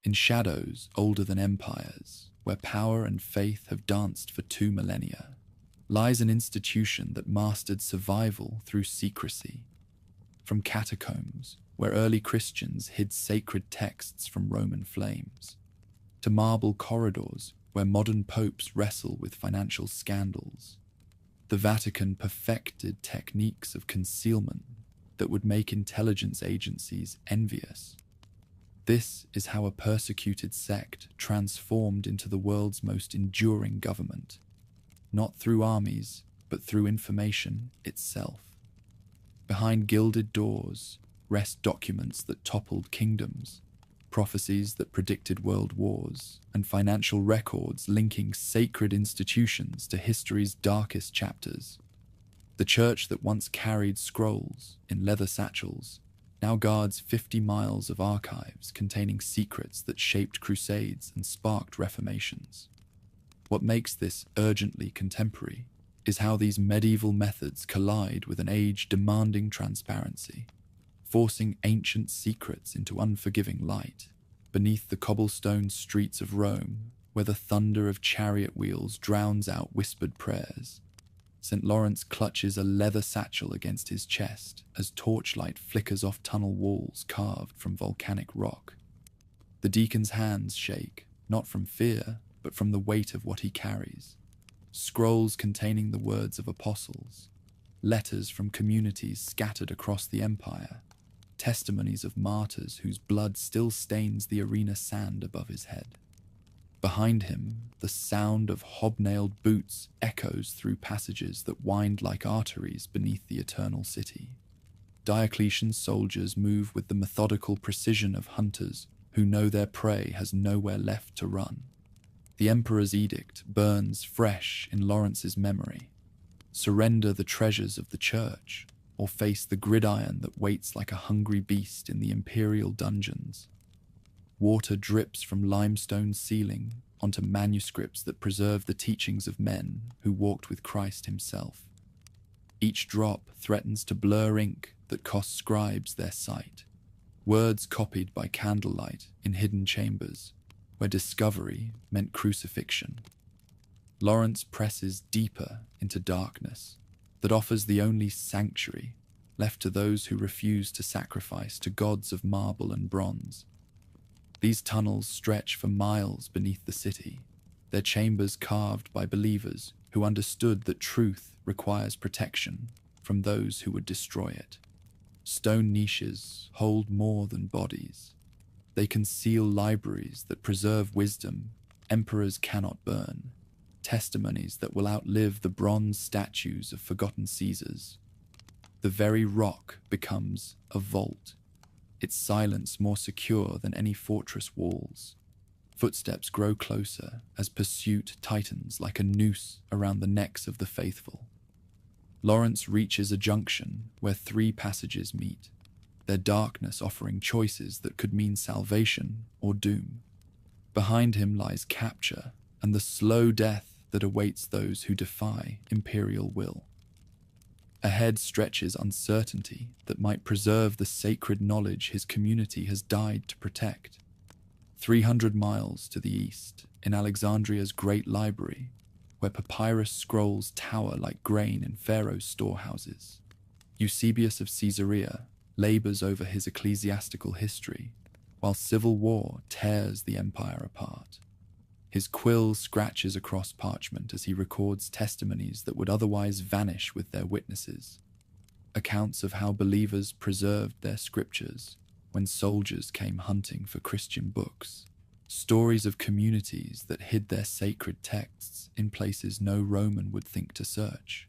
In shadows older than empires, where power and faith have danced for 2 millennia, lies an institution that mastered survival through secrecy. From catacombs, where early Christians hid sacred texts from Roman flames, to marble corridors where modern popes wrestle with financial scandals, the Vatican perfected techniques of concealment that would make intelligence agencies envious. This is how a persecuted sect transformed into the world's most enduring government, not through armies, but through information itself. Behind gilded doors rest documents that toppled kingdoms, prophecies that predicted world wars, and financial records linking sacred institutions to history's darkest chapters. The church that once carried scrolls in leather satchels now guards 50 miles of archives containing secrets that shaped crusades and sparked reformations. What makes this urgently contemporary is how these medieval methods collide with an age demanding transparency, forcing ancient secrets into unforgiving light. Beneath the cobblestone streets of Rome, where the thunder of chariot wheels drowns out whispered prayers, St. Lawrence clutches a leather satchel against his chest as torchlight flickers off tunnel walls carved from volcanic rock. The deacon's hands shake, not from fear, but from the weight of what he carries. Scrolls containing the words of apostles, letters from communities scattered across the empire, testimonies of martyrs whose blood still stains the arena sand above his head. Behind him, the sound of hobnailed boots echoes through passages that wind like arteries beneath the eternal city. Diocletian's soldiers move with the methodical precision of hunters who know their prey has nowhere left to run. The emperor's edict burns fresh in Lawrence's memory. Surrender the treasures of the church, or face the gridiron that waits like a hungry beast in the imperial dungeons. Water drips from limestone ceiling onto manuscripts that preserve the teachings of men who walked with Christ himself. Each drop threatens to blur ink that cost scribes their sight, words copied by candlelight in hidden chambers, where discovery meant crucifixion. Lawrence presses deeper into darkness that offers the only sanctuary left to those who refuse to sacrifice to gods of marble and bronze. These tunnels stretch for miles beneath the city, their chambers carved by believers who understood that truth requires protection from those who would destroy it. Stone niches hold more than bodies. They conceal libraries that preserve wisdom emperors cannot burn, testimonies that will outlive the bronze statues of forgotten Caesars. The very rock becomes a vault, its silence more secure than any fortress walls. Footsteps grow closer as pursuit tightens like a noose around the necks of the faithful. Lawrence reaches a junction where 3 passages meet, their darkness offering choices that could mean salvation or doom. Behind him lies capture and the slow death that awaits those who defy imperial will. Ahead stretches uncertainty that might preserve the sacred knowledge his community has died to protect. 300 miles to the east, in Alexandria's great library, where papyrus scrolls tower like grain in Pharaoh's storehouses, Eusebius of Caesarea labors over his ecclesiastical history, while civil war tears the empire apart. His quill scratches across parchment as he records testimonies that would otherwise vanish with their witnesses, accounts of how believers preserved their scriptures when soldiers came hunting for Christian books, stories of communities that hid their sacred texts in places no Roman would think to search.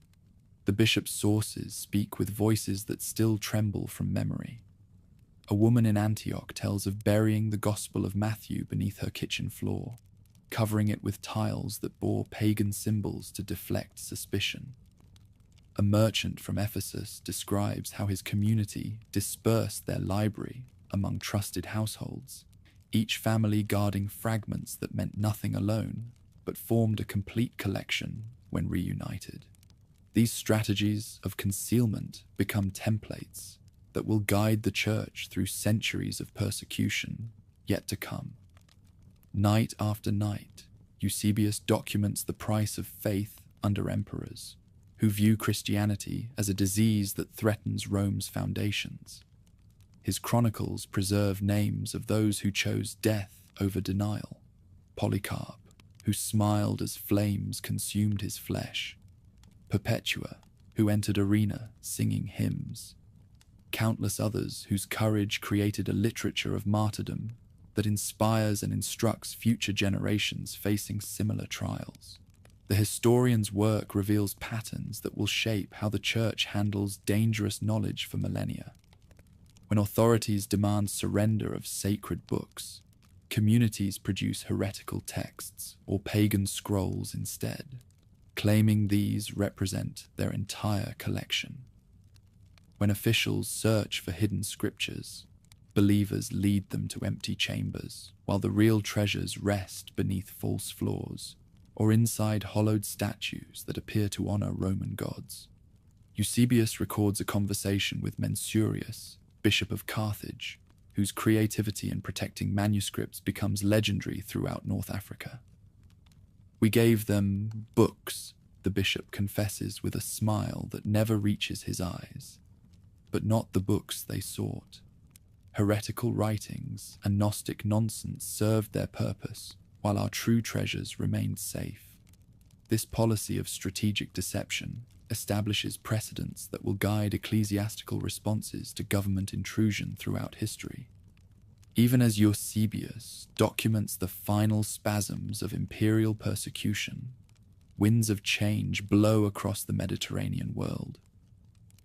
The bishop's sources speak with voices that still tremble from memory. A woman in Antioch tells of burying the Gospel of Matthew beneath her kitchen floor, covering it with tiles that bore pagan symbols to deflect suspicion. A merchant from Ephesus describes how his community dispersed their library among trusted households, each family guarding fragments that meant nothing alone, but formed a complete collection when reunited. These strategies of concealment become templates that will guide the church through centuries of persecution yet to come. Night after night, Eusebius documents the price of faith under emperors, who view Christianity as a disease that threatens Rome's foundations. His chronicles preserve names of those who chose death over denial: Polycarp, who smiled as flames consumed his flesh; Perpetua, who entered arena singing hymns; countless others whose courage created a literature of martyrdom that inspires and instructs future generations facing similar trials. The historian's work reveals patterns that will shape how the Church handles dangerous knowledge for millennia. When authorities demand surrender of sacred books, communities produce heretical texts or pagan scrolls instead, claiming these represent their entire collection. When officials search for hidden scriptures, believers lead them to empty chambers, while the real treasures rest beneath false floors or inside hollowed statues that appear to honor Roman gods. Eusebius records a conversation with Mensurius, Bishop of Carthage, whose creativity in protecting manuscripts becomes legendary throughout North Africa. "We gave them books," the bishop confesses with a smile that never reaches his eyes, "but not the books they sought. Heretical writings and Gnostic nonsense served their purpose, while our true treasures remained safe." This policy of strategic deception establishes precedents that will guide ecclesiastical responses to government intrusion throughout history. Even as Eusebius documents the final spasms of imperial persecution, winds of change blow across the Mediterranean world.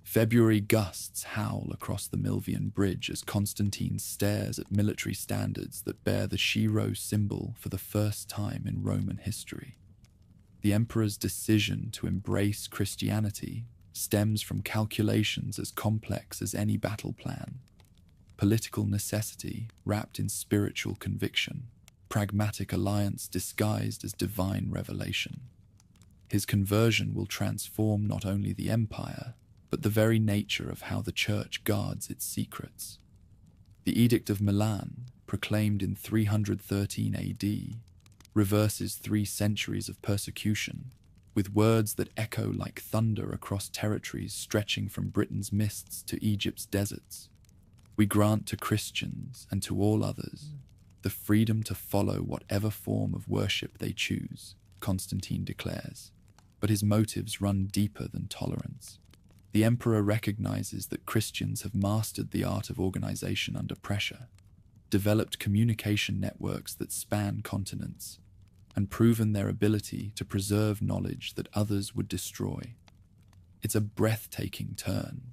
February gusts howl across the Milvian Bridge as Constantine stares at military standards that bear the Shiro symbol for the first time in Roman history. The emperor's decision to embrace Christianity stems from calculations as complex as any battle plan: political necessity wrapped in spiritual conviction, pragmatic alliance disguised as divine revelation. His conversion will transform not only the empire, but the very nature of how the Church guards its secrets. The Edict of Milan, proclaimed in 313 AD, reverses 3 centuries of persecution, with words that echo like thunder across territories stretching from Britain's mists to Egypt's deserts. "We grant to Christians and to all others the freedom to follow whatever form of worship they choose," Constantine declares, but his motives run deeper than tolerance. The emperor recognizes that Christians have mastered the art of organization under pressure, developed communication networks that span continents, and proven their ability to preserve knowledge that others would destroy. It's a breathtaking turn.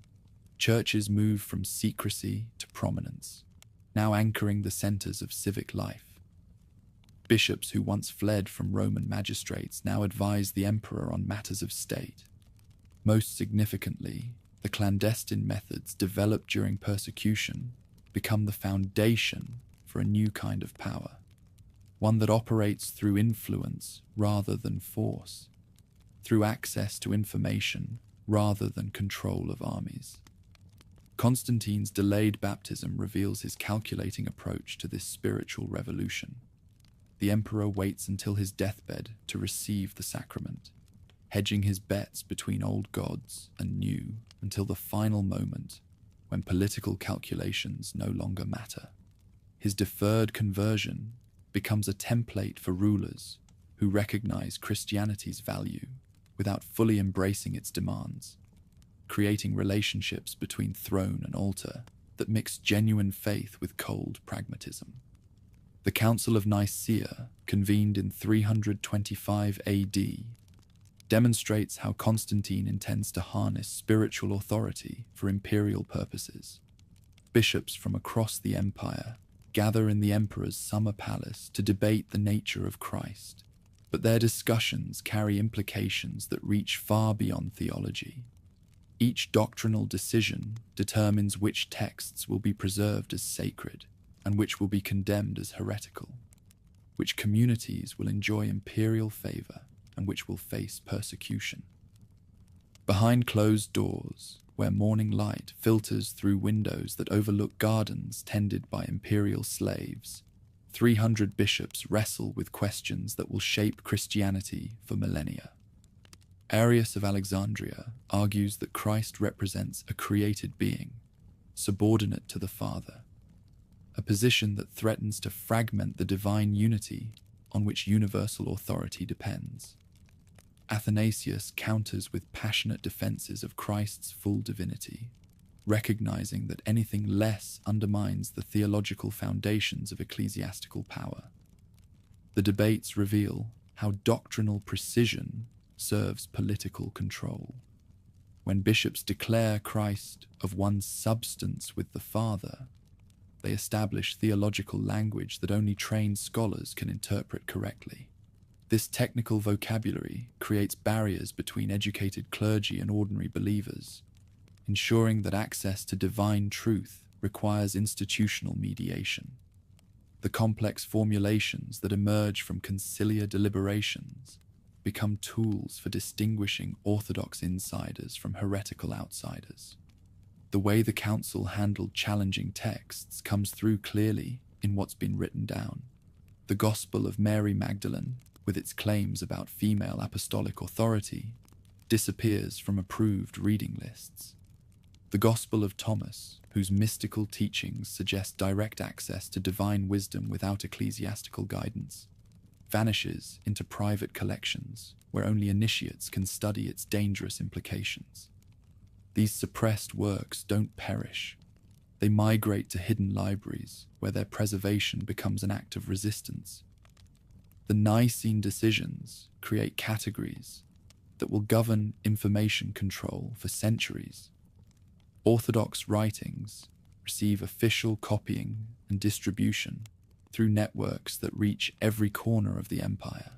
Churches move from secrecy to prominence, now anchoring the centers of civic life. Bishops who once fled from Roman magistrates now advise the emperor on matters of state. Most significantly, the clandestine methods developed during persecution become the foundation for a new kind of power, one that operates through influence rather than force, through access to information rather than control of armies. Constantine's delayed baptism reveals his calculating approach to this spiritual revolution. The emperor waits until his deathbed to receive the sacrament, hedging his bets between old gods and new until the final moment when political calculations no longer matter. His deferred conversion becomes a template for rulers who recognize Christianity's value without fully embracing its demands, creating relationships between throne and altar that mix genuine faith with cold pragmatism. The Council of Nicaea, convened in 325 AD, demonstrates how Constantine intends to harness spiritual authority for imperial purposes. Bishops from across the empire gather in the emperor's summer palace to debate the nature of Christ, but their discussions carry implications that reach far beyond theology. Each doctrinal decision determines which texts will be preserved as sacred and which will be condemned as heretical, which communities will enjoy imperial favor and which will face persecution. Behind closed doors, where morning light filters through windows that overlook gardens tended by imperial slaves, 300 bishops wrestle with questions that will shape Christianity for millennia. Arius of Alexandria argues that Christ represents a created being, subordinate to the Father, a position that threatens to fragment the divine unity on which universal authority depends. Athanasius counters with passionate defenses of Christ's full divinity, recognizing that anything less undermines the theological foundations of ecclesiastical power. The debates reveal how doctrinal precision serves political control. When bishops declare Christ of one substance with the Father, they establish theological language that only trained scholars can interpret correctly. This technical vocabulary creates barriers between educated clergy and ordinary believers, ensuring that access to divine truth requires institutional mediation. The complex formulations that emerge from conciliar deliberations become tools for distinguishing orthodox insiders from heretical outsiders. The way the council handled challenging texts comes through clearly in what's been written down. The Gospel of Mary Magdalene, with its claims about female apostolic authority, disappears from approved reading lists. The Gospel of Thomas, whose mystical teachings suggest direct access to divine wisdom without ecclesiastical guidance, vanishes into private collections where only initiates can study its dangerous implications. These suppressed works don't perish. They migrate to hidden libraries where their preservation becomes an act of resistance. The Nicene decisions create categories that will govern information control for centuries. Orthodox writings receive official copying and distribution through networks that reach every corner of the empire.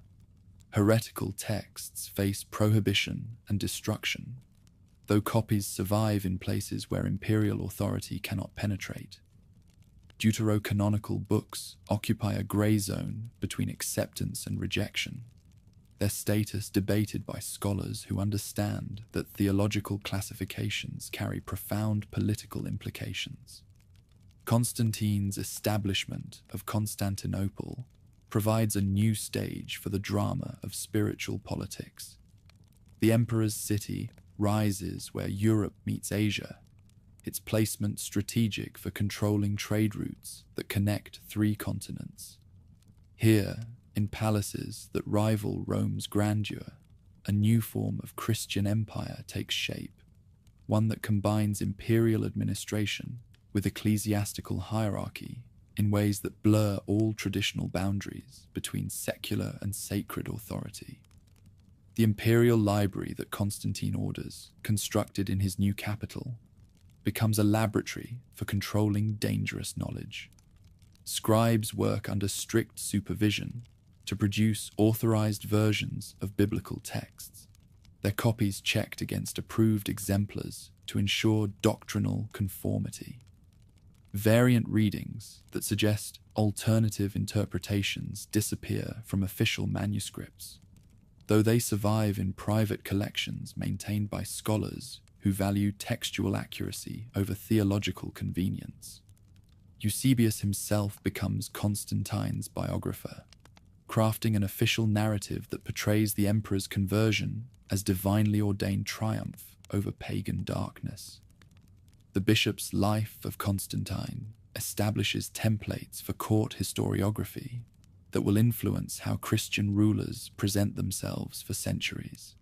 Heretical texts face prohibition and destruction, though copies survive in places where imperial authority cannot penetrate. Deuterocanonical books occupy a grey zone between acceptance and rejection, their status debated by scholars who understand that theological classifications carry profound political implications. Constantine's establishment of Constantinople provides a new stage for the drama of spiritual politics. The emperor's city rises where Europe meets Asia, its placement strategic for controlling trade routes that connect three continents. Here, in palaces that rival Rome's grandeur, a new form of Christian empire takes shape, one that combines imperial administration with ecclesiastical hierarchy in ways that blur all traditional boundaries between secular and sacred authority. The imperial library that Constantine orders, constructed in his new capital, becomes a laboratory for controlling dangerous knowledge. Scribes work under strict supervision to produce authorized versions of biblical texts, their copies checked against approved exemplars to ensure doctrinal conformity. Variant readings that suggest alternative interpretations disappear from official manuscripts, though they survive in private collections maintained by scholars who value textual accuracy over theological convenience. Eusebius himself becomes Constantine's biographer, crafting an official narrative that portrays the emperor's conversion as divinely ordained triumph over pagan darkness. The bishop's life of Constantine establishes templates for court historiography that will influence how Christian rulers present themselves for centuries.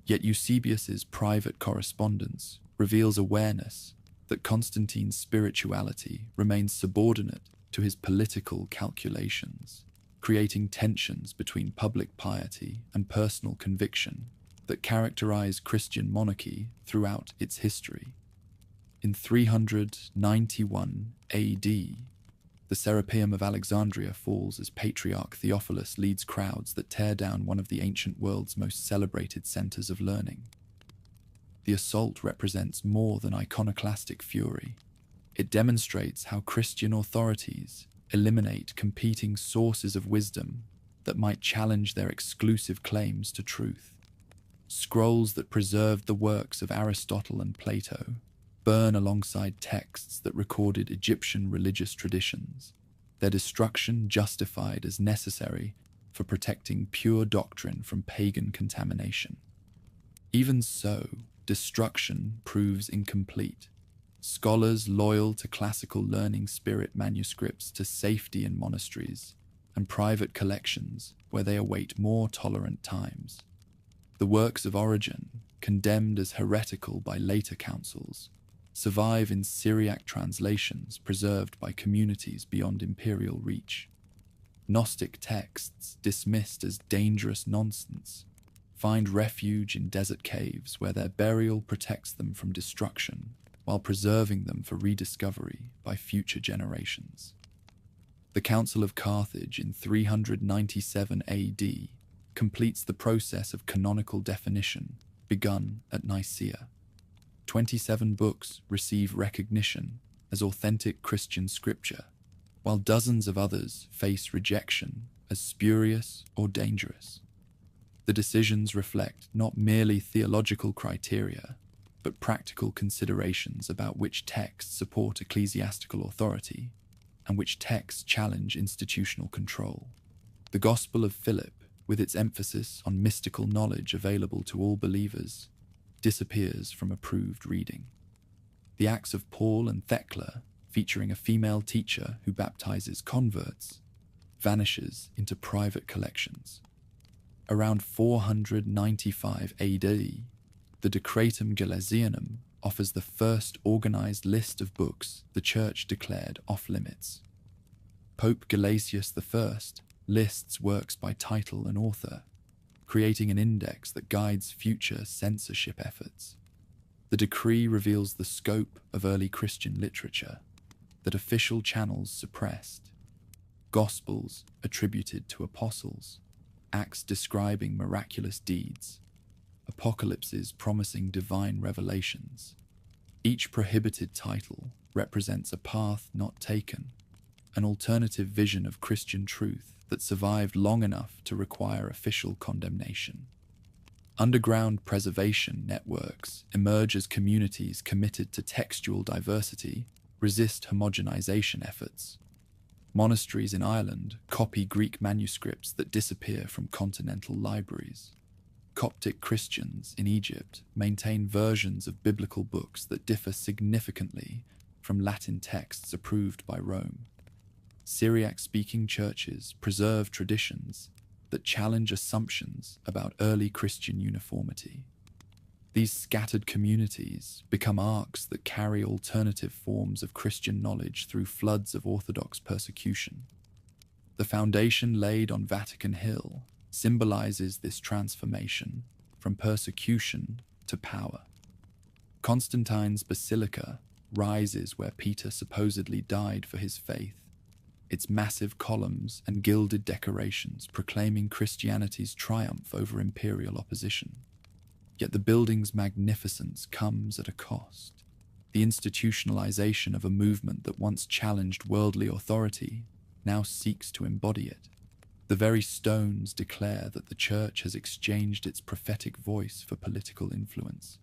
Yet Eusebius's private correspondence reveals awareness that Constantine's spirituality remains subordinate to his political calculations, creating tensions between public piety and personal conviction that characterize Christian monarchy throughout its history. In 391 AD, the Serapeum of Alexandria falls as Patriarch Theophilus leads crowds that tear down one of the ancient world's most celebrated centers of learning. The assault represents more than iconoclastic fury. It demonstrates how Christian authorities eliminate competing sources of wisdom that might challenge their exclusive claims to truth. Scrolls that preserved the works of Aristotle and Plato burn alongside texts that recorded Egyptian religious traditions, their destruction justified as necessary for protecting pure doctrine from pagan contamination. Even so, destruction proves incomplete. Scholars loyal to classical learning spirit manuscripts to safety in monasteries and private collections where they await more tolerant times. The works of Origen, condemned as heretical by later councils, survive in Syriac translations preserved by communities beyond imperial reach. Gnostic texts, dismissed as dangerous nonsense, find refuge in desert caves where their burial protects them from destruction while preserving them for rediscovery by future generations. The Council of Carthage in 397 AD completes the process of canonical definition begun at Nicaea. 27 books receive recognition as authentic Christian scripture, while dozens of others face rejection as spurious or dangerous. The decisions reflect not merely theological criteria, but practical considerations about which texts support ecclesiastical authority and which texts challenge institutional control. The Gospel of Philip, with its emphasis on mystical knowledge available to all believers, disappears from approved reading. The Acts of Paul and Thecla, featuring a female teacher who baptizes converts, vanishes into private collections. Around 495 AD, the Decretum Gelasianum offers the first organized list of books the Church declared off-limits. Pope Gelasius I lists works by title and author, creating an index that guides future censorship efforts. The decree reveals the scope of early Christian literature that official channels suppressed: Gospels attributed to apostles, Acts describing miraculous deeds, Apocalypses promising divine revelations. Each prohibited title represents a path not taken, an alternative vision of Christian truth that survived long enough to require official condemnation. Underground preservation networks emerge as communities committed to textual diversity resist homogenization efforts. Monasteries in Ireland copy Greek manuscripts that disappear from continental libraries. Coptic Christians in Egypt maintain versions of biblical books that differ significantly from Latin texts approved by Rome. Syriac-speaking churches preserve traditions that challenge assumptions about early Christian uniformity. These scattered communities become arcs that carry alternative forms of Christian knowledge through floods of Orthodox persecution. The foundation laid on Vatican Hill symbolizes this transformation from persecution to power. Constantine's basilica rises where Peter supposedly died for his faith, its massive columns and gilded decorations proclaiming Christianity's triumph over imperial opposition. Yet the building's magnificence comes at a cost. The institutionalization of a movement that once challenged worldly authority now seeks to embody it. The very stones declare that the Church has exchanged its prophetic voice for political influence.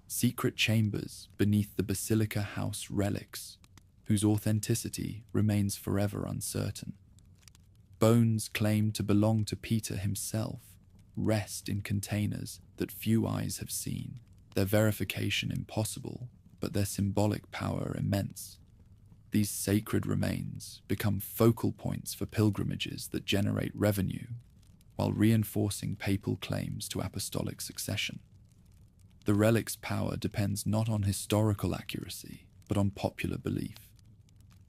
Secret chambers beneath the Basilica House relics, whose authenticity remains forever uncertain. Bones claimed to belong to Peter himself rest in containers that few eyes have seen, their verification impossible, but their symbolic power immense. These sacred remains become focal points for pilgrimages that generate revenue, while reinforcing papal claims to apostolic succession. The relic's power depends not on historical accuracy, but on popular belief,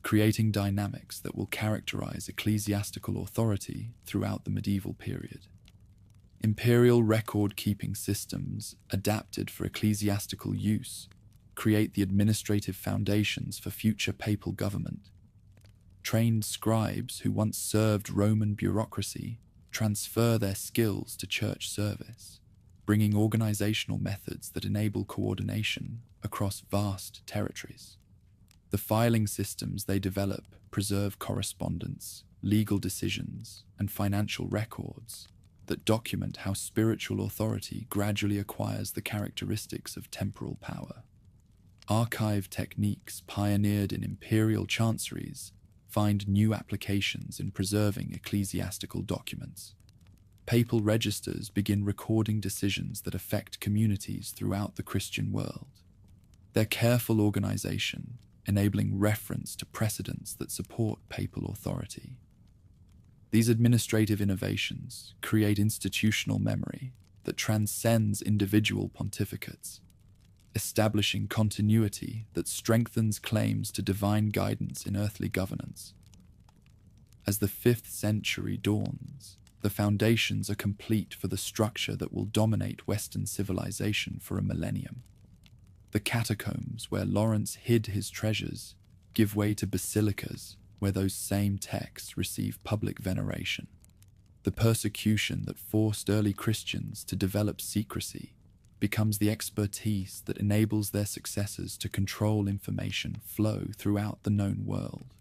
creating dynamics that will characterize ecclesiastical authority throughout the medieval period. Imperial record-keeping systems adapted for ecclesiastical use create the administrative foundations for future papal government. Trained scribes who once served Roman bureaucracy transfer their skills to church service, bringing organizational methods that enable coordination across vast territories. The filing systems they develop preserve correspondence, legal decisions, and financial records that document how spiritual authority gradually acquires the characteristics of temporal power. Archive techniques pioneered in imperial chanceries find new applications in preserving ecclesiastical documents. Papal registers begin recording decisions that affect communities throughout the Christian world. Their careful organization, enabling reference to precedents that support papal authority. These administrative innovations create institutional memory that transcends individual pontificates, establishing continuity that strengthens claims to divine guidance in earthly governance. As the 5th century dawns, the foundations are complete for the structure that will dominate Western civilization for a millennium. The catacombs where Lawrence hid his treasures give way to basilicas where those same texts receive public veneration. The persecution that forced early Christians to develop secrecy becomes the expertise that enables their successors to control information flow throughout the known world.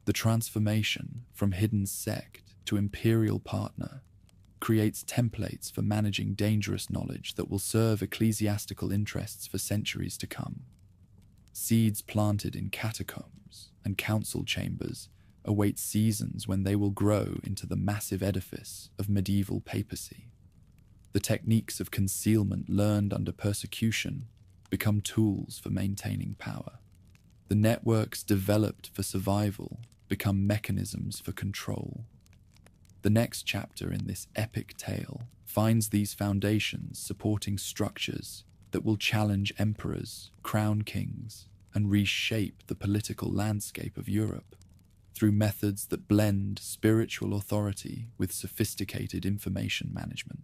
The transformation from hidden sect to imperial partner creates templates for managing dangerous knowledge that will serve ecclesiastical interests for centuries to come. Seeds planted in catacombs and council chambers await seasons when they will grow into the massive edifice of medieval papacy. The techniques of concealment learned under persecution become tools for maintaining power. The networks developed for survival become mechanisms for control. The next chapter in this epic tale finds these foundations supporting structures that will challenge emperors, crown kings, and reshape the political landscape of Europe through methods that blend spiritual authority with sophisticated information management.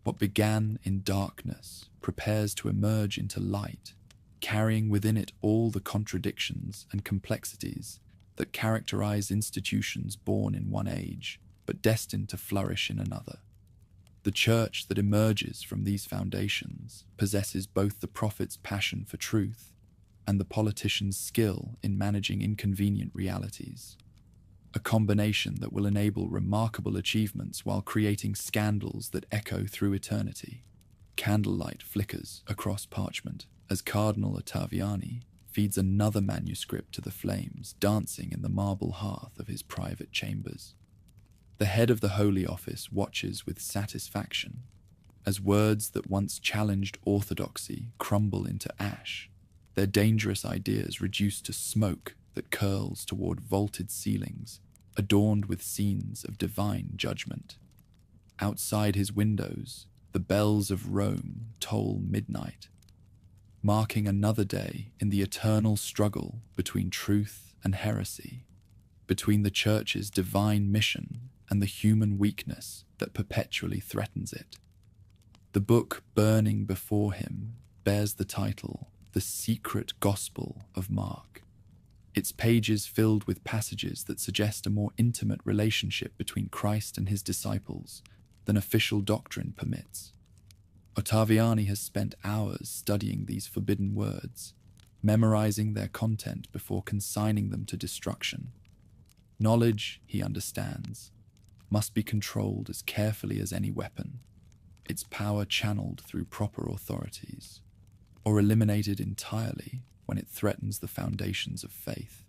What began in darkness prepares to emerge into light, carrying within it all the contradictions and complexities that characterize institutions born in one age, but destined to flourish in another. The church that emerges from these foundations possesses both the prophet's passion for truth and the politician's skill in managing inconvenient realities, a combination that will enable remarkable achievements while creating scandals that echo through eternity. Candlelight flickers across parchment as Cardinal Ottaviani feeds another manuscript to the flames, dancing in the marble hearth of his private chambers. The head of the Holy Office watches with satisfaction as words that once challenged orthodoxy crumble into ash, their dangerous ideas reduced to smoke that curls toward vaulted ceilings, adorned with scenes of divine judgment. Outside his windows, the bells of Rome toll midnight, marking another day in the eternal struggle between truth and heresy, between the Church's divine mission and the human weakness that perpetually threatens it. The book burning before him bears the title, The Secret Gospel of Mark. Its pages filled with passages that suggest a more intimate relationship between Christ and his disciples than official doctrine permits. Ottaviani has spent hours studying these forbidden words, memorizing their content before consigning them to destruction. Knowledge, he understands, must be controlled as carefully as any weapon, its power channeled through proper authorities, or eliminated entirely when it threatens the foundations of faith.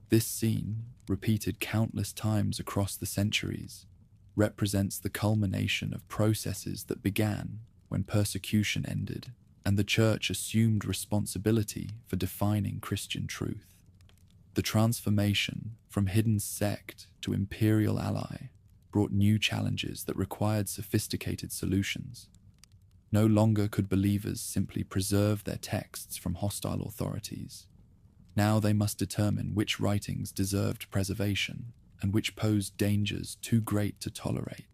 This scene, repeated countless times across the centuries, represents the culmination of processes that began when persecution ended and the Church assumed responsibility for defining Christian truth. The transformation from hidden sect to imperial ally brought new challenges that required sophisticated solutions. No longer could believers simply preserve their texts from hostile authorities. Now they must determine which writings deserved preservation and which posed dangers too great to tolerate.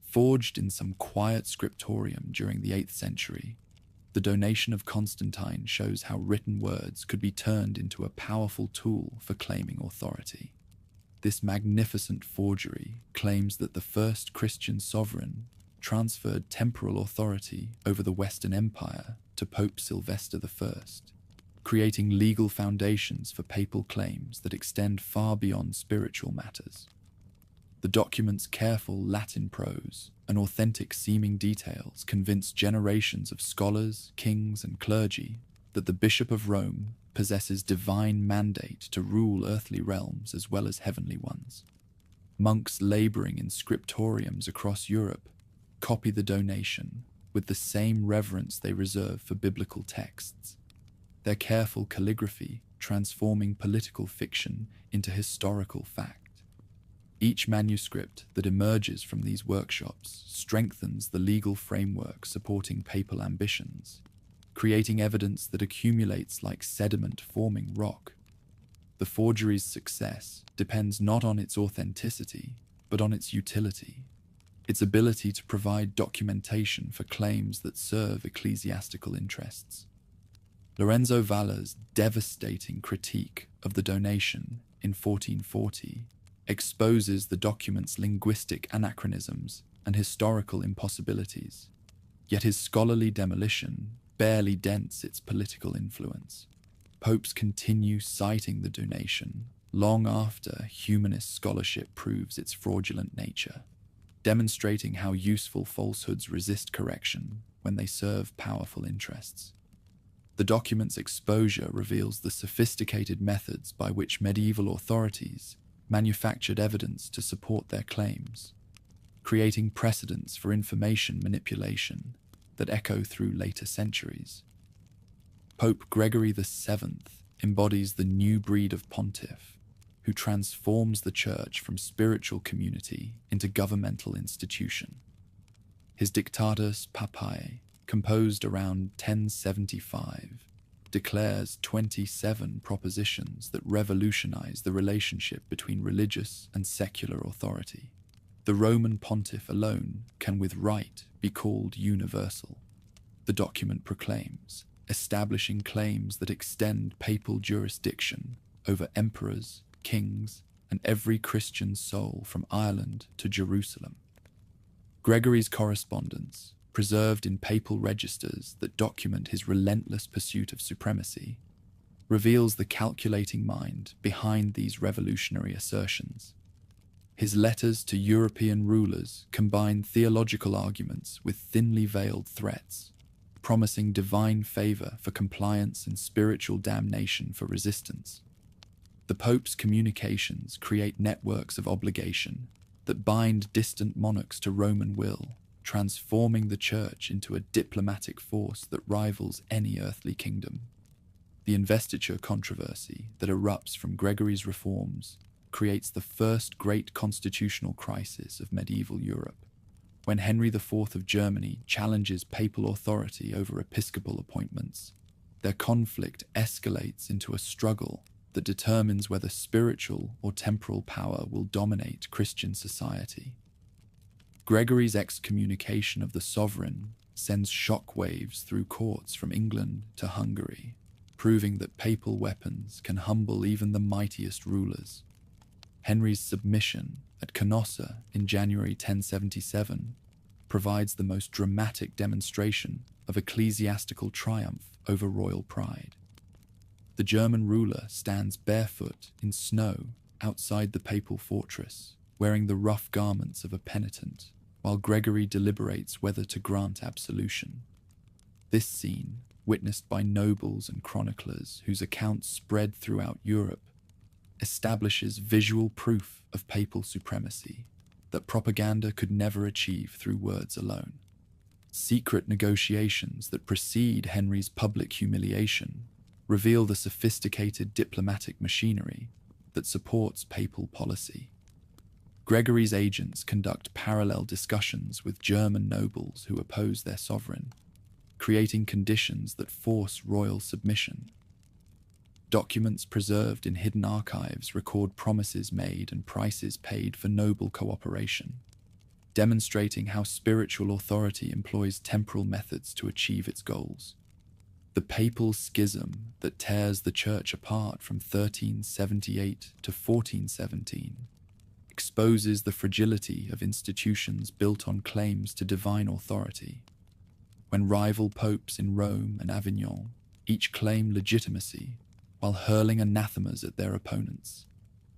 Forged in some quiet scriptorium during the 8th century, the donation of Constantine shows how written words could be turned into a powerful tool for claiming authority. This magnificent forgery claims that the first Christian sovereign transferred temporal authority over the Western Empire to Pope Sylvester I, creating legal foundations for papal claims that extend far beyond spiritual matters. The document's careful Latin prose and authentic seeming details convinced generations of scholars, kings, and clergy that the Bishop of Rome possesses divine mandate to rule earthly realms as well as heavenly ones. Monks laboring in scriptoriums across Europe copy the donation with the same reverence they reserve for biblical texts, their careful calligraphy transforming political fiction into historical fact. Each manuscript that emerges from these workshops strengthens the legal framework supporting papal ambitions, creating evidence that accumulates like sediment forming rock. The forgery's success depends not on its authenticity, but on its utility, its ability to provide documentation for claims that serve ecclesiastical interests. Lorenzo Valla's devastating critique of the donation in 1440 exposes the document's linguistic anachronisms and historical impossibilities, yet his scholarly demolition barely dents its political influence. Popes continue citing the donation long after humanist scholarship proves its fraudulent nature, demonstrating how useful falsehoods resist correction when they serve powerful interests. The document's exposure reveals the sophisticated methods by which medieval authorities manufactured evidence to support their claims, creating precedents for information manipulation that echo through later centuries. Pope Gregory VII embodies the new breed of pontiff who transforms the Church from spiritual community into governmental institution. His Dictatus Papae, composed around 1075, declares 27 propositions that revolutionize the relationship between religious and secular authority. The Roman pontiff alone can with right be called universal, the document proclaims, establishing claims that extend papal jurisdiction over emperors, kings, and every Christian soul from Ireland to Jerusalem. Gregory's correspondence, preserved in papal registers that document his relentless pursuit of supremacy, reveals the calculating mind behind these revolutionary assertions. His letters to European rulers combine theological arguments with thinly veiled threats, promising divine favor for compliance and spiritual damnation for resistance. The Pope's communications create networks of obligation that bind distant monarchs to Roman will, transforming the Church into a diplomatic force that rivals any earthly kingdom. The investiture controversy that erupts from Gregory's reforms creates the first great constitutional crisis of medieval Europe, when Henry IV of Germany challenges papal authority over episcopal appointments. Their conflict escalates into a struggle that determines whether spiritual or temporal power will dominate Christian society. Gregory's excommunication of the sovereign sends shockwaves through courts from England to Hungary, proving that papal weapons can humble even the mightiest rulers. Henry's submission at Canossa in January 1077 provides the most dramatic demonstration of ecclesiastical triumph over royal pride. The German ruler stands barefoot in snow outside the papal fortress, wearing the rough garments of a penitent, while Gregory deliberates whether to grant absolution. This scene, witnessed by nobles and chroniclers whose accounts spread throughout Europe, establishes visual proof of papal supremacy that propaganda could never achieve through words alone. Secret negotiations that precede Henry's public humiliation reveal the sophisticated diplomatic machinery that supports papal policy. Gregory's agents conduct parallel discussions with German nobles who oppose their sovereign, creating conditions that force royal submission. Documents preserved in hidden archives record promises made and prices paid for noble cooperation, demonstrating how spiritual authority employs temporal methods to achieve its goals. The papal schism that tears the Church apart from 1378 to 1417 exposes the fragility of institutions built on claims to divine authority. When rival popes in Rome and Avignon each claim legitimacy while hurling anathemas at their opponents,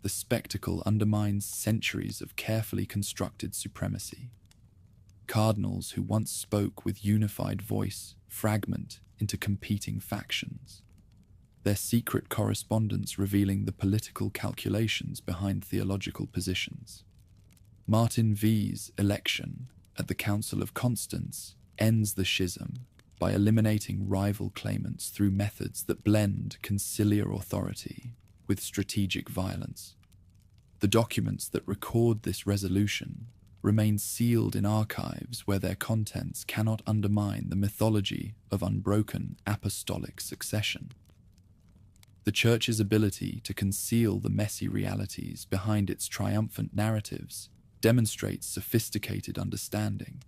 the spectacle undermines centuries of carefully constructed supremacy. cardinals who once spoke with unified voice fragment into competing factions, their secret correspondence revealing the political calculations behind theological positions. Martin V's election at the Council of Constance ends the schism by eliminating rival claimants through methods that blend conciliar authority with strategic violence. The documents that record this resolution remain sealed in archives where their contents cannot undermine the mythology of unbroken apostolic succession. The Church's ability to conceal the messy realities behind its triumphant narratives demonstrates sophisticated understanding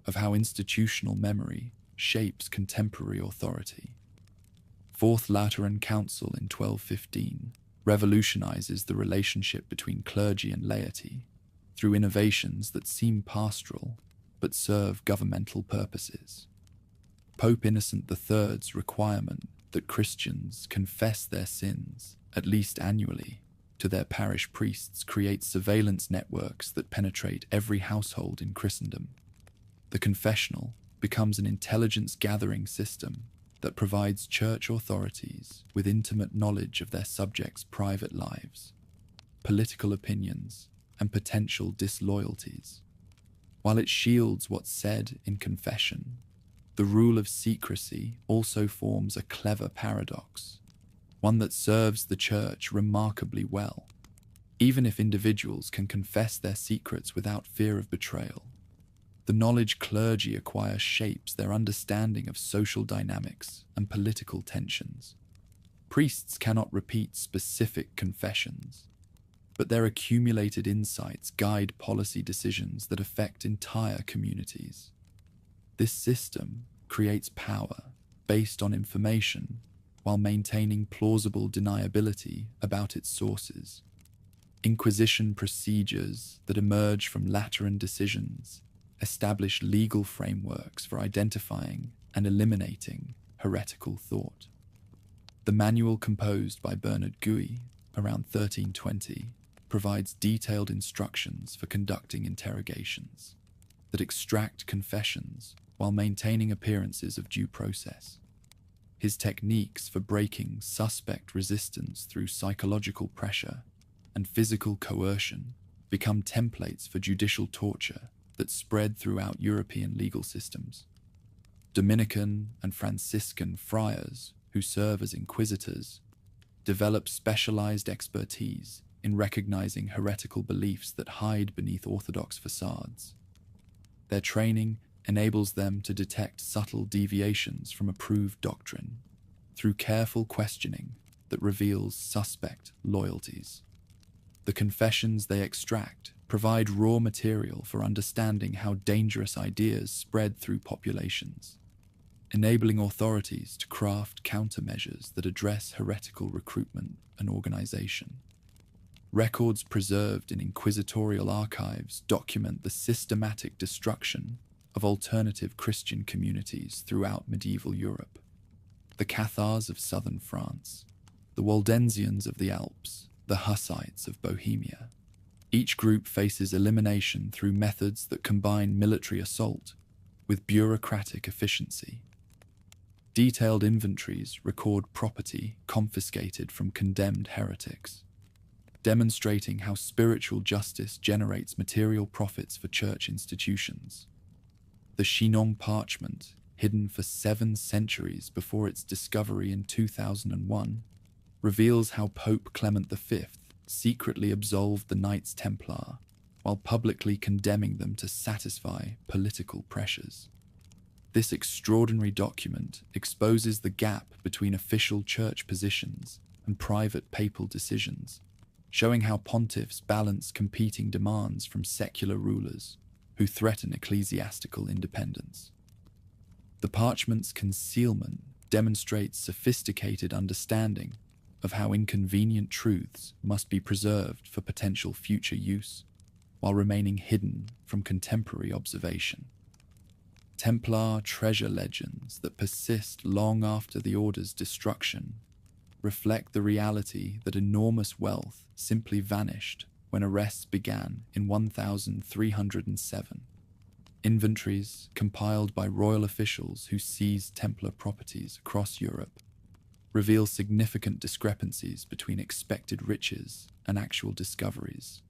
of how institutional memory shapes contemporary authority. Fourth Lateran Council in 1215 revolutionizes the relationship between clergy and laity through innovations that seem pastoral but serve governmental purposes. Pope Innocent III's requirement that Christians confess their sins, at least annually, to their parish priests creates surveillance networks that penetrate every household in Christendom. The confessional becomes an intelligence-gathering system that provides church authorities with intimate knowledge of their subjects' private lives, political opinions, and potential disloyalties. While it shields what's said in confession, the rule of secrecy also forms a clever paradox, one that serves the Church remarkably well. Even if individuals can confess their secrets without fear of betrayal, the knowledge clergy acquire shapes their understanding of social dynamics and political tensions. Priests cannot repeat specific confessions, but their accumulated insights guide policy decisions that affect entire communities. This system creates power based on information while maintaining plausible deniability about its sources. Inquisition procedures that emerge from Lateran decisions establish legal frameworks for identifying and eliminating heretical thought. The manual composed by Bernard Gouy around 1320 provides detailed instructions for conducting interrogations that extract confessions while maintaining appearances of due process. His techniques for breaking suspect resistance through psychological pressure and physical coercion become templates for judicial torture that spread throughout European legal systems. Dominican and Franciscan friars, who serve as inquisitors, develop specialized expertise in recognizing heretical beliefs that hide beneath orthodox facades. Their training enables them to detect subtle deviations from approved doctrine through careful questioning that reveals suspect loyalties. The confessions they extract provide raw material for understanding how dangerous ideas spread through populations, enabling authorities to craft countermeasures that address heretical recruitment and organization. Records preserved in inquisitorial archives document the systematic destruction of alternative Christian communities throughout medieval Europe. The Cathars of southern France, the Waldensians of the Alps, the Hussites of Bohemia. Each group faces elimination through methods that combine military assault with bureaucratic efficiency. Detailed inventories record property confiscated from condemned heretics, demonstrating how spiritual justice generates material profits for church institutions. The Chinon parchment, hidden for 7 centuries before its discovery in 2001, reveals how Pope Clement V secretly absolved the Knights Templar while publicly condemning them to satisfy political pressures. This extraordinary document exposes the gap between official church positions and private papal decisions, showing how pontiffs balance competing demands from secular rulers who threaten ecclesiastical independence. The parchment's concealment demonstrates sophisticated understanding of how inconvenient truths must be preserved for potential future use, while remaining hidden from contemporary observation. Templar treasure legends that persist long after the order's destruction reflect the reality that enormous wealth simply vanished when arrests began in 1307. Inventories compiled by royal officials who seized Templar properties across Europe reveal significant discrepancies between expected riches and actual discoveries,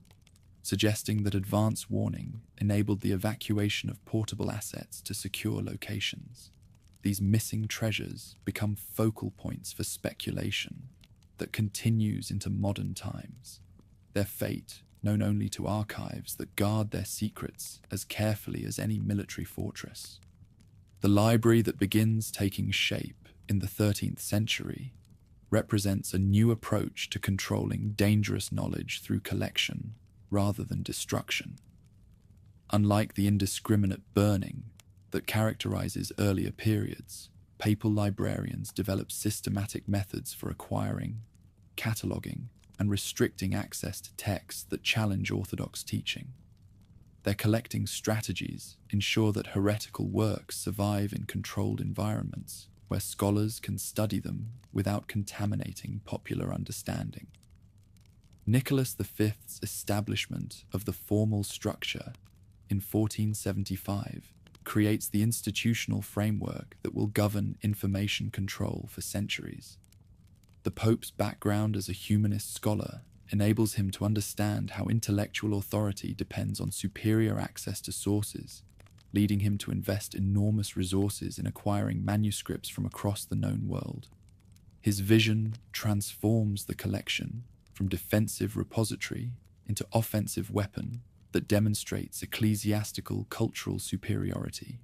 suggesting that advance warning enabled the evacuation of portable assets to secure locations. These missing treasures become focal points for speculation that continues into modern times, their fate known only to archives that guard their secrets as carefully as any military fortress. The library that begins taking shape in the 13th century represents a new approach to controlling dangerous knowledge through collection rather than destruction. Unlike the indiscriminate burning that characterizes earlier periods, papal librarians developed systematic methods for acquiring, cataloging, and restricting access to texts that challenge orthodox teaching. Their collecting strategies ensure that heretical works survive in controlled environments where scholars can study them without contaminating popular understanding. Nicholas V's establishment of the formal structure in 1475 creates the institutional framework that will govern information control for centuries. The Pope's background as a humanist scholar enables him to understand how intellectual authority depends on superior access to sources, leading him to invest enormous resources in acquiring manuscripts from across the known world. His vision transforms the collection from defensive repository into offensive weapon that demonstrates ecclesiastical cultural superiority.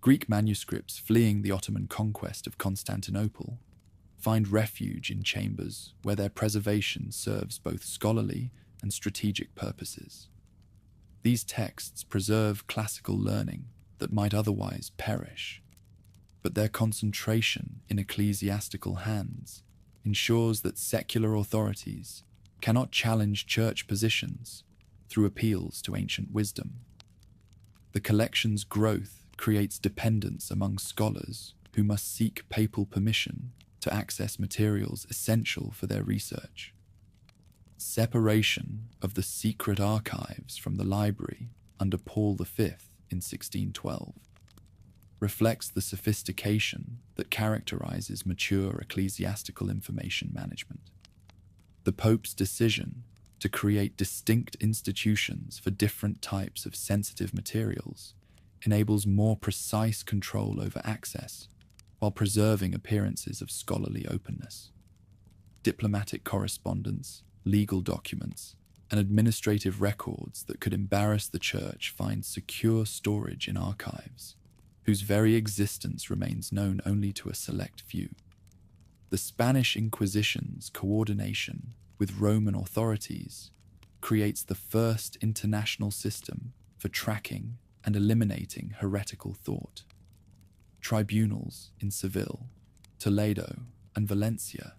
Greek manuscripts fleeing the Ottoman conquest of Constantinople find refuge in chambers where their preservation serves both scholarly and strategic purposes. These texts preserve classical learning that might otherwise perish, but their concentration in ecclesiastical hands ensures that secular authorities cannot challenge church positions through appeals to ancient wisdom. The collection's growth creates dependence among scholars who must seek papal permission to access materials essential for their research. Separation of the secret archives from the library under Paul V in 1612 reflects the sophistication that characterizes mature ecclesiastical information management. The Pope's decision to create distinct institutions for different types of sensitive materials enables more precise control over access while preserving appearances of scholarly openness. Diplomatic correspondence, legal documents, and administrative records that could embarrass the Church find secure storage in archives, whose very existence remains known only to a select few. The Spanish Inquisition's coordination with Roman authorities creates the first international system for tracking and eliminating heretical thought. Tribunals in Seville, Toledo, and Valencia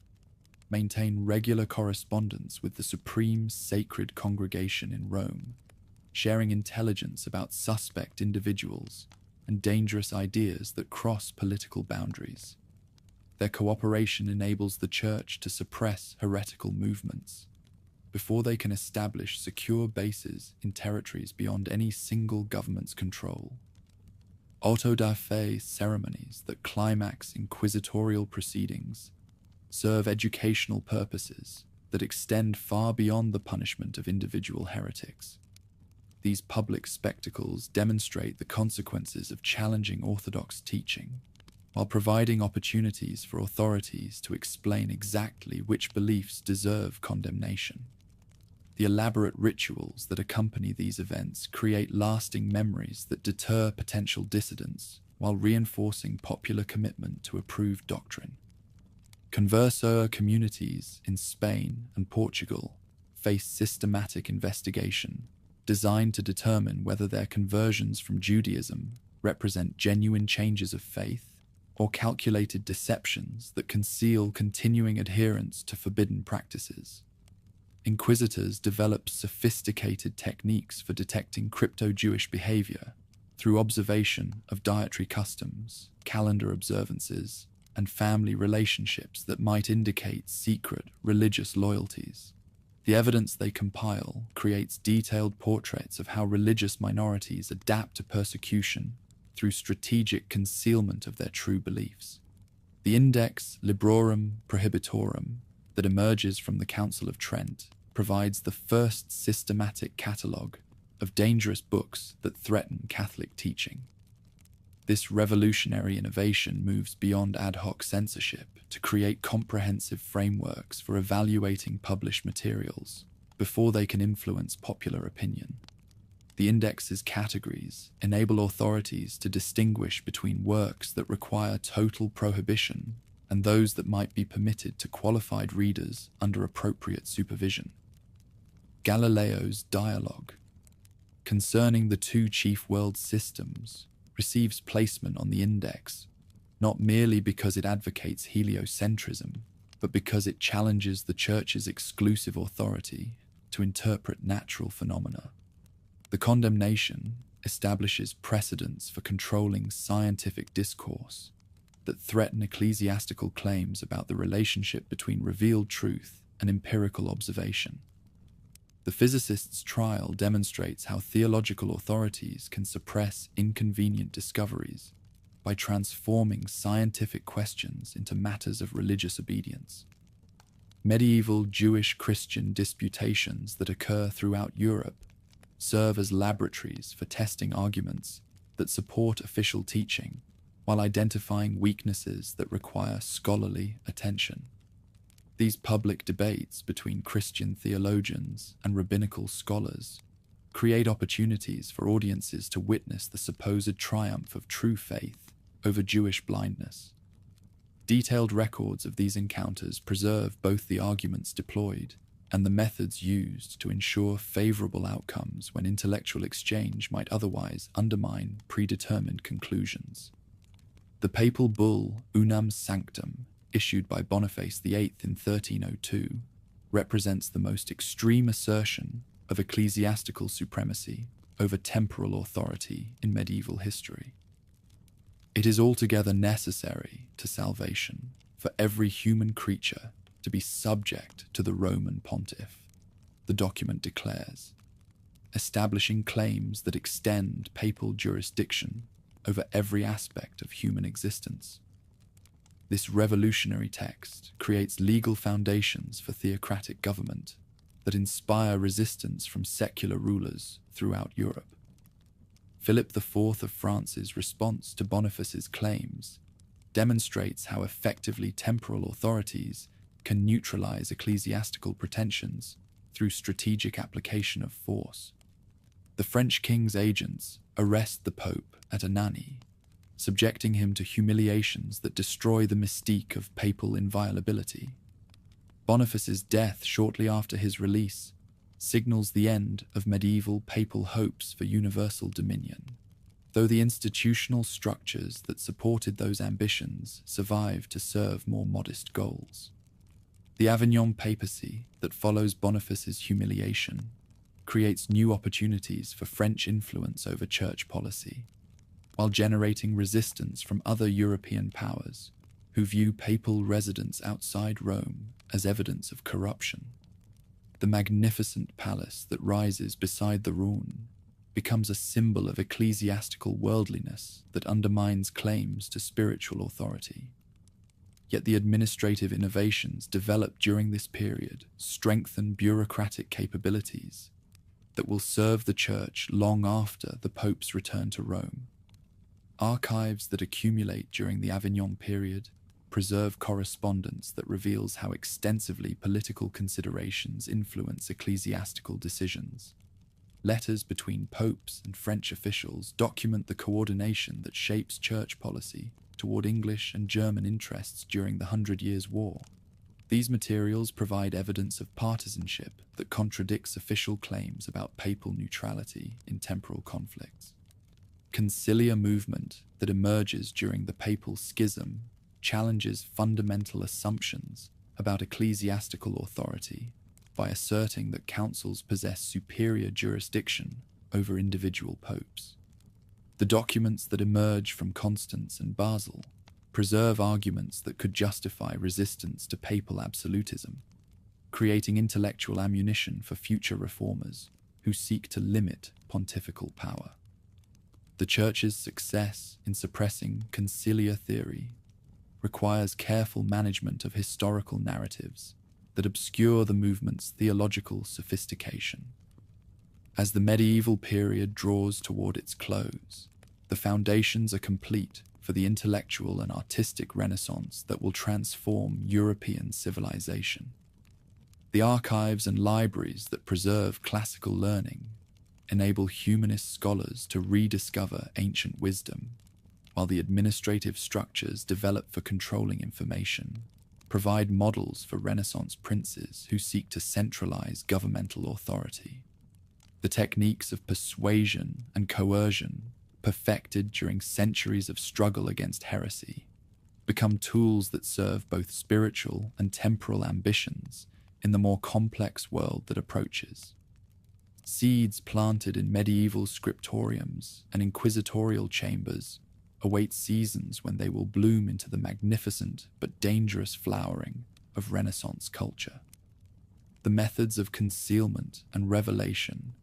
maintain regular correspondence with the Supreme Sacred Congregation in Rome, sharing intelligence about suspect individuals and dangerous ideas that cross political boundaries. Their cooperation enables the Church to suppress heretical movements before they can establish secure bases in territories beyond any single government's control. Auto da fe ceremonies that climax inquisitorial proceedings serve educational purposes that extend far beyond the punishment of individual heretics. These public spectacles demonstrate the consequences of challenging orthodox teaching, while providing opportunities for authorities to explain exactly which beliefs deserve condemnation. The elaborate rituals that accompany these events create lasting memories that deter potential dissidents while reinforcing popular commitment to approved doctrine. Converso communities in Spain and Portugal face systematic investigation designed to determine whether their conversions from Judaism represent genuine changes of faith or calculated deceptions that conceal continuing adherence to forbidden practices. Inquisitors developed sophisticated techniques for detecting crypto-Jewish behavior through observation of dietary customs, calendar observances, and family relationships that might indicate secret religious loyalties. The evidence they compile creates detailed portraits of how religious minorities adapt to persecution through strategic concealment of their true beliefs. The Index Librorum Prohibitorum that emerges from the Council of Trent provides the first systematic catalogue of dangerous books that threaten Catholic teaching. This revolutionary innovation moves beyond ad hoc censorship to create comprehensive frameworks for evaluating published materials before they can influence popular opinion. The index's categories enable authorities to distinguish between works that require total prohibition and those that might be permitted to qualified readers under appropriate supervision. Galileo's dialogue concerning the two chief world systems receives placement on the index, not merely because it advocates heliocentrism, but because it challenges the Church's exclusive authority to interpret natural phenomena. The condemnation establishes precedents for controlling scientific discourse that threaten ecclesiastical claims about the relationship between revealed truth and empirical observation. The physicist's trial demonstrates how theological authorities can suppress inconvenient discoveries by transforming scientific questions into matters of religious obedience. Medieval Jewish-Christian disputations that occur throughout Europe serve as laboratories for testing arguments that support official teaching while identifying weaknesses that require scholarly attention. These public debates between Christian theologians and rabbinical scholars create opportunities for audiences to witness the supposed triumph of true faith over Jewish blindness. Detailed records of these encounters preserve both the arguments deployed and the methods used to ensure favorable outcomes when intellectual exchange might otherwise undermine predetermined conclusions. The papal bull Unam Sanctum, issued by Boniface VIII in 1302, represents the most extreme assertion of ecclesiastical supremacy over temporal authority in medieval history. It is altogether necessary to salvation for every human creature to be subject to the Roman pontiff, the document declares, establishing claims that extend papal jurisdiction over every aspect of human existence. This revolutionary text creates legal foundations for theocratic government that inspire resistance from secular rulers throughout Europe. Philip IV of France's response to Boniface's claims demonstrates how effectively temporal authorities can neutralize ecclesiastical pretensions through strategic application of force. The French king's agents arrest the Pope at Anagni, subjecting him to humiliations that destroy the mystique of papal inviolability. Boniface's death shortly after his release signals the end of medieval papal hopes for universal dominion, though the institutional structures that supported those ambitions survived to serve more modest goals. The Avignon papacy that follows Boniface's humiliation creates new opportunities for French influence over church policy, while generating resistance from other European powers who view papal residence outside Rome as evidence of corruption. The magnificent palace that rises beside the Rhone becomes a symbol of ecclesiastical worldliness that undermines claims to spiritual authority. Yet the administrative innovations developed during this period strengthen bureaucratic capabilities that will serve the Church long after the Pope's return to Rome. Archives that accumulate during the Avignon period preserve correspondence that reveals how extensively political considerations influence ecclesiastical decisions. Letters between popes and French officials document the coordination that shapes church policy toward English and German interests during the 100 Years' War. These materials provide evidence of partisanship that contradicts official claims about papal neutrality in temporal conflicts. Conciliar movement that emerges during the papal schism challenges fundamental assumptions about ecclesiastical authority by asserting that councils possess superior jurisdiction over individual popes. The documents that emerge from Constance and Basel preserve arguments that could justify resistance to papal absolutism. creating intellectual ammunition for future reformers who seek to limit pontifical power. The Church's success in suppressing conciliar theory requires careful management of historical narratives that obscure the movement's theological sophistication. As the medieval period draws toward its close, the foundations are complete for the intellectual and artistic renaissance that will transform European civilization. The archives and libraries that preserve classical learning enable humanist scholars to rediscover ancient wisdom, while the administrative structures developed for controlling information provide models for Renaissance princes who seek to centralize governmental authority. The techniques of persuasion and coercion, perfected during centuries of struggle against heresy, become tools that serve both spiritual and temporal ambitions in the more complex world that approaches. Seeds planted in medieval scriptoriums and inquisitorial chambers await seasons when they will bloom into the magnificent but dangerous flowering of Renaissance culture. The methods of concealment and revelation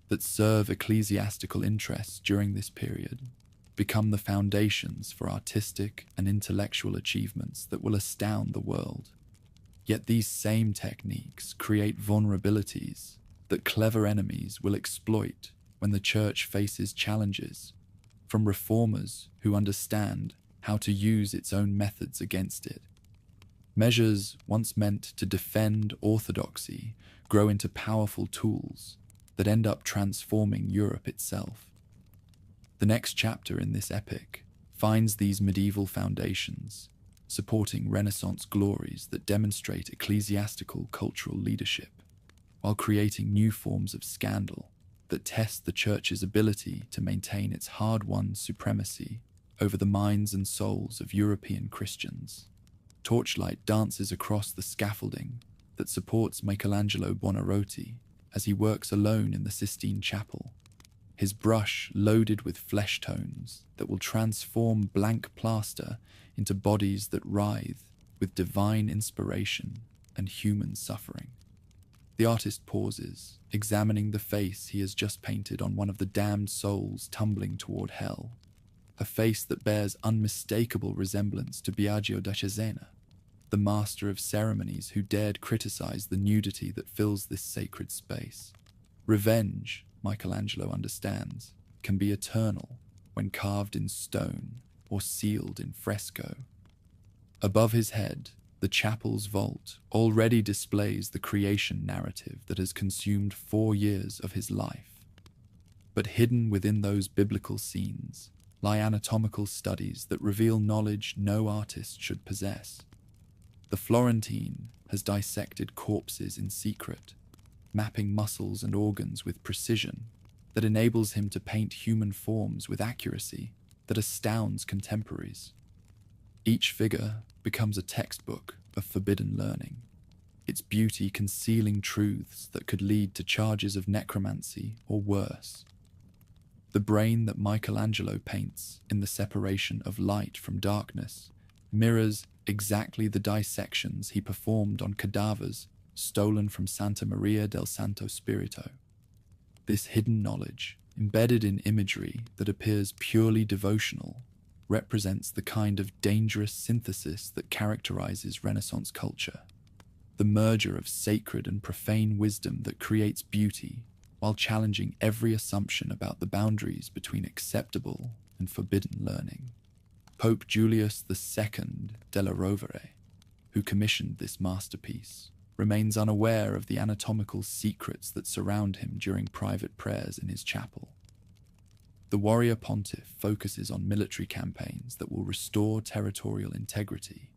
that serve ecclesiastical interests during this period become the foundations for artistic and intellectual achievements that will astound the world. Yet these same techniques create vulnerabilities that clever enemies will exploit when the Church faces challenges from reformers who understand how to use its own methods against it. Measures once meant to defend orthodoxy grow into powerful tools that end up transforming Europe itself. The next chapter in this epic finds these medieval foundations supporting Renaissance glories that demonstrate ecclesiastical cultural leadership, while creating new forms of scandal that test the Church's ability to maintain its hard-won supremacy over the minds and souls of European Christians. Torchlight dances across the scaffolding that supports Michelangelo Buonarroti as he works alone in the Sistine Chapel, his brush loaded with flesh tones that will transform blank plaster into bodies that writhe with divine inspiration and human suffering. The artist pauses, examining the face he has just painted on one of the damned souls tumbling toward hell, a face that bears unmistakable resemblance to Biagio da Cesena, the master of ceremonies who dared criticize the nudity that fills this sacred space. Revenge, Michelangelo understands, can be eternal when carved in stone or sealed in fresco. Above his head, the chapel's vault already displays the creation narrative that has consumed 4 years of his life. But hidden within those biblical scenes lie anatomical studies that reveal knowledge no artist should possess. The Florentine has dissected corpses in secret, mapping muscles and organs with precision that enables him to paint human forms with accuracy that astounds contemporaries. Each figure becomes a textbook of forbidden learning, its beauty concealing truths that could lead to charges of necromancy or worse. The brain that Michelangelo paints in the separation of light from darkness mirrors exactly the dissections he performed on cadavers stolen from Santa Maria del Santo Spirito. This hidden knowledge, embedded in imagery that appears purely devotional, represents the kind of dangerous synthesis that characterizes Renaissance culture, the merger of sacred and profane wisdom that creates beauty while challenging every assumption about the boundaries between acceptable and forbidden learning. Pope Julius II della Rovere, who commissioned this masterpiece, remains unaware of the anatomical secrets that surround him during private prayers in his chapel. The warrior pontiff focuses on military campaigns that will restore territorial integrity,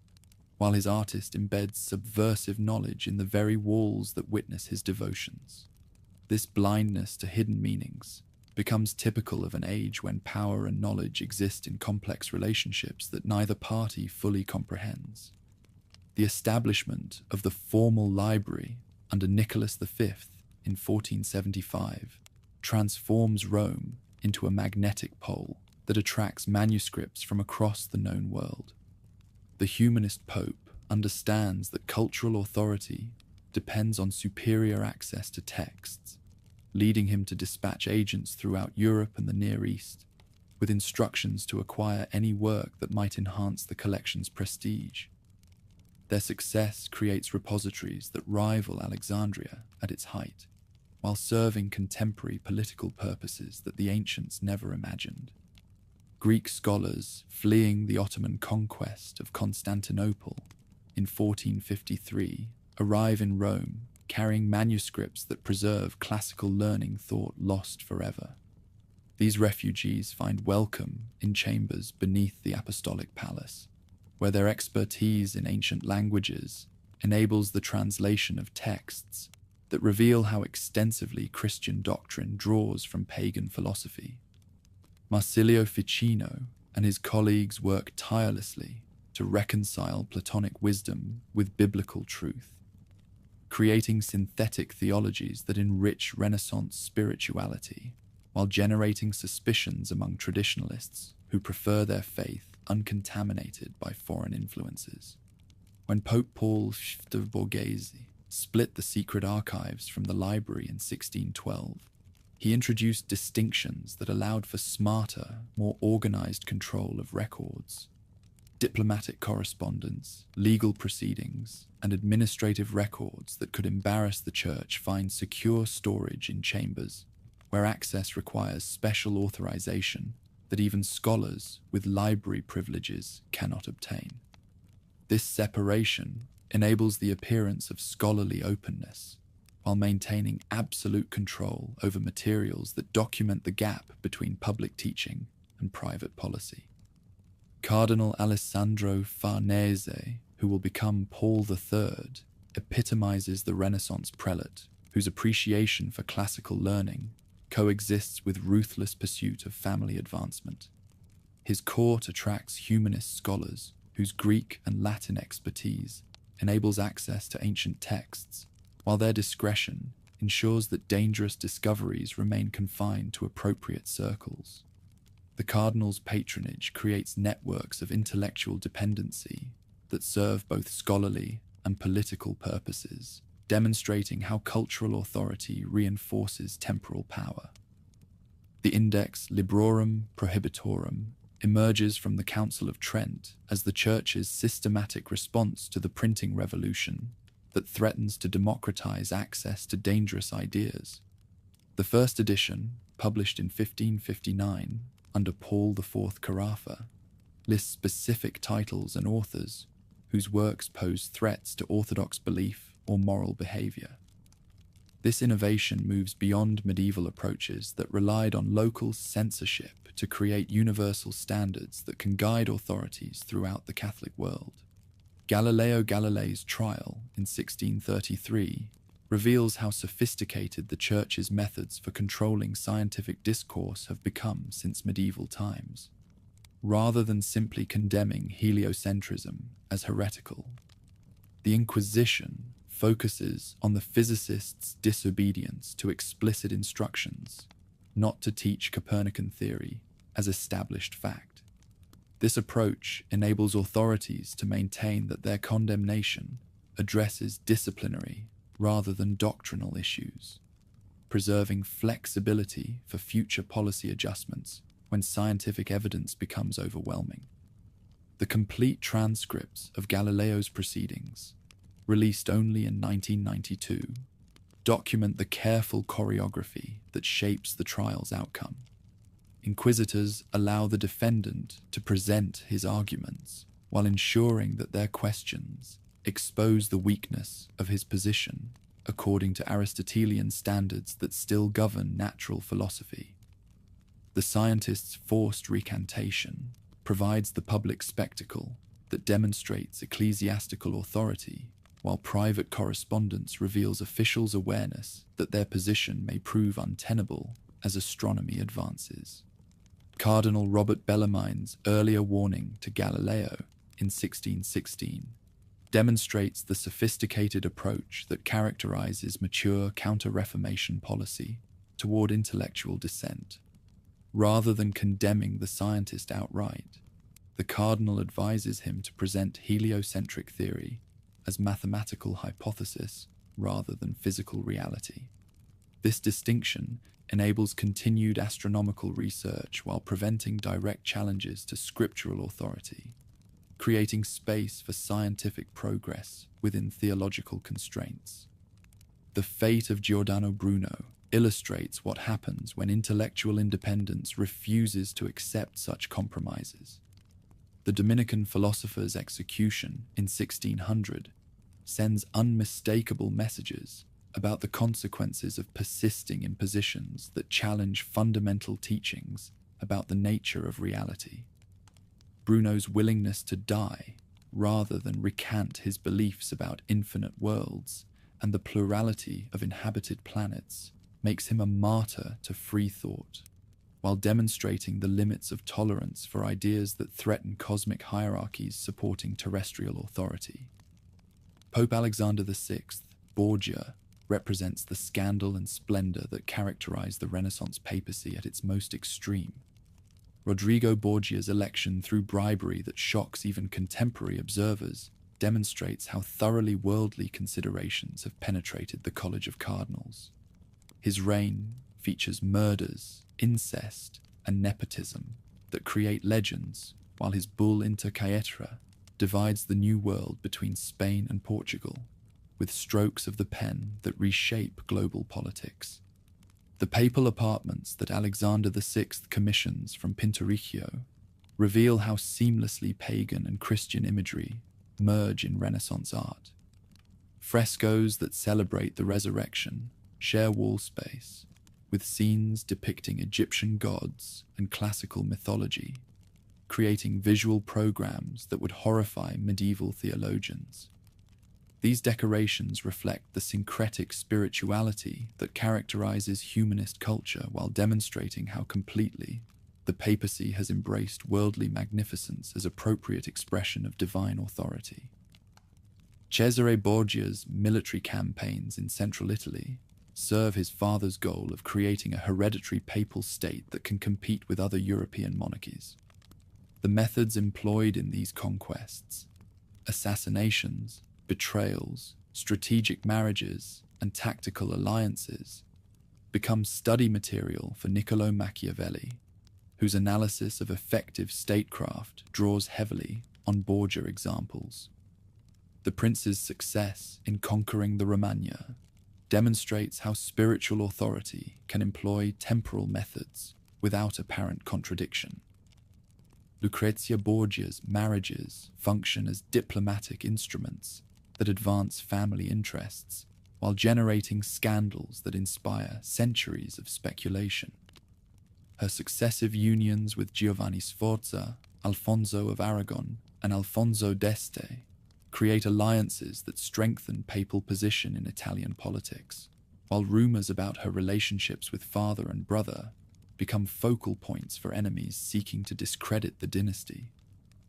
while his artist embeds subversive knowledge in the very walls that witness his devotions. This blindness to hidden meanings becomes typical of an age when power and knowledge exist in complex relationships that neither party fully comprehends. The establishment of the formal library under Nicholas V in 1475 transforms Rome into a magnetic pole that attracts manuscripts from across the known world. The humanist pope understands that cultural authority depends on superior access to texts, leading him to dispatch agents throughout Europe and the Near East, with instructions to acquire any work that might enhance the collection's prestige. Their success creates repositories that rival Alexandria at its height, while serving contemporary political purposes that the ancients never imagined. Greek scholars fleeing the Ottoman conquest of Constantinople in 1453 arrive in Rome carrying manuscripts that preserve classical learning thought lost forever. These refugees find welcome in chambers beneath the Apostolic Palace, where their expertise in ancient languages enables the translation of texts that reveal how extensively Christian doctrine draws from pagan philosophy. Marsilio Ficino and his colleagues work tirelessly to reconcile Platonic wisdom with biblical truth, creating synthetic theologies that enrich Renaissance spirituality while generating suspicions among traditionalists who prefer their faith uncontaminated by foreign influences. When Pope Paul V of Borghese split the secret archives from the library in 1612, he introduced distinctions that allowed for smarter, more organized control of records. Diplomatic correspondence, legal proceedings, and administrative records that could embarrass the church find secure storage in chambers, where access requires special authorization that even scholars with library privileges cannot obtain. This separation enables the appearance of scholarly openness, while maintaining absolute control over materials that document the gap between public teaching and private policy. Cardinal Alessandro Farnese, who will become Paul III, epitomizes the Renaissance prelate whose appreciation for classical learning coexists with ruthless pursuit of family advancement. His court attracts humanist scholars whose Greek and Latin expertise enables access to ancient texts, while their discretion ensures that dangerous discoveries remain confined to appropriate circles. The cardinal's patronage creates networks of intellectual dependency that serve both scholarly and political purposes, demonstrating how cultural authority reinforces temporal power. The Index Librorum Prohibitorum emerges from the Council of Trent as the Church's systematic response to the printing revolution that threatens to democratize access to dangerous ideas. The first edition, published in 1559 under Paul IV Carafa, lists specific titles and authors whose works pose threats to orthodox belief or moral behavior. This innovation moves beyond medieval approaches that relied on local censorship to create universal standards that can guide authorities throughout the Catholic world. Galileo Galilei's trial in 1633 reveals how sophisticated the Church's methods for controlling scientific discourse have become since medieval times. Rather than simply condemning heliocentrism as heretical, the Inquisition focuses on the physicists' disobedience to explicit instructions not to teach Copernican theory as established fact. This approach enables authorities to maintain that their condemnation addresses disciplinary rather than doctrinal issues, preserving flexibility for future policy adjustments when scientific evidence becomes overwhelming. The complete transcripts of Galileo's proceedings, released only in 1992, document the careful choreography that shapes the trial's outcome. Inquisitors allow the defendant to present his arguments while ensuring that their questions expose the weakness of his position according to Aristotelian standards that still govern natural philosophy. The scientist's forced recantation provides the public spectacle that demonstrates ecclesiastical authority, while private correspondence reveals officials' awareness that their position may prove untenable as astronomy advances. Cardinal Robert Bellamine's earlier warning to Galileo in 1616 demonstrates the sophisticated approach that characterizes mature counter-Reformation policy toward intellectual dissent. Rather than condemning the scientist outright, the cardinal advises him to present heliocentric theory as mathematical hypothesis rather than physical reality. This distinction enables continued astronomical research while preventing direct challenges to scriptural authority, creating space for scientific progress within theological constraints. The fate of Giordano Bruno illustrates what happens when intellectual independence refuses to accept such compromises. The Dominican philosopher's execution in 1600 sends unmistakable messages about the consequences of persisting in positions that challenge fundamental teachings about the nature of reality. Bruno's willingness to die rather than recant his beliefs about infinite worlds and the plurality of inhabited planets makes him a martyr to free thought, while demonstrating the limits of tolerance for ideas that threaten cosmic hierarchies supporting terrestrial authority. Pope Alexander VI, Borgia, represents the scandal and splendor that characterized the Renaissance papacy at its most extreme. Rodrigo Borgia's election through bribery that shocks even contemporary observers demonstrates how thoroughly worldly considerations have penetrated the College of Cardinals. His reign features murders, incest, and nepotism that create legends, while his bull Inter Caetra divides the New World between Spain and Portugal, with strokes of the pen that reshape global politics. The papal apartments that Alexander VI commissions from Pinturicchio reveal how seamlessly pagan and Christian imagery merge in Renaissance art. Frescoes that celebrate the resurrection share wall space, with scenes depicting Egyptian gods and classical mythology, creating visual programs that would horrify medieval theologians. These decorations reflect the syncretic spirituality that characterizes humanist culture while demonstrating how completely the papacy has embraced worldly magnificence as appropriate expression of divine authority. Cesare Borgia's military campaigns in central Italy serve his father's goal of creating a hereditary papal state that can compete with other European monarchies. The methods employed in these conquests, assassinations, betrayals, strategic marriages, and tactical alliances, become study material for Niccolò Machiavelli, whose analysis of effective statecraft draws heavily on Borgia examples. The prince's success in conquering the Romagna demonstrates how spiritual authority can employ temporal methods without apparent contradiction. Lucrezia Borgia's marriages function as diplomatic instruments that advance family interests while generating scandals that inspire centuries of speculation. Her successive unions with Giovanni Sforza, Alfonso of Aragon, and Alfonso d'Este create alliances that strengthen papal position in Italian politics, while rumors about her relationships with father and brother become focal points for enemies seeking to discredit the dynasty.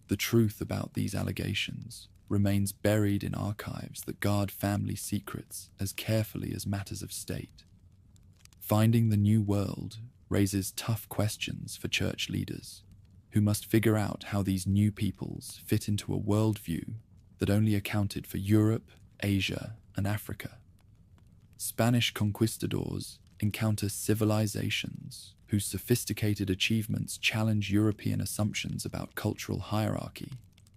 The truth about these allegations remains buried in archives that guard family secrets as carefully as matters of state. Finding the New World raises tough questions for church leaders, who must figure out how these new peoples fit into a worldview that only accounted for Europe, Asia, and Africa. Spanish conquistadors encounter civilizations whose sophisticated achievements challenge European assumptions about cultural hierarchy,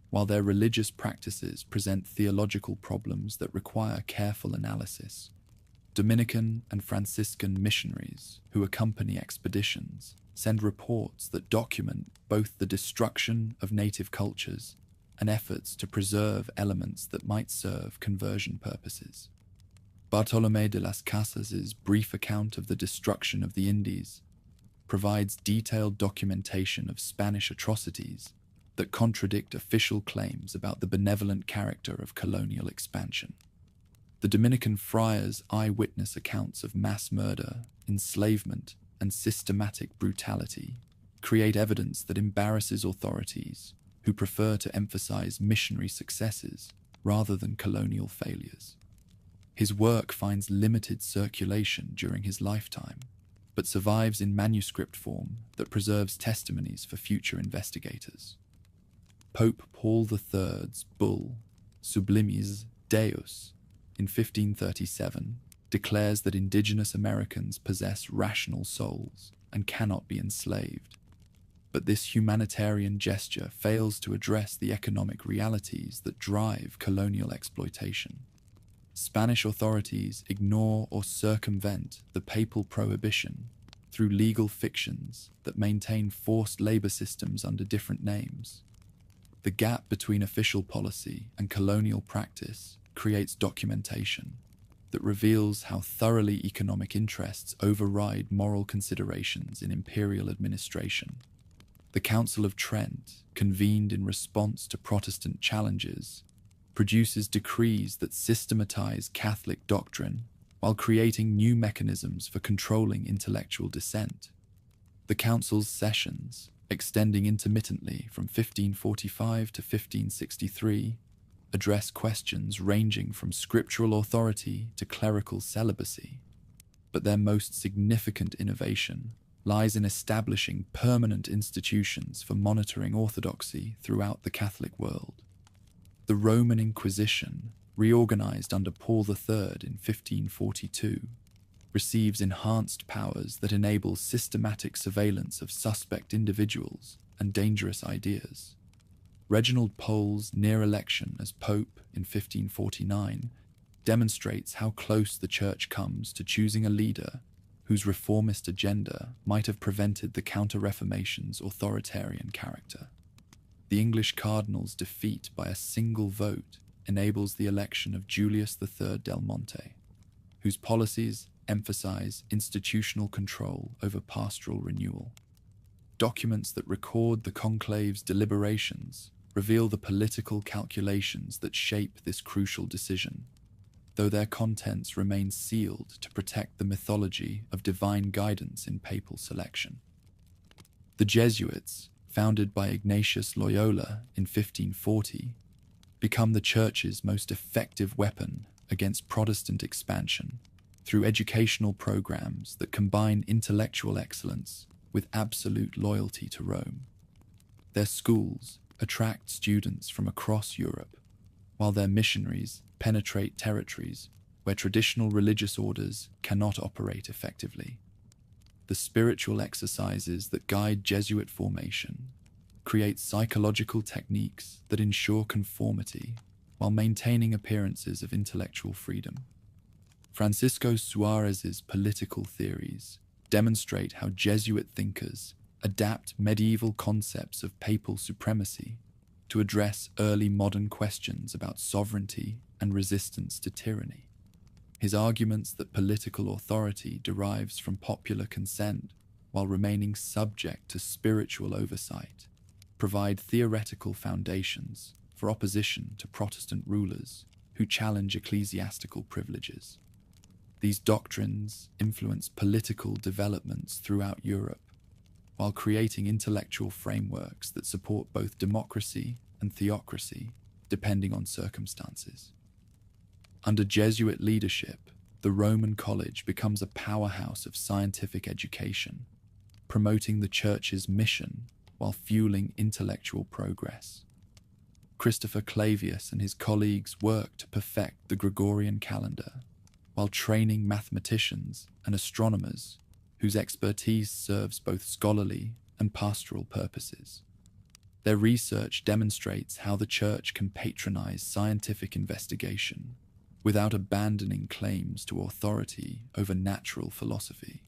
while their religious practices present theological problems that require careful analysis. Dominican and Franciscan missionaries who accompany expeditions send reports that document both the destruction of native cultures and efforts to preserve elements that might serve conversion purposes. Bartolomé de las Casas's brief account of the destruction of the Indies provides detailed documentation of Spanish atrocities that contradict official claims about the benevolent character of colonial expansion. The Dominican friars' eyewitness accounts of mass murder, enslavement, and systematic brutality create evidence that embarrasses authorities who prefer to emphasize missionary successes rather than colonial failures. His work finds limited circulation during his lifetime, but survives in manuscript form that preserves testimonies for future investigators. Pope Paul III's bull, Sublimis Deus, in 1537, declares that indigenous Americans possess rational souls and cannot be enslaved. But this humanitarian gesture fails to address the economic realities that drive colonial exploitation. Spanish authorities ignore or circumvent the papal prohibition through legal fictions that maintain forced labor systems under different names. The gap between official policy and colonial practice creates documentation that reveals how thoroughly economic interests override moral considerations in imperial administration. The Council of Trent, convened in response to Protestant challenges, produces decrees that systematize Catholic doctrine while creating new mechanisms for controlling intellectual dissent. The Council's sessions, extending intermittently from 1545 to 1563, address questions ranging from scriptural authority to clerical celibacy. But their most significant innovation lies in establishing permanent institutions for monitoring orthodoxy throughout the Catholic world. The Roman Inquisition, reorganized under Paul III in 1542, receives enhanced powers that enable systematic surveillance of suspect individuals and dangerous ideas. Reginald Pole's near election as Pope in 1549 demonstrates how close the Church comes to choosing a leader whose reformist agenda might have prevented the Counter-Reformation's authoritarian character. The English cardinal's defeat by a single vote enables the election of Julius III del Monte, whose policies emphasize institutional control over pastoral renewal. Documents that record the conclave's deliberations reveal the political calculations that shape this crucial decision, though their contents remain sealed to protect the mythology of divine guidance in papal selection. The Jesuits, founded by Ignatius Loyola in 1540, become the Church's most effective weapon against Protestant expansion through educational programs that combine intellectual excellence with absolute loyalty to Rome. Their schools attract students from across Europe, while their missionaries penetrate territories where traditional religious orders cannot operate effectively. The spiritual exercises that guide Jesuit formation create psychological techniques that ensure conformity while maintaining appearances of intellectual freedom. Francisco Suarez's political theories demonstrate how Jesuit thinkers adapt medieval concepts of papal supremacy to address early modern questions about sovereignty and resistance to tyranny. His arguments that political authority derives from popular consent while remaining subject to spiritual oversight provide theoretical foundations for opposition to Protestant rulers who challenge ecclesiastical privileges. These doctrines influence political developments throughout Europe, while creating intellectual frameworks that support both democracy and theocracy, depending on circumstances. Under Jesuit leadership, the Roman College becomes a powerhouse of scientific education, promoting the Church's mission while fueling intellectual progress. Christopher Clavius and his colleagues work to perfect the Gregorian calendar, while training mathematicians and astronomers whose expertise serves both scholarly and pastoral purposes. Their research demonstrates how the Church can patronize scientific investigation without abandoning claims to authority over natural philosophy.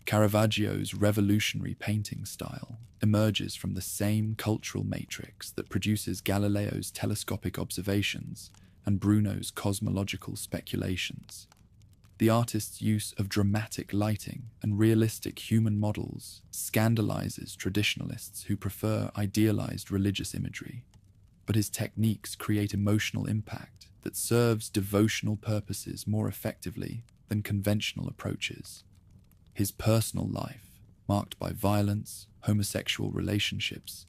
Caravaggio's revolutionary painting style emerges from the same cultural matrix that produces Galileo's telescopic observations and Bruno's cosmological speculations. The artist's use of dramatic lighting and realistic human models scandalizes traditionalists who prefer idealized religious imagery, but his techniques create emotional impact that serves devotional purposes more effectively than conventional approaches. His personal life, marked by violence, homosexual relationships,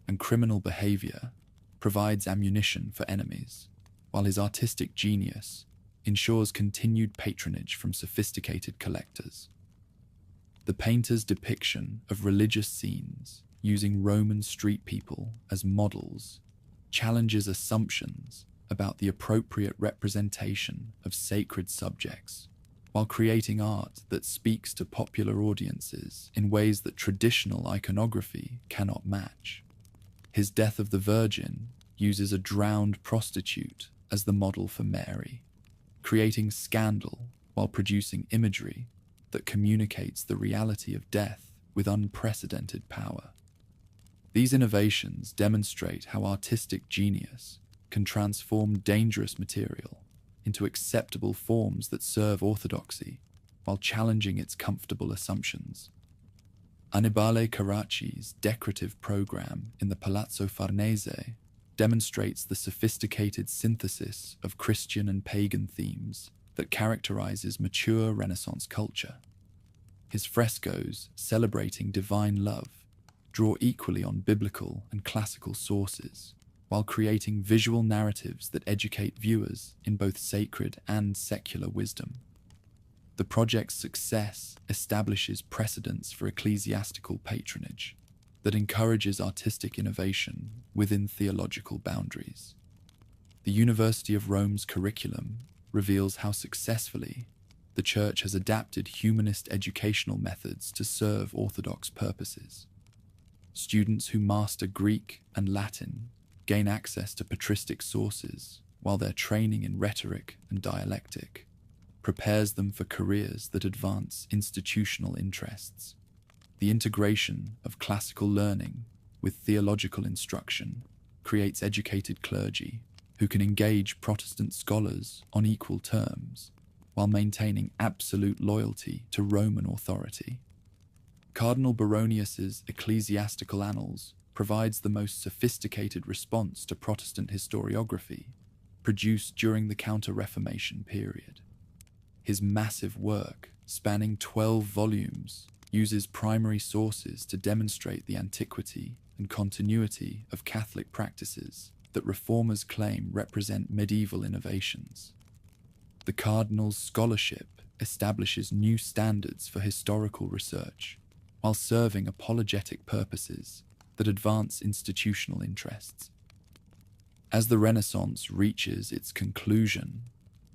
and criminal behavior, provides ammunition for enemies, while his artistic genius ensures continued patronage from sophisticated collectors. The painter's depiction of religious scenes using Roman street people as models challenges assumptions about the appropriate representation of sacred subjects, while creating art that speaks to popular audiences in ways that traditional iconography cannot match. His Death of the Virgin uses a drowned prostitute as the model for Mary, creating scandal while producing imagery that communicates the reality of death with unprecedented power. These innovations demonstrate how artistic genius can transform dangerous material into acceptable forms that serve orthodoxy while challenging its comfortable assumptions. Annibale Carracci's decorative program in the Palazzo Farnese demonstrates the sophisticated synthesis of Christian and pagan themes that characterizes mature Renaissance culture. His frescoes celebrating divine love draw equally on biblical and classical sources, while creating visual narratives that educate viewers in both sacred and secular wisdom. The project's success establishes precedents for ecclesiastical patronage that encourages artistic innovation within theological boundaries. The University of Rome's curriculum reveals how successfully the Church has adapted humanist educational methods to serve orthodox purposes. Students who master Greek and Latin gain access to patristic sources, while their training in rhetoric and dialectic prepares them for careers that advance institutional interests. The integration of classical learning with theological instruction creates educated clergy who can engage Protestant scholars on equal terms while maintaining absolute loyalty to Roman authority. Cardinal Baronius's Ecclesiastical Annals provides the most sophisticated response to Protestant historiography produced during the Counter-Reformation period. His massive work, spanning 12 volumes, uses primary sources to demonstrate the antiquity and continuity of Catholic practices that reformers claim represent medieval innovations. The Cardinal's scholarship establishes new standards for historical research, while serving apologetic purposes that advance institutional interests. As the Renaissance reaches its conclusion,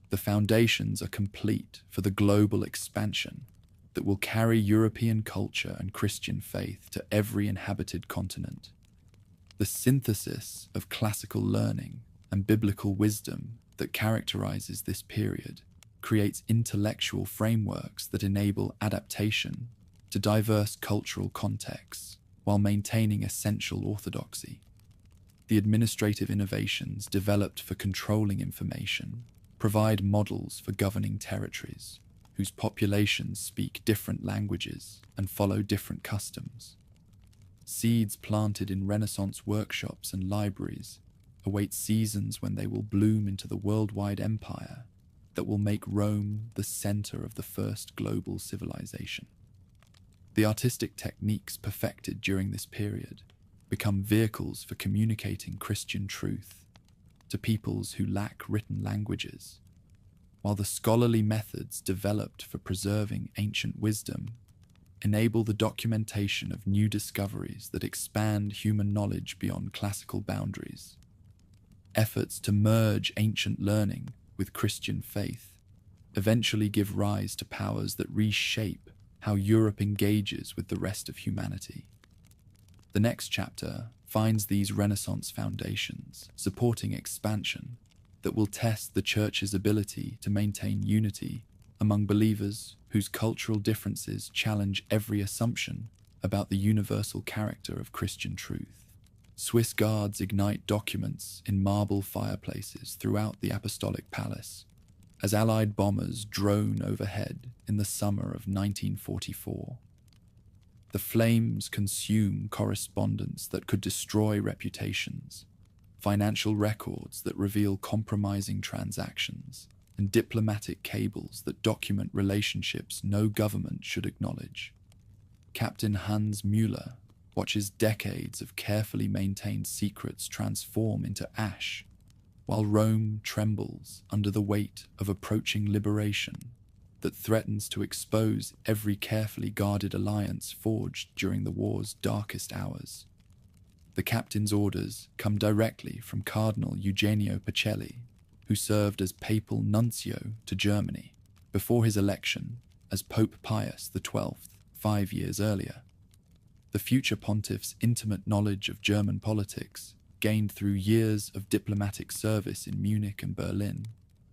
the foundations are complete for the global expansion that will carry European culture and Christian faith to every inhabited continent. The synthesis of classical learning and biblical wisdom that characterizes this period creates intellectual frameworks that enable adaptation to diverse cultural contexts while maintaining essential orthodoxy. The administrative innovations developed for controlling information provide models for governing territories whose populations speak different languages and follow different customs. Seeds planted in Renaissance workshops and libraries await seasons when they will bloom into the worldwide empire that will make Rome the center of the first global civilization. The artistic techniques perfected during this period become vehicles for communicating Christian truth to peoples who lack written languages, while the scholarly methods developed for preserving ancient wisdom enable the documentation of new discoveries that expand human knowledge beyond classical boundaries. Efforts to merge ancient learning with Christian faith eventually give rise to powers that reshape how Europe engages with the rest of humanity. The next chapter finds these Renaissance foundations supporting expansion that will test the Church's ability to maintain unity among believers whose cultural differences challenge every assumption about the universal character of Christian truth. Swiss guards ignite documents in marble fireplaces throughout the Apostolic Palace as Allied bombers drone overhead in the summer of 1944. The flames consume correspondence that could destroy reputations, financial records that reveal compromising transactions, and diplomatic cables that document relationships no government should acknowledge. Captain Hans Müller watches decades of carefully maintained secrets transform into ash, while Rome trembles under the weight of approaching liberation that threatens to expose every carefully guarded alliance forged during the war's darkest hours. The captain's orders come directly from Cardinal Eugenio Pacelli, who served as papal nuncio to Germany before his election as Pope Pius XII 5 years earlier. The future pontiff's intimate knowledge of German politics, gained through years of diplomatic service in Munich and Berlin,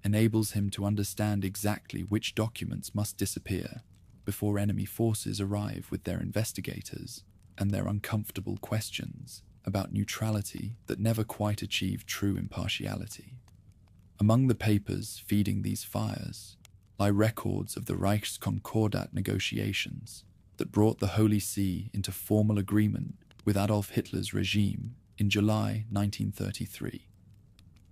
enables him to understand exactly which documents must disappear before enemy forces arrive with their investigators and their uncomfortable questions about neutrality that never quite achieved true impartiality. Among the papers feeding these fires lie records of the Reichskonkordat negotiations that brought the Holy See into formal agreement with Adolf Hitler's regime in July 1933.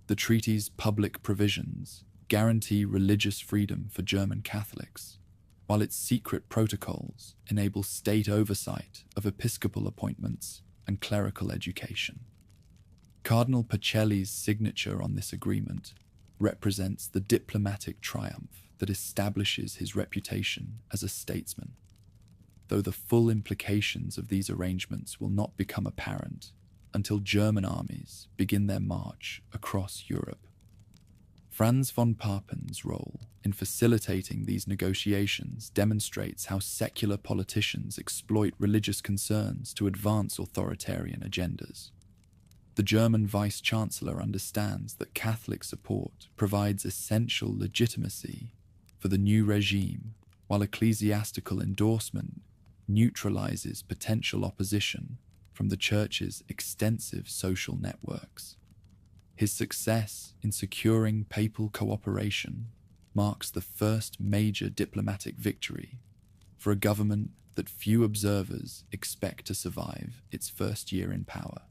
The treaty's public provisions guarantee religious freedom for German Catholics, while its secret protocols enable state oversight of episcopal appointments and clerical education. Cardinal Pacelli's signature on this agreement represents the diplomatic triumph that establishes his reputation as a statesman, though the full implications of these arrangements will not become apparent until German armies begin their march across Europe. Franz von Papen's role in facilitating these negotiations demonstrates how secular politicians exploit religious concerns to advance authoritarian agendas. The German vice-chancellor understands that Catholic support provides essential legitimacy for the new regime, while ecclesiastical endorsement neutralizes potential opposition from the Church's extensive social networks. His success in securing papal cooperation marks the first major diplomatic victory for a government that few observers expect to survive its first year in power.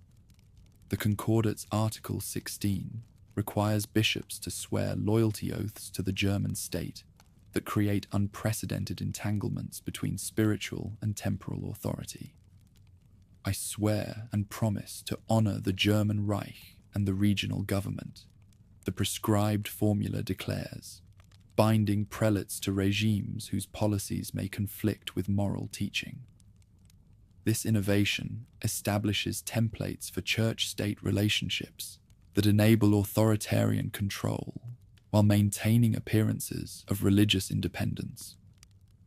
The Concordat's Article 16 requires bishops to swear loyalty oaths to the German state that create unprecedented entanglements between spiritual and temporal authority. I swear and promise to honor the German Reich and the regional government, the prescribed formula declares, binding prelates to regimes whose policies may conflict with moral teaching. This innovation establishes templates for church-state relationships that enable authoritarian control while maintaining appearances of religious independence.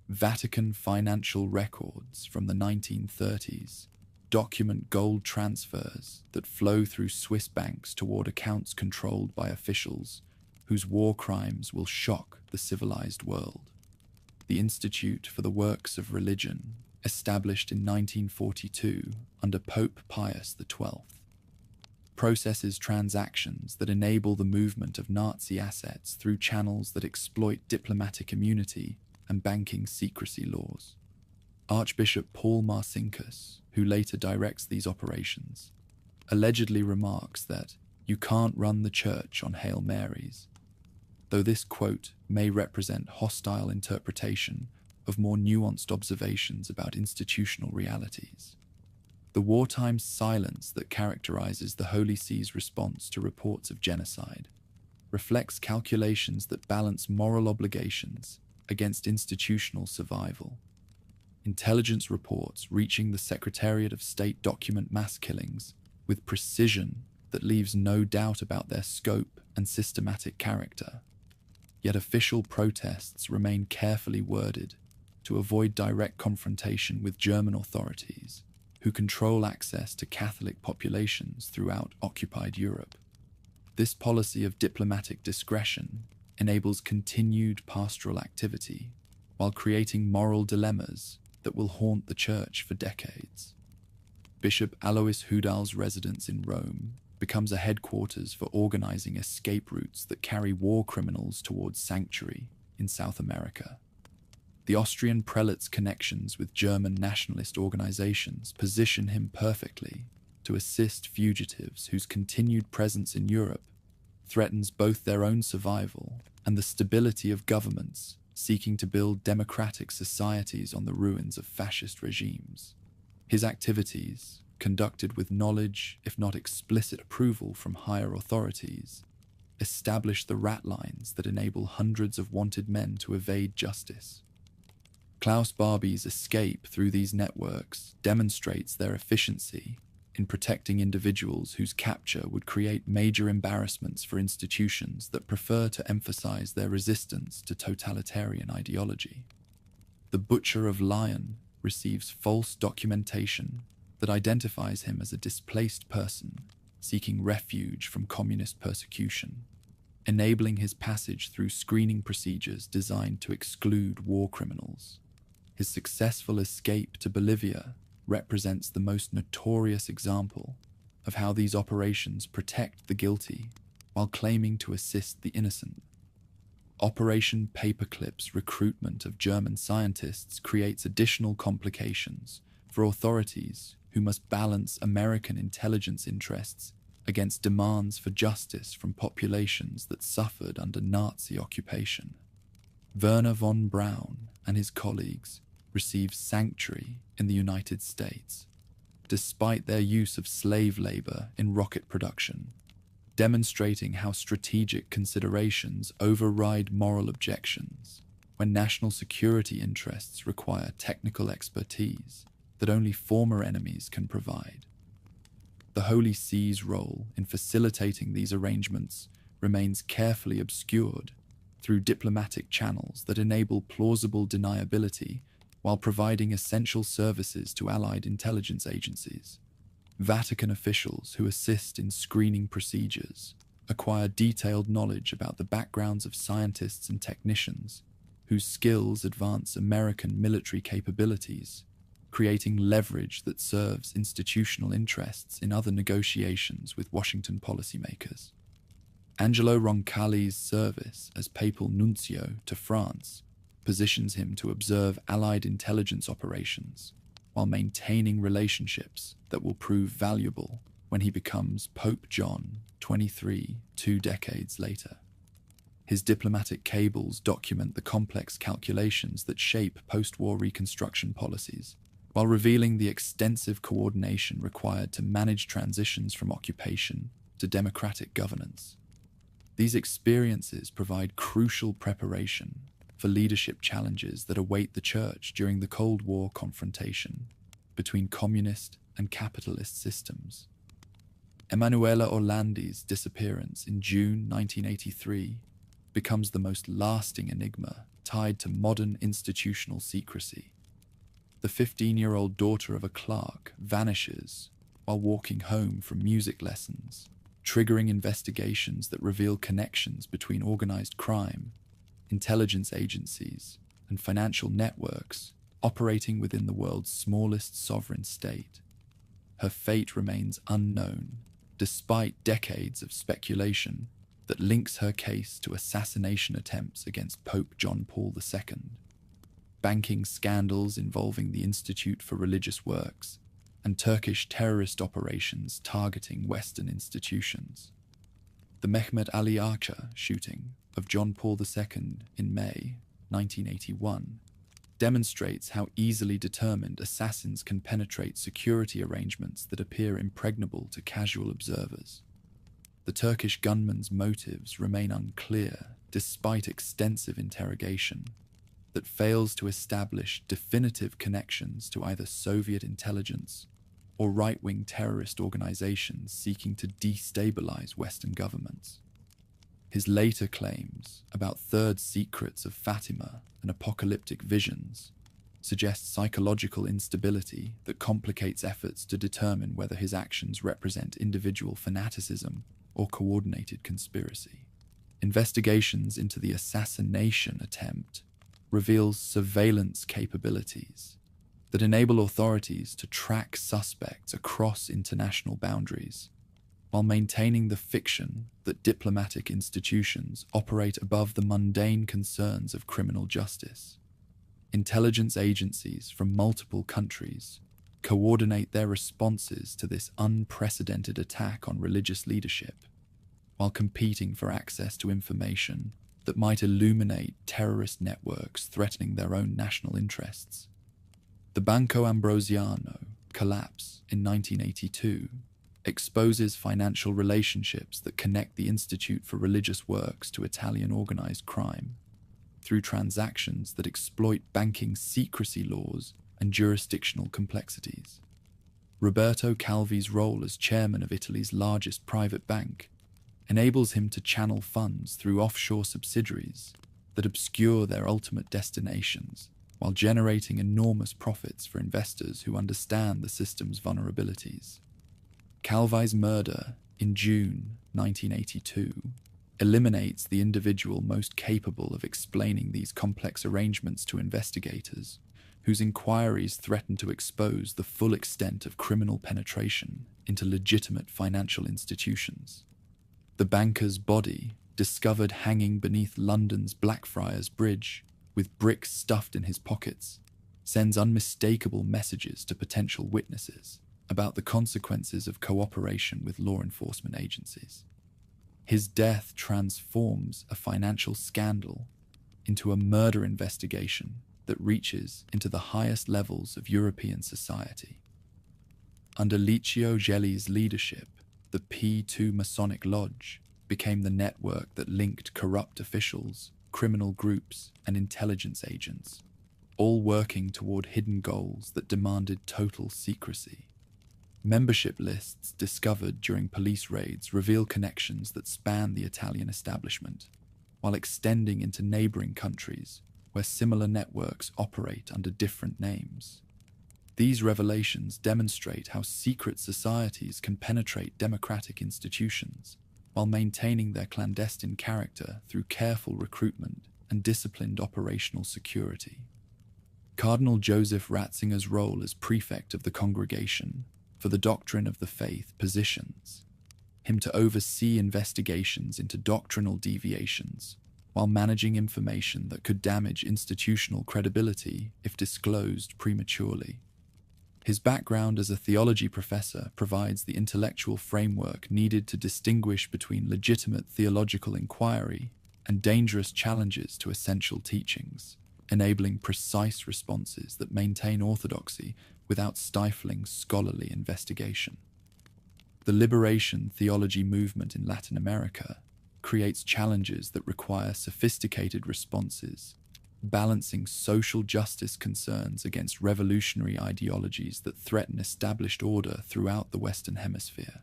Vatican financial records from the 1930s document gold transfers that flow through Swiss banks toward accounts controlled by officials whose war crimes will shock the civilized world. The Institute for the Works of Religion, established in 1942 under Pope Pius XII, processes transactions that enable the movement of Nazi assets through channels that exploit diplomatic immunity and banking secrecy laws. Archbishop Paul Marcinkus, who later directs these operations, allegedly remarks that you can't run the church on Hail Marys, though this quote may represent hostile interpretation of more nuanced observations about institutional realities. The wartime silence that characterizes the Holy See's response to reports of genocide reflects calculations that balance moral obligations against institutional survival. Intelligence reports reaching the Secretariat of State document mass killings with precision that leaves no doubt about their scope and systematic character. Yet official protests remain carefully worded to avoid direct confrontation with German authorities, who control access to Catholic populations throughout occupied Europe. This policy of diplomatic discretion enables continued pastoral activity while creating moral dilemmas that will haunt the Church for decades. Bishop Alois Hudal's residence in Rome becomes a headquarters for organizing escape routes that carry war criminals towards sanctuary in South America. The Austrian prelate's connections with German nationalist organizations position him perfectly to assist fugitives whose continued presence in Europe threatens both their own survival and the stability of governments seeking to build democratic societies on the ruins of fascist regimes. His activities, conducted with knowledge, if not explicit approval from higher authorities, establish the rat lines that enable hundreds of wanted men to evade justice. Klaus Barbie's escape through these networks demonstrates their efficiency in protecting individuals whose capture would create major embarrassments for institutions that prefer to emphasize their resistance to totalitarian ideology. The Butcher of Lyon receives false documentation that identifies him as a displaced person seeking refuge from communist persecution, enabling his passage through screening procedures designed to exclude war criminals. His successful escape to Bolivia represents the most notorious example of how these operations protect the guilty while claiming to assist the innocent. Operation Paperclip's recruitment of German scientists creates additional complications for authorities who must balance American intelligence interests against demands for justice from populations that suffered under Nazi occupation. Werner von Braun and his colleagues received sanctuary in the United States, despite their use of slave labor in rocket production, demonstrating how strategic considerations override moral objections when national security interests require technical expertise that only former enemies can provide. The Holy See's role in facilitating these arrangements remains carefully obscured through diplomatic channels that enable plausible deniability while providing essential services to allied intelligence agencies. Vatican officials who assist in screening procedures acquire detailed knowledge about the backgrounds of scientists and technicians whose skills advance American military capabilities, creating leverage that serves institutional interests in other negotiations with Washington policymakers. Angelo Roncalli's service as papal nuncio to France positions him to observe Allied intelligence operations while maintaining relationships that will prove valuable when he becomes Pope John XXIII 2 decades later. His diplomatic cables document the complex calculations that shape post-war reconstruction policies, while revealing the extensive coordination required to manage transitions from occupation to democratic governance. These experiences provide crucial preparation for leadership challenges that await the Church during the Cold War confrontation between communist and capitalist systems. Emanuela Orlandi's disappearance in June 1983 becomes the most lasting enigma tied to modern institutional secrecy. The 15-year-old daughter of a clerk vanishes while walking home from music lessons, triggering investigations that reveal connections between organized crime, intelligence agencies, and financial networks operating within the world's smallest sovereign state. Her fate remains unknown, despite decades of speculation that links her case to assassination attempts against Pope John Paul II, banking scandals involving the Institute for Religious Works, and Turkish terrorist operations targeting Western institutions. The Mehmet Ali Archer shooting of John Paul II in May 1981 demonstrates how easily determined assassins can penetrate security arrangements that appear impregnable to casual observers. The Turkish gunman's motives remain unclear despite extensive interrogation that fails to establish definitive connections to either Soviet intelligence or right-wing terrorist organizations seeking to destabilize Western governments. His later claims about third secrets of Fatima and apocalyptic visions suggest psychological instability that complicates efforts to determine whether his actions represent individual fanaticism or coordinated conspiracy. Investigations into the assassination attempt reveals surveillance capabilities that enable authorities to track suspects across international boundaries, while maintaining the fiction that diplomatic institutions operate above the mundane concerns of criminal justice. Intelligence agencies from multiple countries coordinate their responses to this unprecedented attack on religious leadership, while competing for access to information that might illuminate terrorist networks threatening their own national interests. The Banco Ambrosiano collapse in 1982 exposes financial relationships that connect the Institute for Religious Works to Italian organized crime through transactions that exploit banking secrecy laws and jurisdictional complexities. Roberto Calvi's role as chairman of Italy's largest private bank enables him to channel funds through offshore subsidiaries that obscure their ultimate destinations while generating enormous profits for investors who understand the system's vulnerabilities. Calvi's murder in June 1982 eliminates the individual most capable of explaining these complex arrangements to investigators, whose inquiries threaten to expose the full extent of criminal penetration into legitimate financial institutions. The banker's body, discovered hanging beneath London's Blackfriars Bridge, with bricks stuffed in his pockets, sends unmistakable messages to potential witnesses about the consequences of cooperation with law enforcement agencies. His death transforms a financial scandal into a murder investigation that reaches into the highest levels of European society. Under Licio Gelli's leadership, the P2 Masonic Lodge became the network that linked corrupt officials, criminal groups, and intelligence agents, all working toward hidden goals that demanded total secrecy. Membership lists discovered during police raids reveal connections that span the Italian establishment, while extending into neighboring countries where similar networks operate under different names. These revelations demonstrate how secret societies can penetrate democratic institutions while maintaining their clandestine character through careful recruitment and disciplined operational security. Cardinal Joseph Ratzinger's role as prefect of the Congregation for the Doctrine of the Faith positions him to oversee investigations into doctrinal deviations while managing information that could damage institutional credibility if disclosed prematurely. His background as a theology professor provides the intellectual framework needed to distinguish between legitimate theological inquiry and dangerous challenges to essential teachings, enabling precise responses that maintain orthodoxy without stifling scholarly investigation. The liberation theology movement in Latin America creates challenges that require sophisticated responses, balancing social justice concerns against revolutionary ideologies that threaten established order throughout the Western Hemisphere.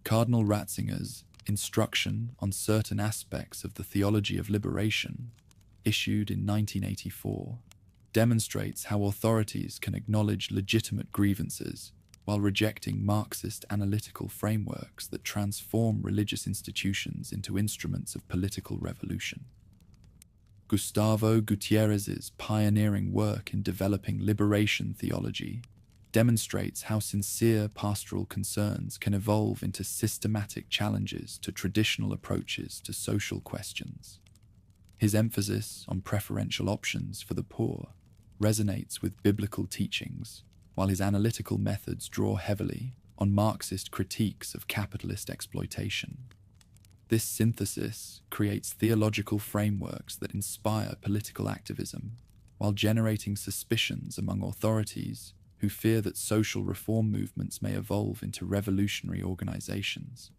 Cardinal Ratzinger's Instruction on Certain Aspects of the Theology of Liberation, issued in 1984, demonstrates how authorities can acknowledge legitimate grievances while rejecting Marxist analytical frameworks that transform religious institutions into instruments of political revolution. Gustavo Gutierrez's pioneering work in developing liberation theology demonstrates how sincere pastoral concerns can evolve into systematic challenges to traditional approaches to social questions. His emphasis on preferential options for the poor resonates with biblical teachings, while his analytical methods draw heavily on Marxist critiques of capitalist exploitation. This synthesis creates theological frameworks that inspire political activism, while generating suspicions among authorities who fear that social reform movements may evolve into revolutionary organizations.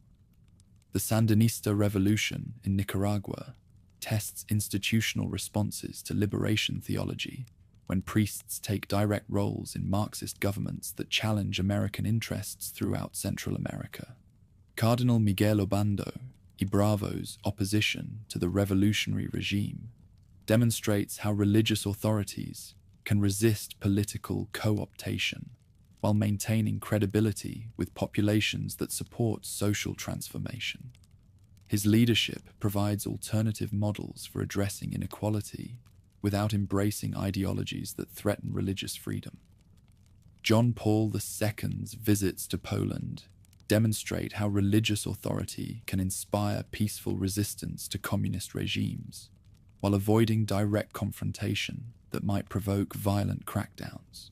The Sandinista revolution in Nicaragua tests institutional responses to liberation theology when priests take direct roles in Marxist governments that challenge American interests throughout Central America. Cardinal Miguel Obando y Bravo's opposition to the revolutionary regime demonstrates how religious authorities can resist political co-optation while maintaining credibility with populations that support social transformation. His leadership provides alternative models for addressing inequality without embracing ideologies that threaten religious freedom. John Paul II's visits to Poland demonstrate how religious authority can inspire peaceful resistance to communist regimes, while avoiding direct confrontation that might provoke violent crackdowns.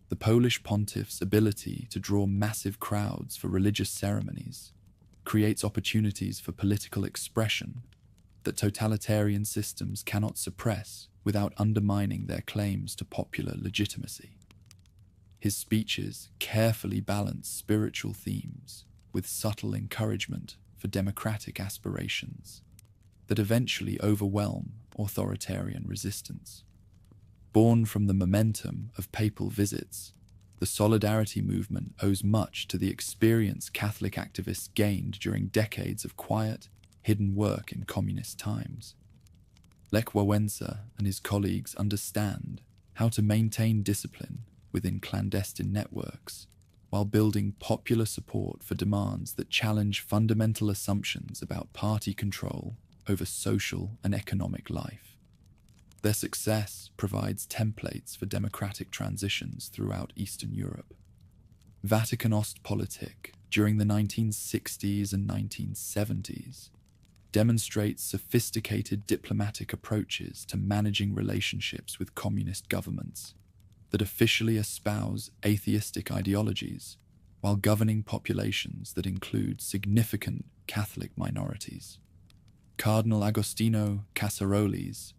The Polish pontiff's ability to draw massive crowds for religious ceremonies creates opportunities for political expression that totalitarian systems cannot suppress without undermining their claims to popular legitimacy. His speeches carefully balance spiritual themes with subtle encouragement for democratic aspirations that eventually overwhelm authoritarian resistance. Born from the momentum of papal visits, The Solidarity movement owes much to the experience Catholic activists gained during decades of quiet, hidden work in communist times. Lech Wałęsa and his colleagues understand how to maintain discipline within clandestine networks while building popular support for demands that challenge fundamental assumptions about party control over social and economic life. Their success provides templates for democratic transitions throughout Eastern Europe. Vatican Ostpolitik during the 1960s and 1970s demonstrates sophisticated diplomatic approaches to managing relationships with communist governments that officially espouse atheistic ideologies while governing populations that include significant Catholic minorities. Cardinal Agostino Casaroli's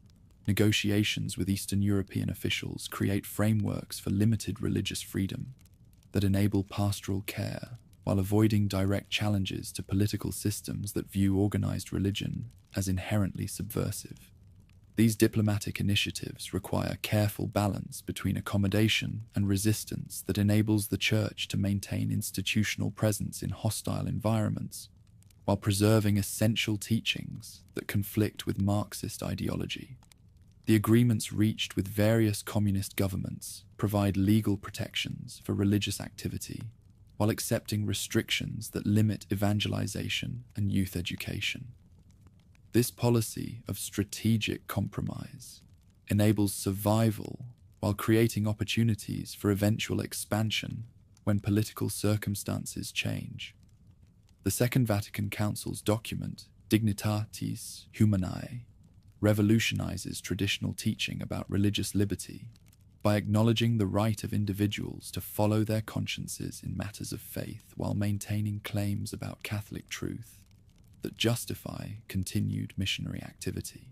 negotiations with Eastern European officials create frameworks for limited religious freedom that enable pastoral care while avoiding direct challenges to political systems that view organized religion as inherently subversive. These diplomatic initiatives require careful balance between accommodation and resistance that enables the Church to maintain institutional presence in hostile environments, while preserving essential teachings that conflict with Marxist ideology. The agreements reached with various communist governments provide legal protections for religious activity, while accepting restrictions that limit evangelization and youth education. This policy of strategic compromise enables survival while creating opportunities for eventual expansion when political circumstances change. The Second Vatican Council's document, Dignitatis Humanae, revolutionizes traditional teaching about religious liberty by acknowledging the right of individuals to follow their consciences in matters of faith while maintaining claims about Catholic truth that justify continued missionary activity.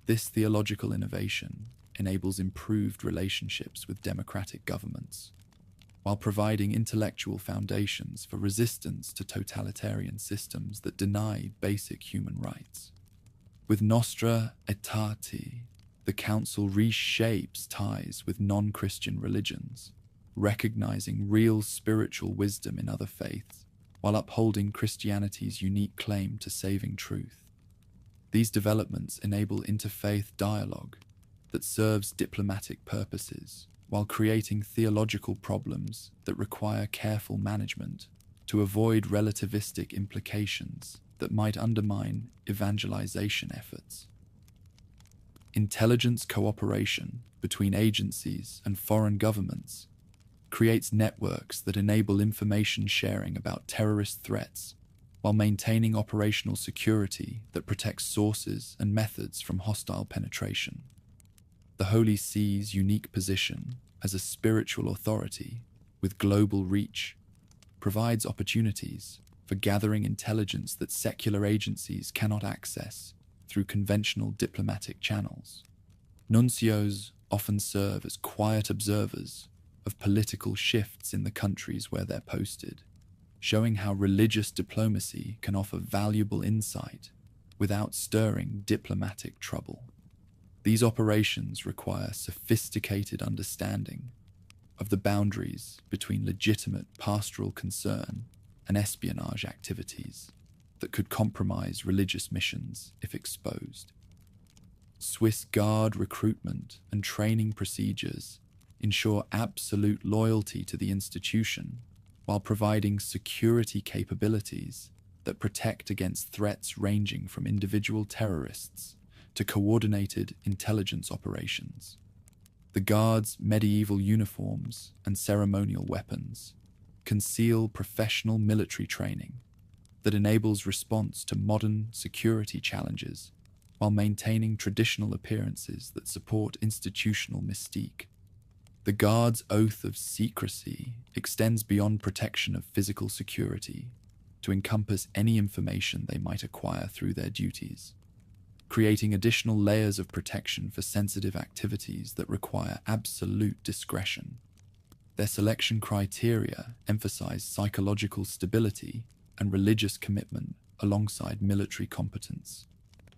This theological innovation enables improved relationships with democratic governments, while providing intellectual foundations for resistance to totalitarian systems that deny basic human rights. With Nostra Aetate, the Council reshapes ties with non-Christian religions, recognizing real spiritual wisdom in other faiths, while upholding Christianity's unique claim to saving truth. These developments enable interfaith dialogue that serves diplomatic purposes, while creating theological problems that require careful management to avoid relativistic implications that might undermine evangelization efforts. Intelligence cooperation between agencies and foreign governments creates networks that enable information sharing about terrorist threats while maintaining operational security that protects sources and methods from hostile penetration. The Holy See's unique position as a spiritual authority with global reach provides opportunities for gathering intelligence that secular agencies cannot access through conventional diplomatic channels. Nuncios often serve as quiet observers of political shifts in the countries where they're posted, showing how religious diplomacy can offer valuable insight without stirring diplomatic trouble. These operations require sophisticated understanding of the boundaries between legitimate pastoral concern and espionage activities that could compromise religious missions if exposed. Swiss Guard recruitment and training procedures ensure absolute loyalty to the institution while providing security capabilities that protect against threats ranging from individual terrorists to coordinated intelligence operations. The Guard's medieval uniforms and ceremonial weapons conceal professional military training that enables response to modern security challenges while maintaining traditional appearances that support institutional mystique. The Guard's oath of secrecy extends beyond protection of physical security to encompass any information they might acquire through their duties, creating additional layers of protection for sensitive activities that require absolute discretion. Their selection criteria emphasize psychological stability and religious commitment alongside military competence,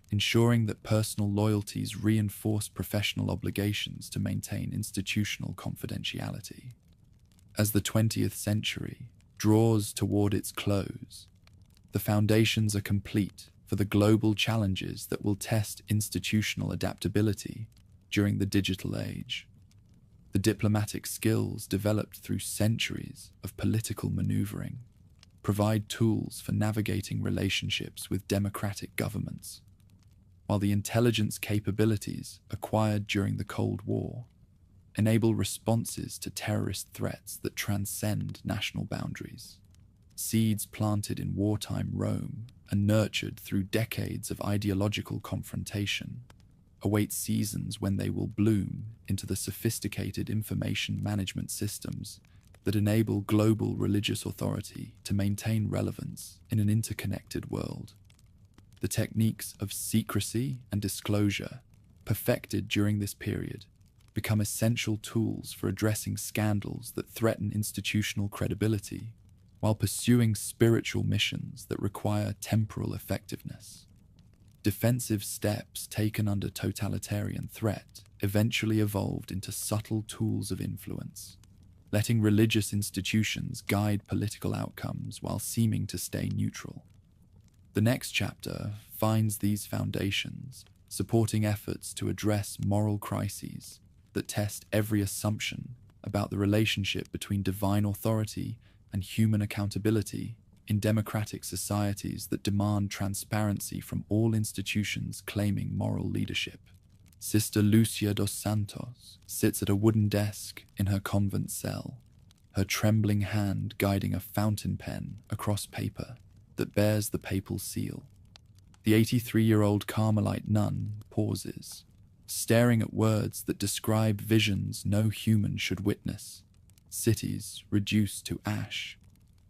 ensuring that personal loyalties reinforce professional obligations to maintain institutional confidentiality. As the 20th century draws toward its close, the foundations are complete for the global challenges that will test institutional adaptability during the digital age. The diplomatic skills developed through centuries of political maneuvering provide tools for navigating relationships with democratic governments, while the intelligence capabilities acquired during the Cold War enable responses to terrorist threats that transcend national boundaries. Seeds planted in wartime Rome and nurtured through decades of ideological confrontation await seasons when they will bloom into the sophisticated information management systems that enable global religious authority to maintain relevance in an interconnected world. The techniques of secrecy and disclosure perfected during this period become essential tools for addressing scandals that threaten institutional credibility while pursuing spiritual missions that require temporal effectiveness. Defensive steps taken under totalitarian threat eventually evolved into subtle tools of influence, letting religious institutions guide political outcomes while seeming to stay neutral. The next chapter finds these foundations supporting efforts to address moral crises that test every assumption about the relationship between divine authority and human accountability in democratic societies that demand transparency from all institutions claiming moral leadership. Sister Lucia dos Santos sits at a wooden desk in her convent cell, her trembling hand guiding a fountain pen across paper that bears the papal seal. The 83-year-old Carmelite nun pauses, staring at words that describe visions no human should witness: cities reduced to ash,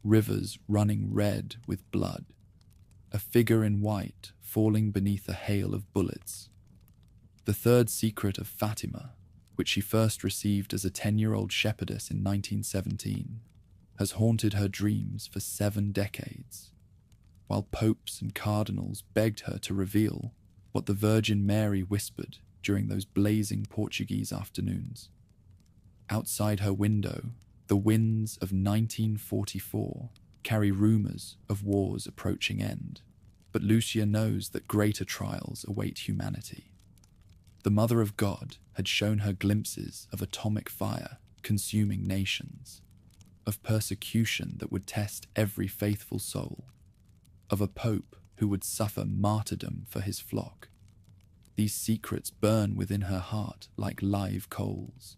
rivers running red with blood, a figure in white falling beneath a hail of bullets. The third secret of Fatima, which she first received as a 10-year-old shepherdess in 1917, has haunted her dreams for 7 decades, while popes and cardinals begged her to reveal what the Virgin Mary whispered during those blazing Portuguese afternoons. Outside her window, the winds of 1944 carry rumors of war's approaching end, but Lucia knows that greater trials await humanity. The Mother of God had shown her glimpses of atomic fire consuming nations, of persecution that would test every faithful soul, of a pope who would suffer martyrdom for his flock. These secrets burn within her heart like live coals,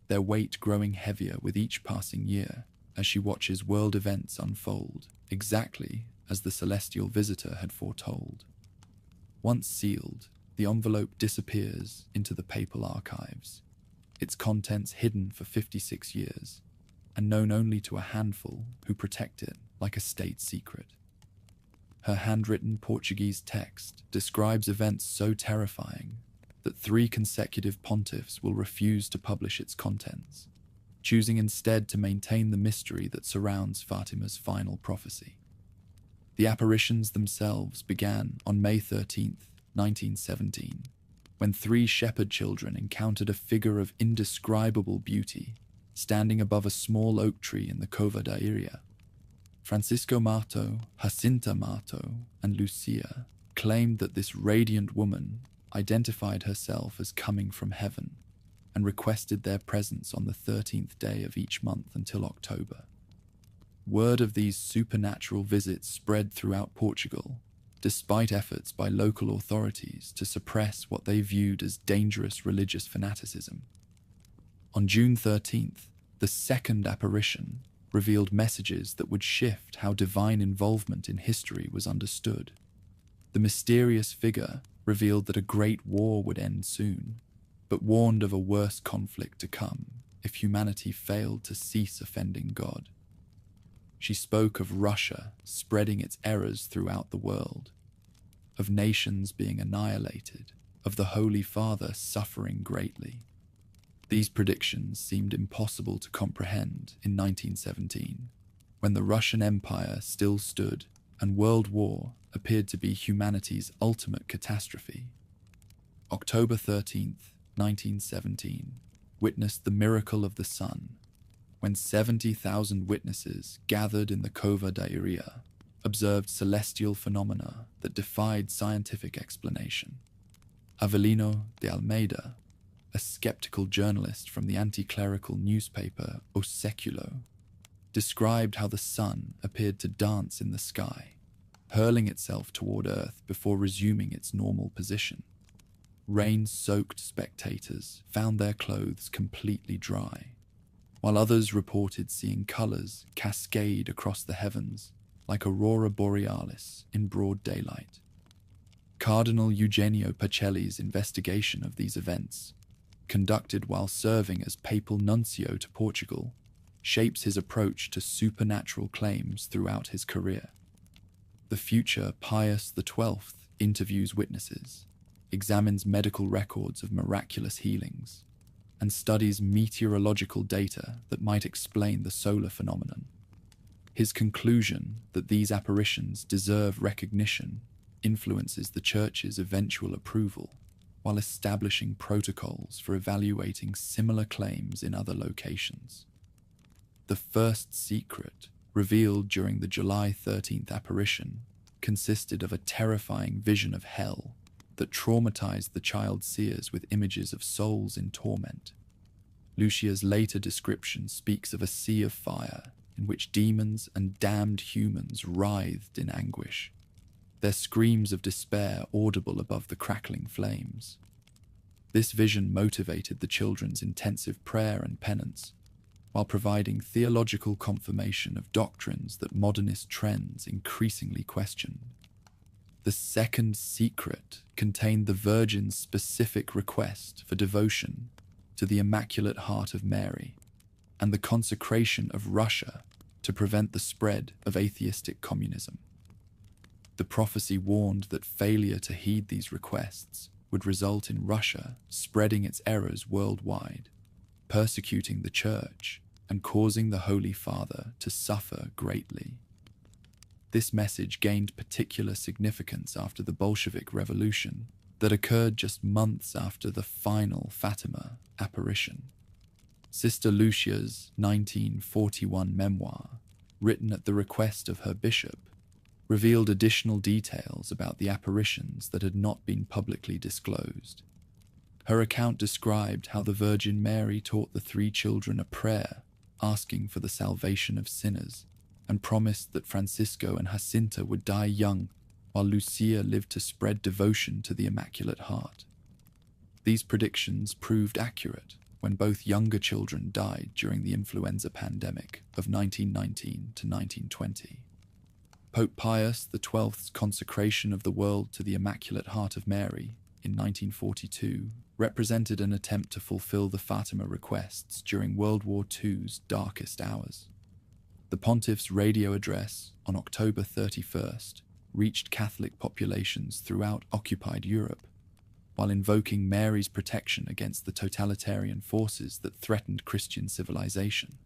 their weight growing heavier with each passing year as she watches world events unfold exactly as the celestial visitor had foretold. Once sealed, the envelope disappears into the papal archives, its contents hidden for 56 years, and known only to a handful who protect it like a state secret. Her handwritten Portuguese text describes events so terrifying that 3 consecutive pontiffs will refuse to publish its contents, choosing instead to maintain the mystery that surrounds Fatima's final prophecy. The apparitions themselves began on May 13th, 1917, when 3 shepherd children encountered a figure of indescribable beauty standing above a small oak tree in the Cova da Iria. Francisco Marto, Jacinta Marto, and Lucia claimed that this radiant woman identified herself as coming from heaven and requested their presence on the 13th day of each month until October. Word of these supernatural visits spread throughout Portugal, despite efforts by local authorities to suppress what they viewed as dangerous religious fanaticism. On June 13th, the second apparition revealed messages that would shift how divine involvement in history was understood. The mysterious figure revealed that a great war would end soon, but warned of a worse conflict to come if humanity failed to cease offending God. She spoke of Russia spreading its errors throughout the world, of nations being annihilated, of the Holy Father suffering greatly. These predictions seemed impossible to comprehend in 1917, when the Russian Empire still stood and world war appeared to be humanity's ultimate catastrophe. October 13th, 1917, witnessed the miracle of the sun, when 70,000 witnesses gathered in the Cova da Iria observed celestial phenomena that defied scientific explanation. Avelino de Almeida, a skeptical journalist from the anti-clerical newspaper O Século, described how the sun appeared to dance in the sky, hurling itself toward Earth before resuming its normal position. Rain-soaked spectators found their clothes completely dry, while others reported seeing colors cascade across the heavens like aurora borealis in broad daylight. Cardinal Eugenio Pacelli's investigation of these events, conducted while serving as papal nuncio to Portugal, shapes his approach to supernatural claims throughout his career. The future Pius XII interviews witnesses, examines medical records of miraculous healings, and studies meteorological data that might explain the solar phenomenon. His conclusion that these apparitions deserve recognition influences the Church's eventual approval, while establishing protocols for evaluating similar claims in other locations. The first secret, revealed during the July 13th apparition, consisted of a terrifying vision of hell that traumatized the child seers with images of souls in torment. Lucia's later description speaks of a sea of fire in which demons and damned humans writhed in anguish, their screams of despair audible above the crackling flames. This vision motivated the children's intensive prayer and penance, while providing theological confirmation of doctrines that modernist trends increasingly question. The second secret contained the Virgin's specific request for devotion to the Immaculate Heart of Mary and the consecration of Russia to prevent the spread of atheistic communism. The prophecy warned that failure to heed these requests would result in Russia spreading its errors worldwide, persecuting the Church and causing the Holy Father to suffer greatly. This message gained particular significance after the Bolshevik Revolution that occurred just months after the final Fatima apparition. Sister Lucia's 1941 memoir, written at the request of her bishop, revealed additional details about the apparitions that had not been publicly disclosed. Her account described how the Virgin Mary taught the three children a prayer asking for the salvation of sinners, and promised that Francisco and Jacinta would die young, while Lucia lived to spread devotion to the Immaculate Heart. These predictions proved accurate when both younger children died during the influenza pandemic of 1919 to 1920. Pope Pius XII's consecration of the world to the Immaculate Heart of Mary in 1942 represented an attempt to fulfill the Fatima requests during World War II's darkest hours. The pontiff's radio address on October 31st reached Catholic populations throughout occupied Europe, while invoking Mary's protection against the totalitarian forces that threatened Christian civilization.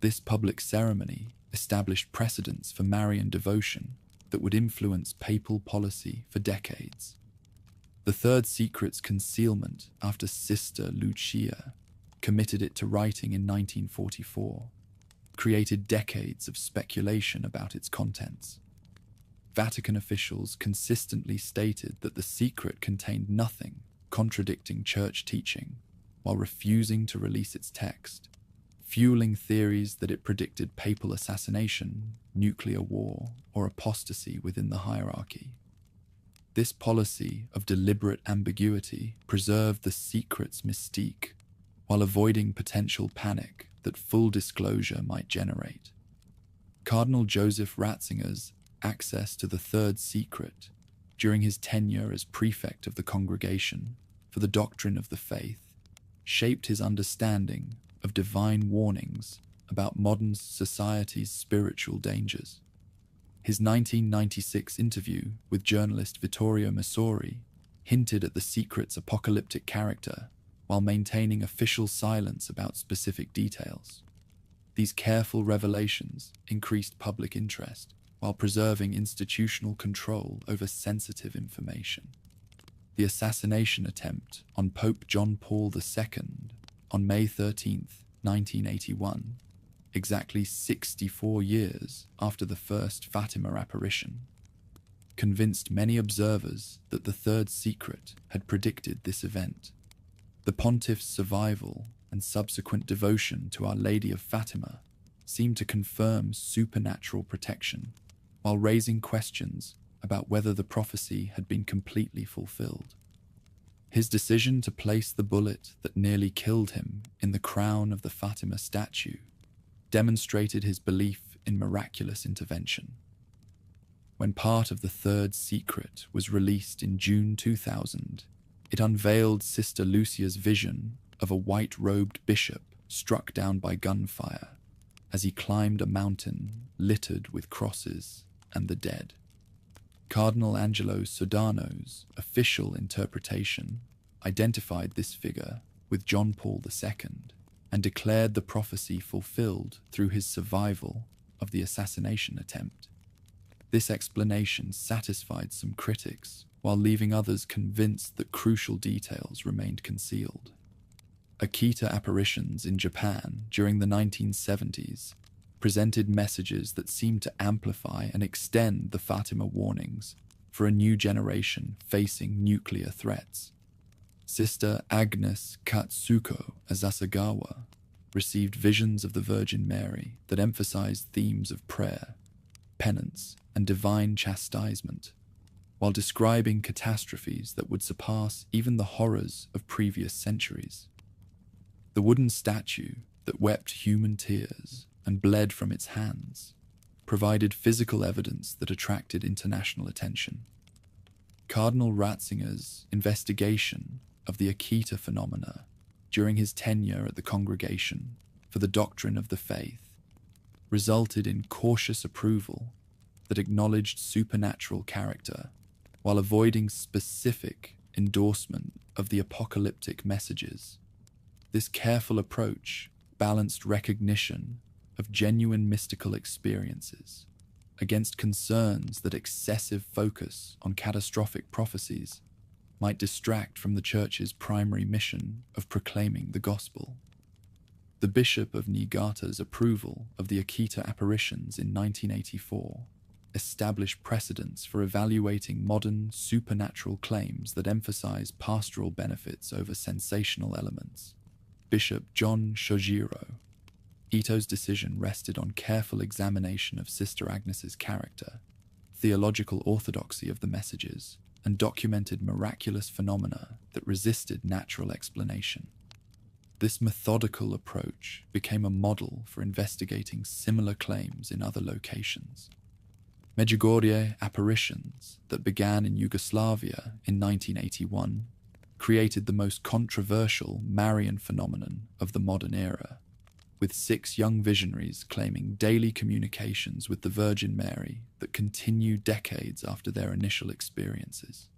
This public ceremony established precedents for Marian devotion that would influence papal policy for decades. The third secret's concealment after Sister Lucia committed it to writing in 1944 created decades of speculation about its contents. Vatican officials consistently stated that the secret contained nothing contradicting church teaching, while refusing to release its text, fueling theories that it predicted papal assassination, nuclear war, or apostasy within the hierarchy. This policy of deliberate ambiguity preserved the secret's mystique, while avoiding potential panic that full disclosure might generate. Cardinal Joseph Ratzinger's access to the third secret during his tenure as prefect of the Congregation for the Doctrine of the Faith shaped his understanding of divine warnings about modern society's spiritual dangers. His 1996 interview with journalist Vittorio Messori hinted at the secret's apocalyptic character while maintaining official silence about specific details. These careful revelations increased public interest while preserving institutional control over sensitive information. The assassination attempt on Pope John Paul II on May 13, 1981, exactly 64 years after the first Fatima apparition, convinced many observers that the third secret had predicted this event. The pontiff's survival and subsequent devotion to Our Lady of Fatima seemed to confirm supernatural protection, while raising questions about whether the prophecy had been completely fulfilled. His decision to place the bullet that nearly killed him in the crown of the Fatima statue demonstrated his belief in miraculous intervention. When part of the third secret was released in June 2000, it unveiled Sister Lucia's vision of a white-robed bishop struck down by gunfire as he climbed a mountain littered with crosses and the dead. Cardinal Angelo Sodano's official interpretation identified this figure with John Paul II and declared the prophecy fulfilled through his survival of the assassination attempt. This explanation satisfied some critics, while leaving others convinced that crucial details remained concealed. Akita apparitions in Japan during the 1970s presented messages that seemed to amplify and extend the Fatima warnings for a new generation facing nuclear threats. Sister Agnes Katsuko Asasagawa received visions of the Virgin Mary that emphasized themes of prayer, penance, and divine chastisement, while describing catastrophes that would surpass even the horrors of previous centuries. The wooden statue that wept human tears and bled from its hands provided physical evidence that attracted international attention. Cardinal Ratzinger's investigation of the Akita phenomena during his tenure at the Congregation for the Doctrine of the Faith resulted in cautious approval that acknowledged supernatural character while avoiding specific endorsement of the apocalyptic messages. This careful approach balanced recognition of genuine mystical experiences against concerns that excessive focus on catastrophic prophecies might distract from the Church's primary mission of proclaiming the gospel. The Bishop of Niigata's approval of the Akita apparitions in 1984 established precedents for evaluating modern supernatural claims that emphasize pastoral benefits over sensational elements. Bishop John Shojiro. Ito's decision rested on careful examination of Sister Agnes's character, theological orthodoxy of the messages, and documented miraculous phenomena that resisted natural explanation. This methodical approach became a model for investigating similar claims in other locations. Medjugorje apparitions that began in Yugoslavia in 1981 created the most controversial Marian phenomenon of the modern era, with 6 young visionaries claiming daily communications with the Virgin Mary that continue decades after their initial experiences.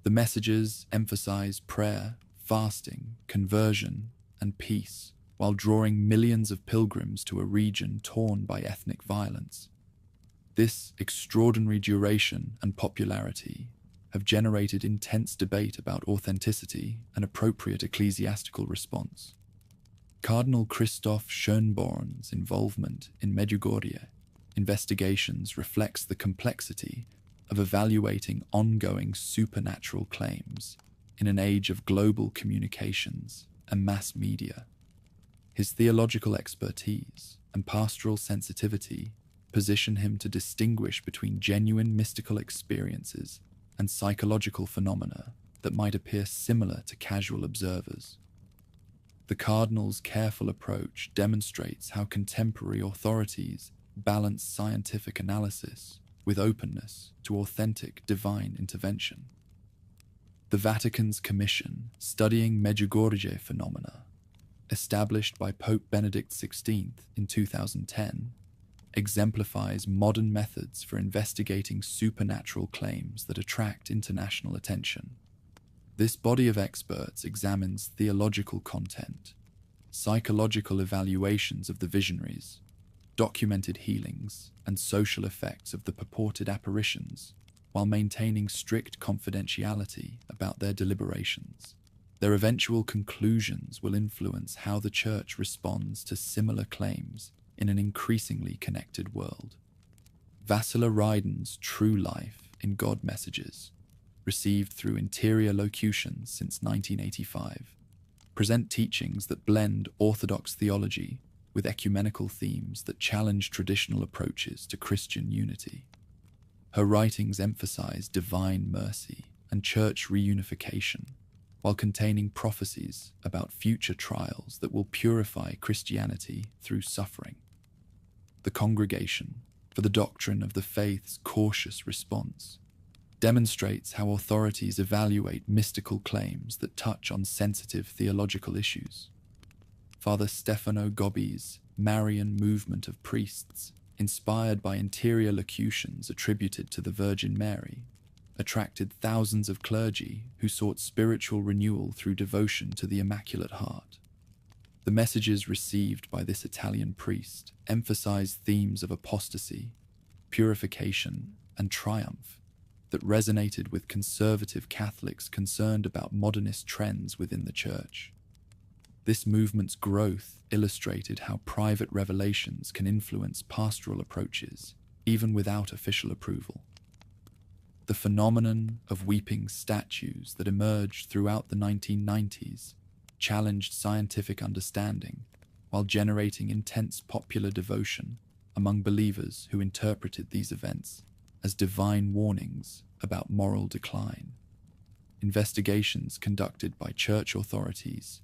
The messages emphasize prayer, fasting, conversion, and peace, while drawing millions of pilgrims to a region torn by ethnic violence. This extraordinary duration and popularity have generated intense debate about authenticity and appropriate ecclesiastical response. Cardinal Christoph Schönborn's involvement in Medjugorje investigations reflects the complexity of evaluating ongoing supernatural claims in an age of global communications and mass media. His theological expertise and pastoral sensitivity position him to distinguish between genuine mystical experiences and psychological phenomena that might appear similar to casual observers. The Cardinal's careful approach demonstrates how contemporary authorities balance scientific analysis with openness to authentic divine intervention. The Vatican's commission studying Medjugorje phenomena, established by Pope Benedict XVI in 2010, exemplifies modern methods for investigating supernatural claims that attract international attention. This body of experts examines theological content, psychological evaluations of the visionaries, documented healings, and social effects of the purported apparitions, while maintaining strict confidentiality about their deliberations. Their eventual conclusions will influence how the Church responds to similar claims in an increasingly connected world. Vassila Ryden's True Life in God Messages, received through Interior Locutions since 1985, present teachings that blend orthodox theology with ecumenical themes that challenge traditional approaches to Christian unity. Her writings emphasize divine mercy and church reunification, while containing prophecies about future trials that will purify Christianity through suffering. The Congregation for the Doctrine of the Faith's cautious response demonstrates how authorities evaluate mystical claims that touch on sensitive theological issues. Father Stefano Gobbi's Marian movement of priests, inspired by interior locutions attributed to the Virgin Mary, attracted thousands of clergy who sought spiritual renewal through devotion to the Immaculate Heart. The messages received by this Italian priest emphasized themes of apostasy, purification, and triumph that resonated with conservative Catholics concerned about modernist trends within the Church. This movement's growth illustrated how private revelations can influence pastoral approaches, even without official approval. The phenomenon of weeping statues that emerged throughout the 1990s challenged scientific understanding while generating intense popular devotion among believers who interpreted these events as divine warnings about moral decline. Investigations conducted by church authorities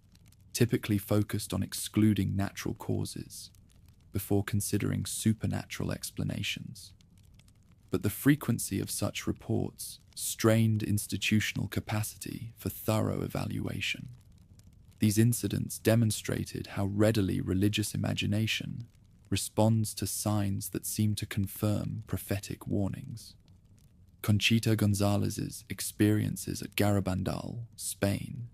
typically focused on excluding natural causes before considering supernatural explanations. But the frequency of such reports strained institutional capacity for thorough evaluation. These incidents demonstrated how readily religious imagination responds to signs that seem to confirm prophetic warnings. Conchita Gonzalez's experiences at Garabandal, Spain,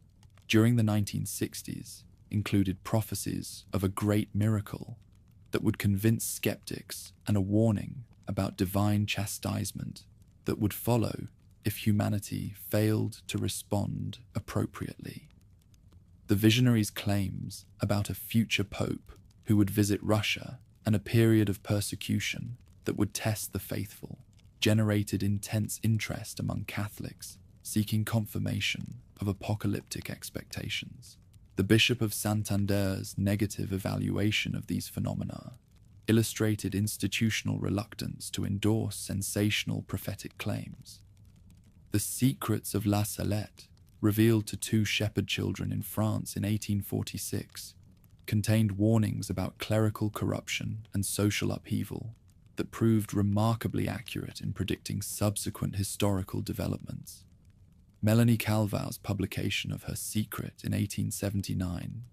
during the 1960s included prophecies of a great miracle that would convince skeptics and a warning about divine chastisement that would follow if humanity failed to respond appropriately. The visionary's claims about a future pope who would visit Russia and a period of persecution that would test the faithful generated intense interest among Catholics seeking confirmation of apocalyptic expectations. The Bishop of Santander's negative evaluation of these phenomena illustrated institutional reluctance to endorse sensational prophetic claims. The Secrets of La Salette, revealed to two shepherd children in France in 1846, contained warnings about clerical corruption and social upheaval that proved remarkably accurate in predicting subsequent historical developments. Melanie Calval's publication of her Secret in 1879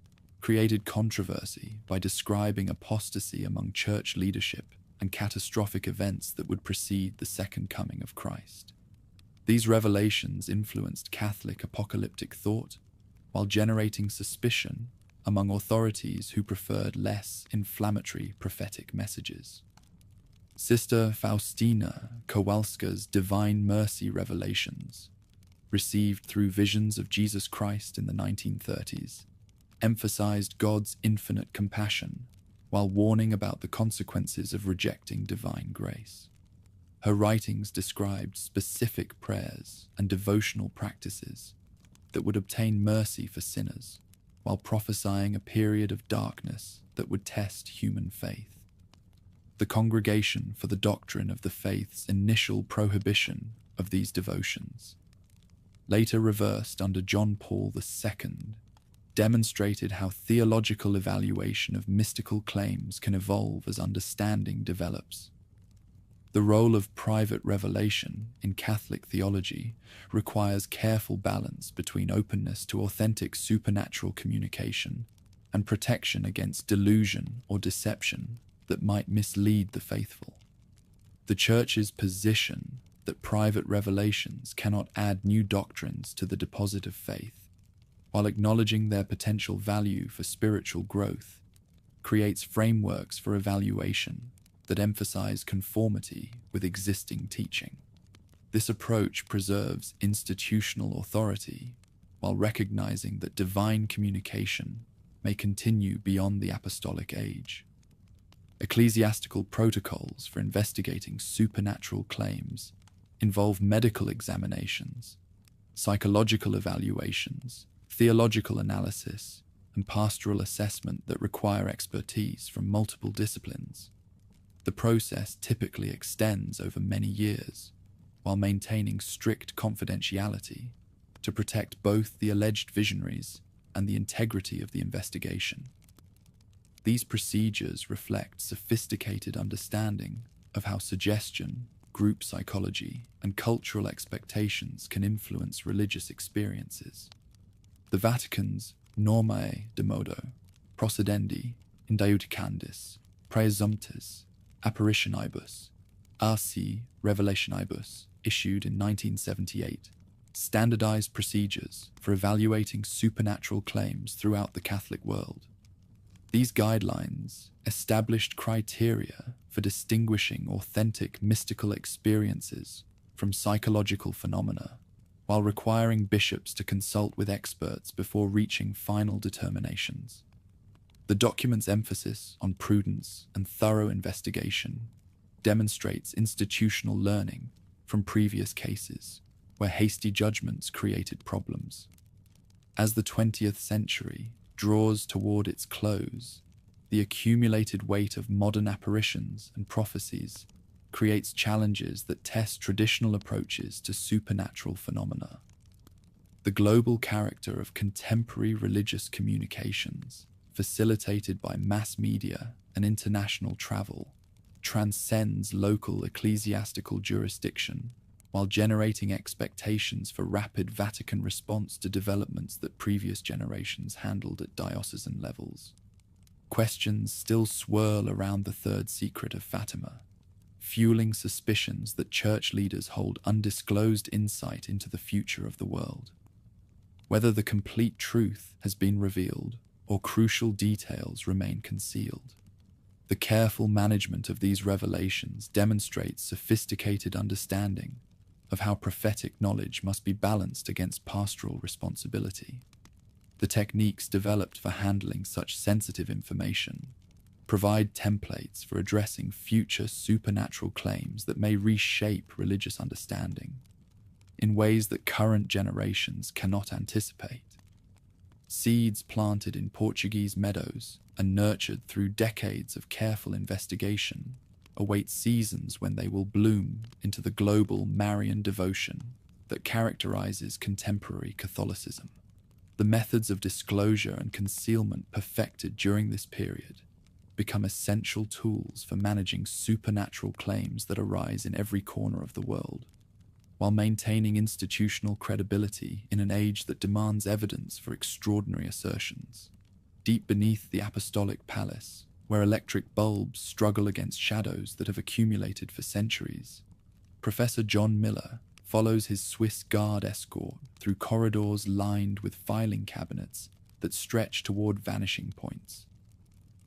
created controversy by describing apostasy among church leadership and catastrophic events that would precede the second coming of Christ. These revelations influenced Catholic apocalyptic thought while generating suspicion among authorities who preferred less inflammatory prophetic messages. Sister Faustina Kowalska's Divine Mercy revelations, received through visions of Jesus Christ in the 1930s, emphasized God's infinite compassion while warning about the consequences of rejecting divine grace. Her writings described specific prayers and devotional practices that would obtain mercy for sinners, while prophesying a period of darkness that would test human faith. The Congregation for the Doctrine of the Faith's initial prohibition of these devotions, later reversed under John Paul II, demonstrated how theological evaluation of mystical claims can evolve as understanding develops. The role of private revelation in Catholic theology requires careful balance between openness to authentic supernatural communication and protection against delusion or deception that might mislead the faithful. The Church's position that private revelations cannot add new doctrines to the deposit of faith, while acknowledging their potential value for spiritual growth, creates frameworks for evaluation that emphasize conformity with existing teaching. This approach preserves institutional authority while recognizing that divine communication may continue beyond the apostolic age. Ecclesiastical protocols for investigating supernatural claims involve medical examinations, psychological evaluations, theological analysis, and pastoral assessment that require expertise from multiple disciplines. The process typically extends over many years, while maintaining strict confidentiality to protect both the alleged visionaries and the integrity of the investigation. These procedures reflect sophisticated understanding of how suggestion, group psychology, and cultural expectations can influence religious experiences. The Vatican's Normae de Modo, Procedendi, Indaiuticandis, Praesumptis, Apparitionibus, RC Revelationibus, issued in 1978, standardized procedures for evaluating supernatural claims throughout the Catholic world. These guidelines established criteria for distinguishing authentic mystical experiences from psychological phenomena, while requiring bishops to consult with experts before reaching final determinations. The document's emphasis on prudence and thorough investigation demonstrates institutional learning from previous cases where hasty judgments created problems. As the 20th century draws toward its close, the accumulated weight of modern apparitions and prophecies creates challenges that test traditional approaches to supernatural phenomena. The global character of contemporary religious communications, facilitated by mass media and international travel, transcends local ecclesiastical jurisdiction while generating expectations for rapid Vatican response to developments that previous generations handled at diocesan levels. Questions still swirl around the third secret of Fatima, fueling suspicions that church leaders hold undisclosed insight into the future of the world. Whether the complete truth has been revealed or crucial details remain concealed, the careful management of these revelations demonstrates sophisticated understanding of how prophetic knowledge must be balanced against pastoral responsibility. The techniques developed for handling such sensitive information provide templates for addressing future supernatural claims that may reshape religious understanding in ways that current generations cannot anticipate. Seeds planted in Portuguese meadows and nurtured through decades of careful investigation await seasons when they will bloom into the global Marian devotion that characterizes contemporary Catholicism. The methods of disclosure and concealment perfected during this period become essential tools for managing supernatural claims that arise in every corner of the world, while maintaining institutional credibility in an age that demands evidence for extraordinary assertions. Deep beneath the apostolic palace, where electric bulbs struggle against shadows that have accumulated for centuries, Professor John Miller follows his Swiss Guard escort through corridors lined with filing cabinets that stretch toward vanishing points.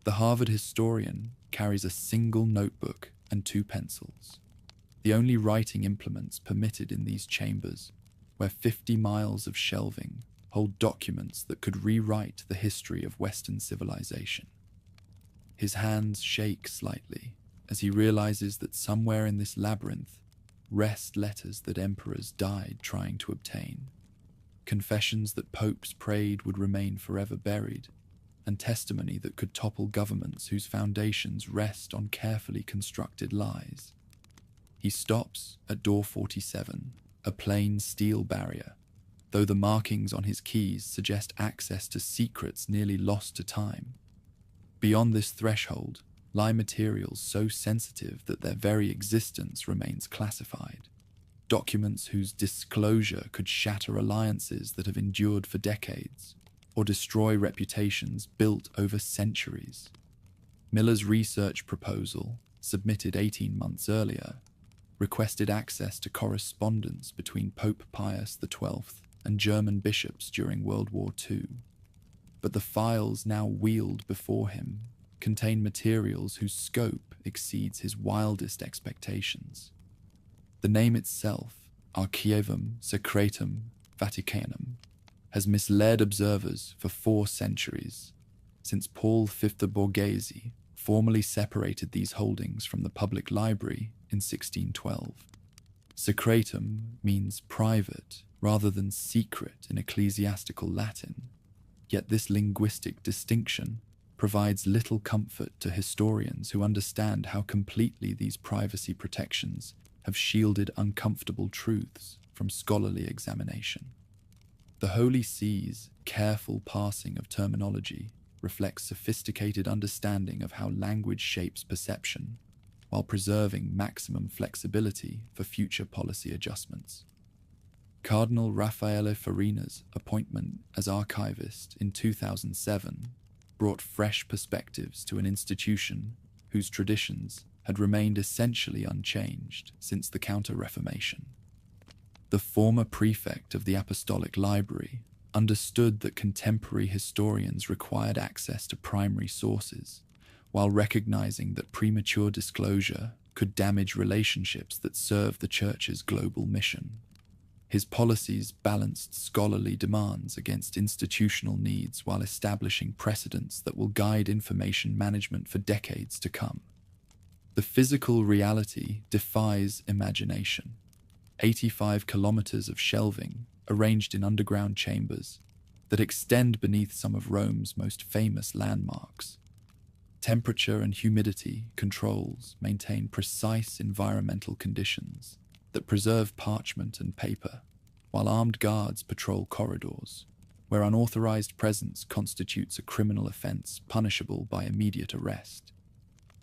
The Harvard historian carries a single notebook and 2 pencils, the only writing implements permitted in these chambers, where 50 miles of shelving hold documents that could rewrite the history of Western civilization. His hands shake slightly as he realizes that somewhere in this labyrinth rest letters that emperors died trying to obtain, confessions that popes prayed would remain forever buried, and testimony that could topple governments whose foundations rest on carefully constructed lies. He stops at door 47, a plain steel barrier, though the markings on his keys suggest access to secrets nearly lost to time. Beyond this threshold lie materials so sensitive that their very existence remains classified, documents whose disclosure could shatter alliances that have endured for decades, or destroy reputations built over centuries. Miller's research proposal, submitted 18 months earlier, requested access to correspondence between Pope Pius XII and German bishops during World War II. But the files now wheeled before him contain materials whose scope exceeds his wildest expectations. The name itself, Archievum Secretum Vaticanum, has misled observers for 4 centuries, since Paul V the Borghese formally separated these holdings from the public library in 1612. Secretum means private rather than secret in ecclesiastical Latin, yet this linguistic distinction provides little comfort to historians who understand how completely these privacy protections have shielded uncomfortable truths from scholarly examination. The Holy See's careful parsing of terminology reflects sophisticated understanding of how language shapes perception, while preserving maximum flexibility for future policy adjustments. Cardinal Raffaele Farina's appointment as archivist in 2007 brought fresh perspectives to an institution whose traditions had remained essentially unchanged since the Counter-Reformation. The former prefect of the Apostolic Library understood that contemporary historians required access to primary sources, while recognizing that premature disclosure could damage relationships that serve the Church's global mission. His policies balanced scholarly demands against institutional needs while establishing precedents that will guide information management for decades to come. The physical reality defies imagination. 85 kilometers of shelving arranged in underground chambers that extend beneath some of Rome's most famous landmarks. Temperature and humidity controls maintain precise environmental conditions that preserve parchment and paper, while armed guards patrol corridors, where unauthorized presence constitutes a criminal offense punishable by immediate arrest.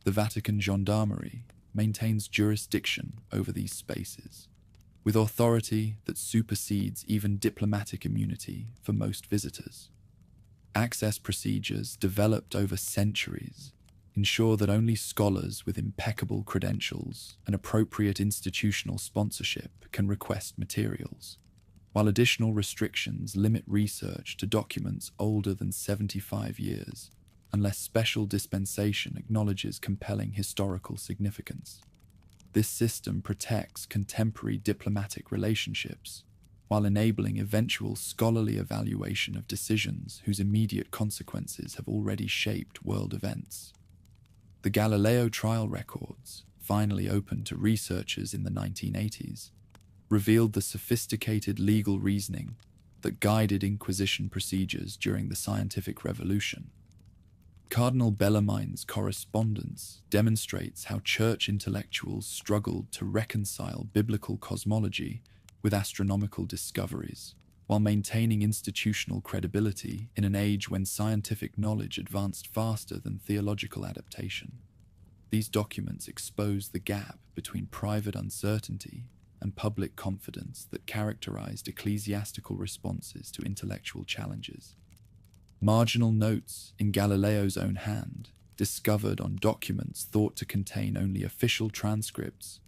The Vatican gendarmerie maintains jurisdiction over these spaces, with authority that supersedes even diplomatic immunity for most visitors. Access procedures developed over centuries ensure that only scholars with impeccable credentials and appropriate institutional sponsorship can request materials, while additional restrictions limit research to documents older than 75 years, unless special dispensation acknowledges compelling historical significance. This system protects contemporary diplomatic relationships, while enabling eventual scholarly evaluation of decisions whose immediate consequences have already shaped world events. The Galileo trial records, finally opened to researchers in the 1980s, revealed the sophisticated legal reasoning that guided Inquisition procedures during the Scientific Revolution. Cardinal Bellarmine's correspondence demonstrates how church intellectuals struggled to reconcile biblical cosmology with astronomical discoveries, while maintaining institutional credibility in an age when scientific knowledge advanced faster than theological adaptation. These documents expose the gap between private uncertainty and public confidence that characterized ecclesiastical responses to intellectual challenges. Marginal notes in Galileo's own hand, discovered on documents thought to contain only official transcripts,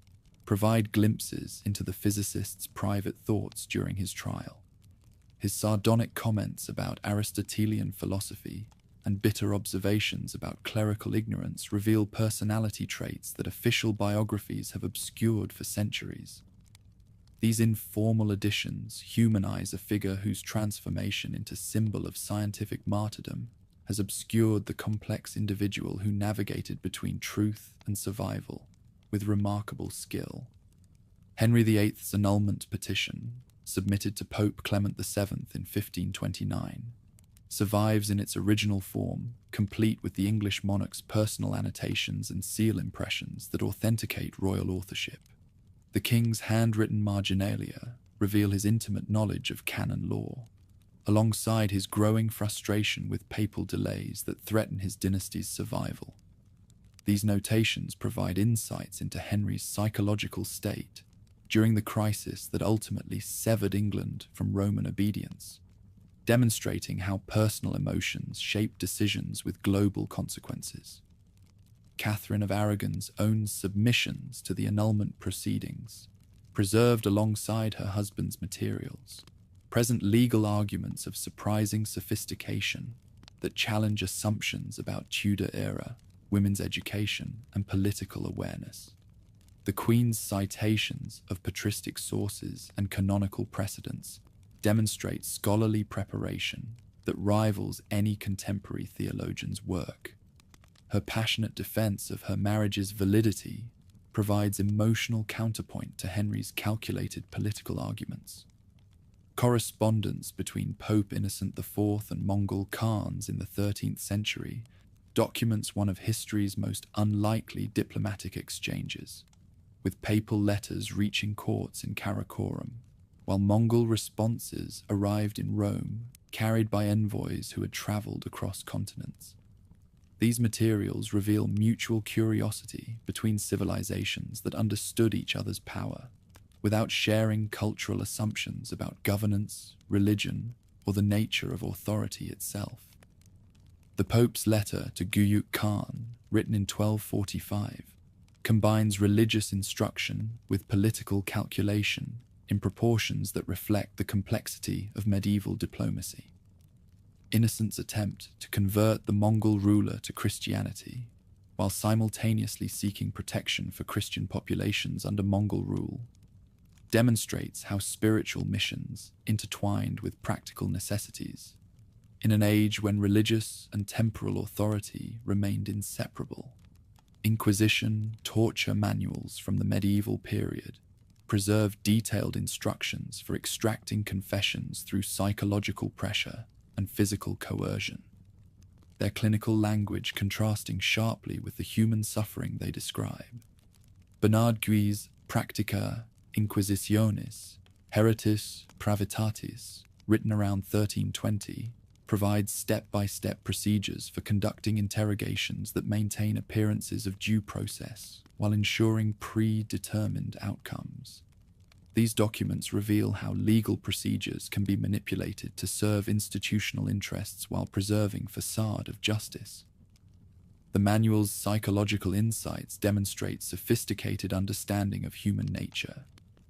provide glimpses into the physicist's private thoughts during his trial. His sardonic comments about Aristotelian philosophy and bitter observations about clerical ignorance reveal personality traits that official biographies have obscured for centuries. These informal additions humanize a figure whose transformation into symbol of scientific martyrdom has obscured the complex individual who navigated between truth and survival with remarkable skill. Henry VIII's annulment petition, submitted to Pope Clement VII in 1529, survives in its original form, complete with the English monarch's personal annotations and seal impressions that authenticate royal authorship. The king's handwritten marginalia reveal his intimate knowledge of canon law, alongside his growing frustration with papal delays that threaten his dynasty's survival. These notations provide insights into Henry's psychological state during the crisis that ultimately severed England from Roman obedience, demonstrating how personal emotions shape decisions with global consequences. Catherine of Aragon's own submissions to the annulment proceedings, preserved alongside her husband's materials, present legal arguments of surprising sophistication that challenge assumptions about Tudor-era women's education and political awareness. The Queen's citations of patristic sources and canonical precedents demonstrate scholarly preparation that rivals any contemporary theologian's work. Her passionate defense of her marriage's validity provides emotional counterpoint to Henry's calculated political arguments. Correspondence between Pope Innocent IV and Mongol Khans in the 13th century documents one of history's most unlikely diplomatic exchanges, with papal letters reaching courts in Karakoram, while Mongol responses arrived in Rome, carried by envoys who had traveled across continents. These materials reveal mutual curiosity between civilizations that understood each other's power, without sharing cultural assumptions about governance, religion, or the nature of authority itself. The Pope's letter to Guyuk Khan, written in 1245, combines religious instruction with political calculation in proportions that reflect the complexity of medieval diplomacy. Innocent's attempt to convert the Mongol ruler to Christianity, while simultaneously seeking protection for Christian populations under Mongol rule, demonstrates how spiritual missions intertwined with practical necessities, in an age when religious and temporal authority remained inseparable. Inquisition torture manuals from the medieval period preserved detailed instructions for extracting confessions through psychological pressure and physical coercion, their clinical language contrasting sharply with the human suffering they describe. Bernard Guy's Practica Inquisitionis Heritis Pravitatis, written around 1320, provides step-by-step procedures for conducting interrogations that maintain appearances of due process while ensuring predetermined outcomes. These documents reveal how legal procedures can be manipulated to serve institutional interests while preserving facade of justice. The manual's psychological insights demonstrate sophisticated understanding of human nature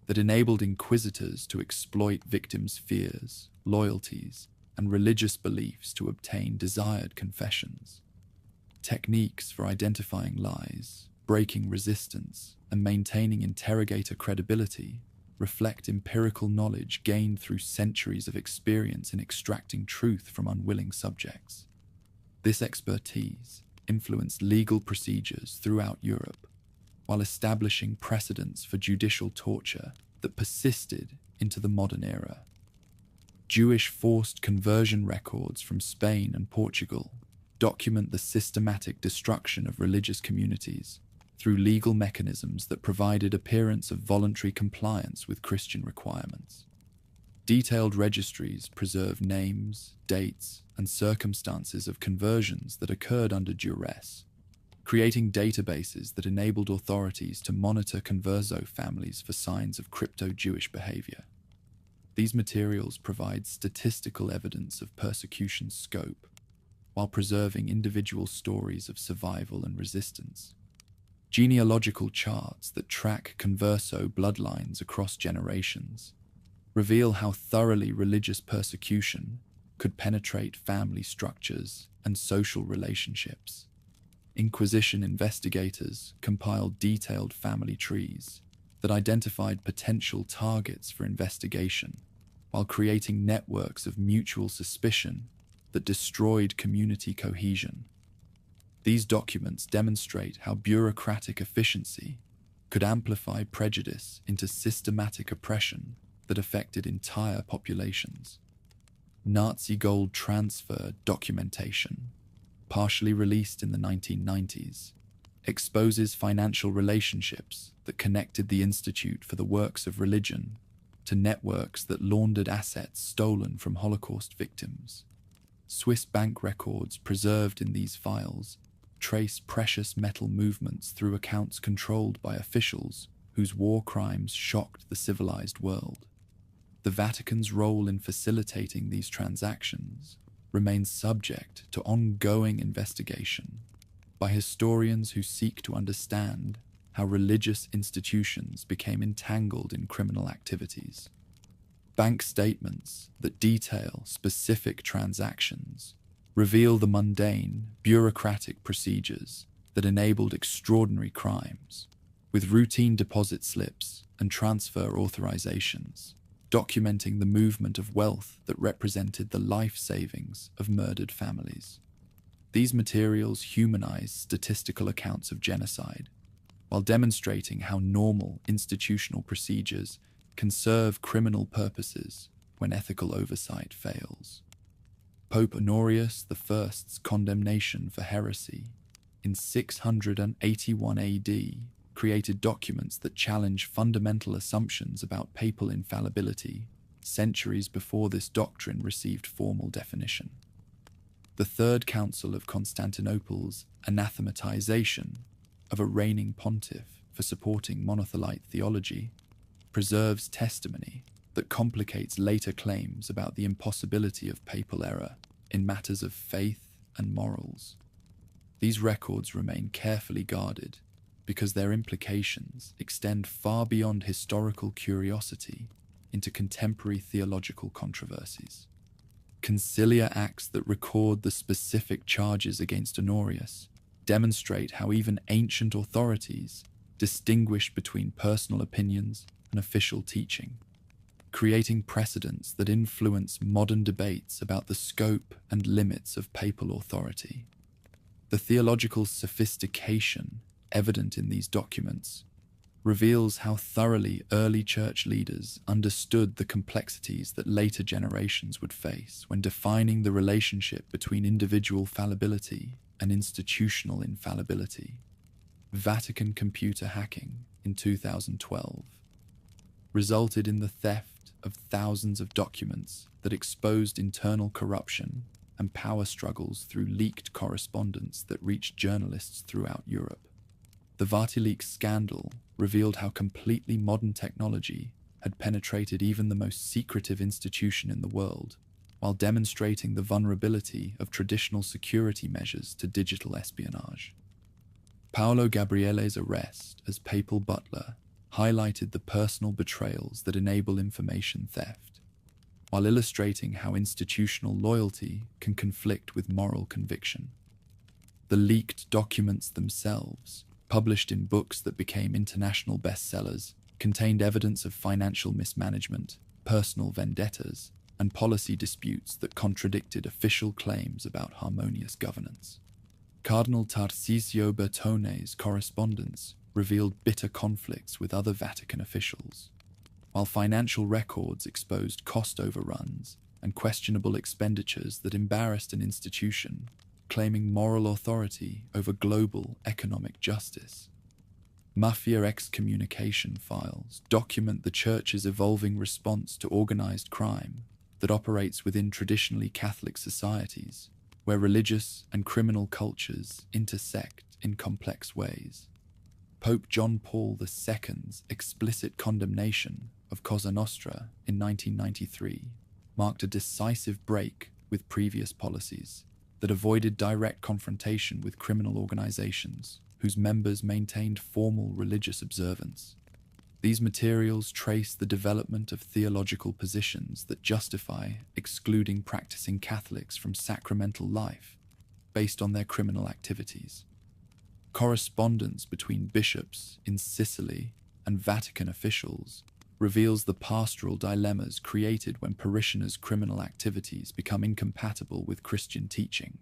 that enabled inquisitors to exploit victims' fears, loyalties, and religious beliefs to obtain desired confessions. Techniques for identifying lies, breaking resistance, and maintaining interrogator credibility reflect empirical knowledge gained through centuries of experience in extracting truth from unwilling subjects. This expertise influenced legal procedures throughout Europe, while establishing precedents for judicial torture that persisted into the modern era. Jewish forced conversion records from Spain and Portugal document the systematic destruction of religious communities through legal mechanisms that provided appearance of voluntary compliance with Christian requirements. Detailed registries preserve names, dates, and circumstances of conversions that occurred under duress, creating databases that enabled authorities to monitor converso families for signs of crypto-Jewish behavior. These materials provide statistical evidence of persecution's scope, while preserving individual stories of survival and resistance. Genealogical charts that track converso bloodlines across generations reveal how thoroughly religious persecution could penetrate family structures and social relationships. Inquisition investigators compiled detailed family trees that identified potential targets for investigation, while creating networks of mutual suspicion that destroyed community cohesion. These documents demonstrate how bureaucratic efficiency could amplify prejudice into systematic oppression that affected entire populations. Nazi gold transfer documentation, partially released in the 1990s, exposes financial relationships that connected the Institute for the Works of Religion to networks that laundered assets stolen from Holocaust victims. Swiss bank records preserved in these files trace precious metal movements through accounts controlled by officials whose war crimes shocked the civilized world. The Vatican's role in facilitating these transactions remains subject to ongoing investigation by historians who seek to understand how religious institutions became entangled in criminal activities. Bank statements that detail specific transactions reveal the mundane, bureaucratic procedures that enabled extraordinary crimes, with routine deposit slips and transfer authorizations. documenting the movement of wealth that represented the life savings of murdered families. These materials humanize statistical accounts of genocide, while demonstrating how normal institutional procedures can serve criminal purposes when ethical oversight fails. Pope Honorius I's condemnation for heresy in 681 AD created documents that challenge fundamental assumptions about papal infallibility centuries before this doctrine received formal definition. The Third Council of Constantinople's anathematization of a reigning pontiff for supporting monothelite theology preserves testimony that complicates later claims about the impossibility of papal error in matters of faith and morals. These records remain carefully guarded because their implications extend far beyond historical curiosity into contemporary theological controversies. Concilia acts that record the specific charges against Honorius demonstrate how even ancient authorities distinguish between personal opinions and official teaching, creating precedents that influence modern debates about the scope and limits of papal authority. The theological sophistication evident in these documents reveals how thoroughly early church leaders understood the complexities that later generations would face when defining the relationship between individual fallibility and institutional infallibility. Vatican computer hacking in 2012 resulted in the theft of thousands of documents that exposed internal corruption and power struggles through leaked correspondence that reached journalists throughout Europe. The Vatileaks scandal revealed how completely modern technology had penetrated even the most secretive institution in the world, while demonstrating the vulnerability of traditional security measures to digital espionage. Paolo Gabriele's arrest as papal butler highlighted the personal betrayals that enable information theft, while illustrating how institutional loyalty can conflict with moral conviction. The leaked documents themselves, published in books that became international bestsellers, contained evidence of financial mismanagement, personal vendettas, and policy disputes that contradicted official claims about harmonious governance. Cardinal Tarcisio Bertone's correspondence revealed bitter conflicts with other Vatican officials, while financial records exposed cost overruns and questionable expenditures that embarrassed an institution claiming moral authority over global economic justice. Mafia excommunication files document the Church's evolving response to organized crime that operates within traditionally Catholic societies, where religious and criminal cultures intersect in complex ways. Pope John Paul II's explicit condemnation of Cosa Nostra in 1993 marked a decisive break with previous policies that avoided direct confrontation with criminal organizations whose members maintained formal religious observance. These materials trace the development of theological positions that justify excluding practicing Catholics from sacramental life based on their criminal activities. Correspondence between bishops in Sicily and Vatican officials reveals the pastoral dilemmas created when parishioners' criminal activities become incompatible with Christian teaching,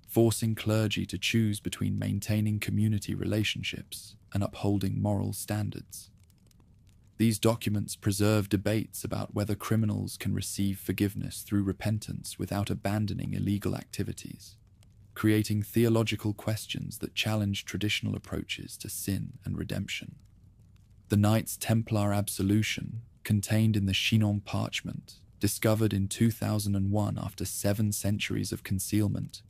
forcing clergy to choose between maintaining community relationships and upholding moral standards. These documents preserve debates about whether criminals can receive forgiveness through repentance without abandoning illegal activities, creating theological questions that challenge traditional approaches to sin and redemption. The Knights Templar absolution, contained in the Chinon parchment, discovered in 2001 after 7 centuries of concealment,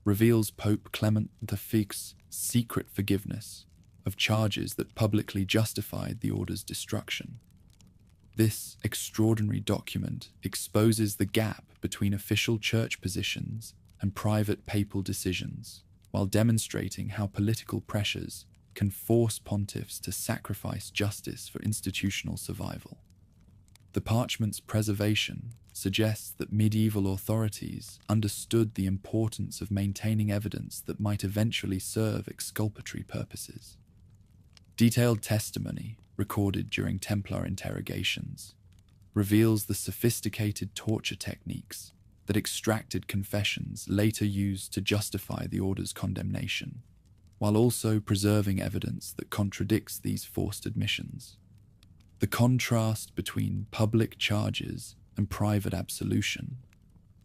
reveals Pope Clement V's secret forgiveness of charges that publicly justified the order's destruction. This extraordinary document exposes the gap between official church positions and private papal decisions, while demonstrating how political pressures can force pontiffs to sacrifice justice for institutional survival. The parchment's preservation suggests that medieval authorities understood the importance of maintaining evidence that might eventually serve exculpatory purposes. Detailed testimony recorded during Templar interrogations reveals the sophisticated torture techniques that extracted confessions later used to justify the order's condemnation, while also preserving evidence that contradicts these forced admissions. The contrast between public charges and private absolution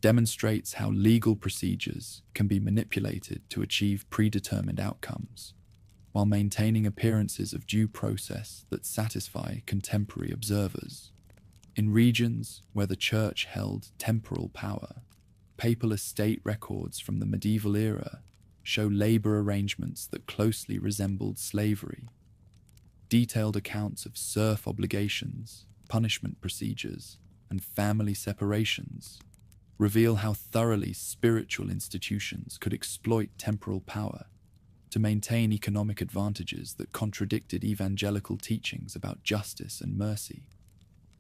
demonstrates how legal procedures can be manipulated to achieve predetermined outcomes, while maintaining appearances of due process that satisfy contemporary observers. In regions where the Church held temporal power, papal estate records from the medieval era show labor arrangements that closely resembled slavery. Detailed accounts of serf obligations, punishment procedures, and family separations reveal how thoroughly spiritual institutions could exploit temporal power to maintain economic advantages that contradicted evangelical teachings about justice and mercy.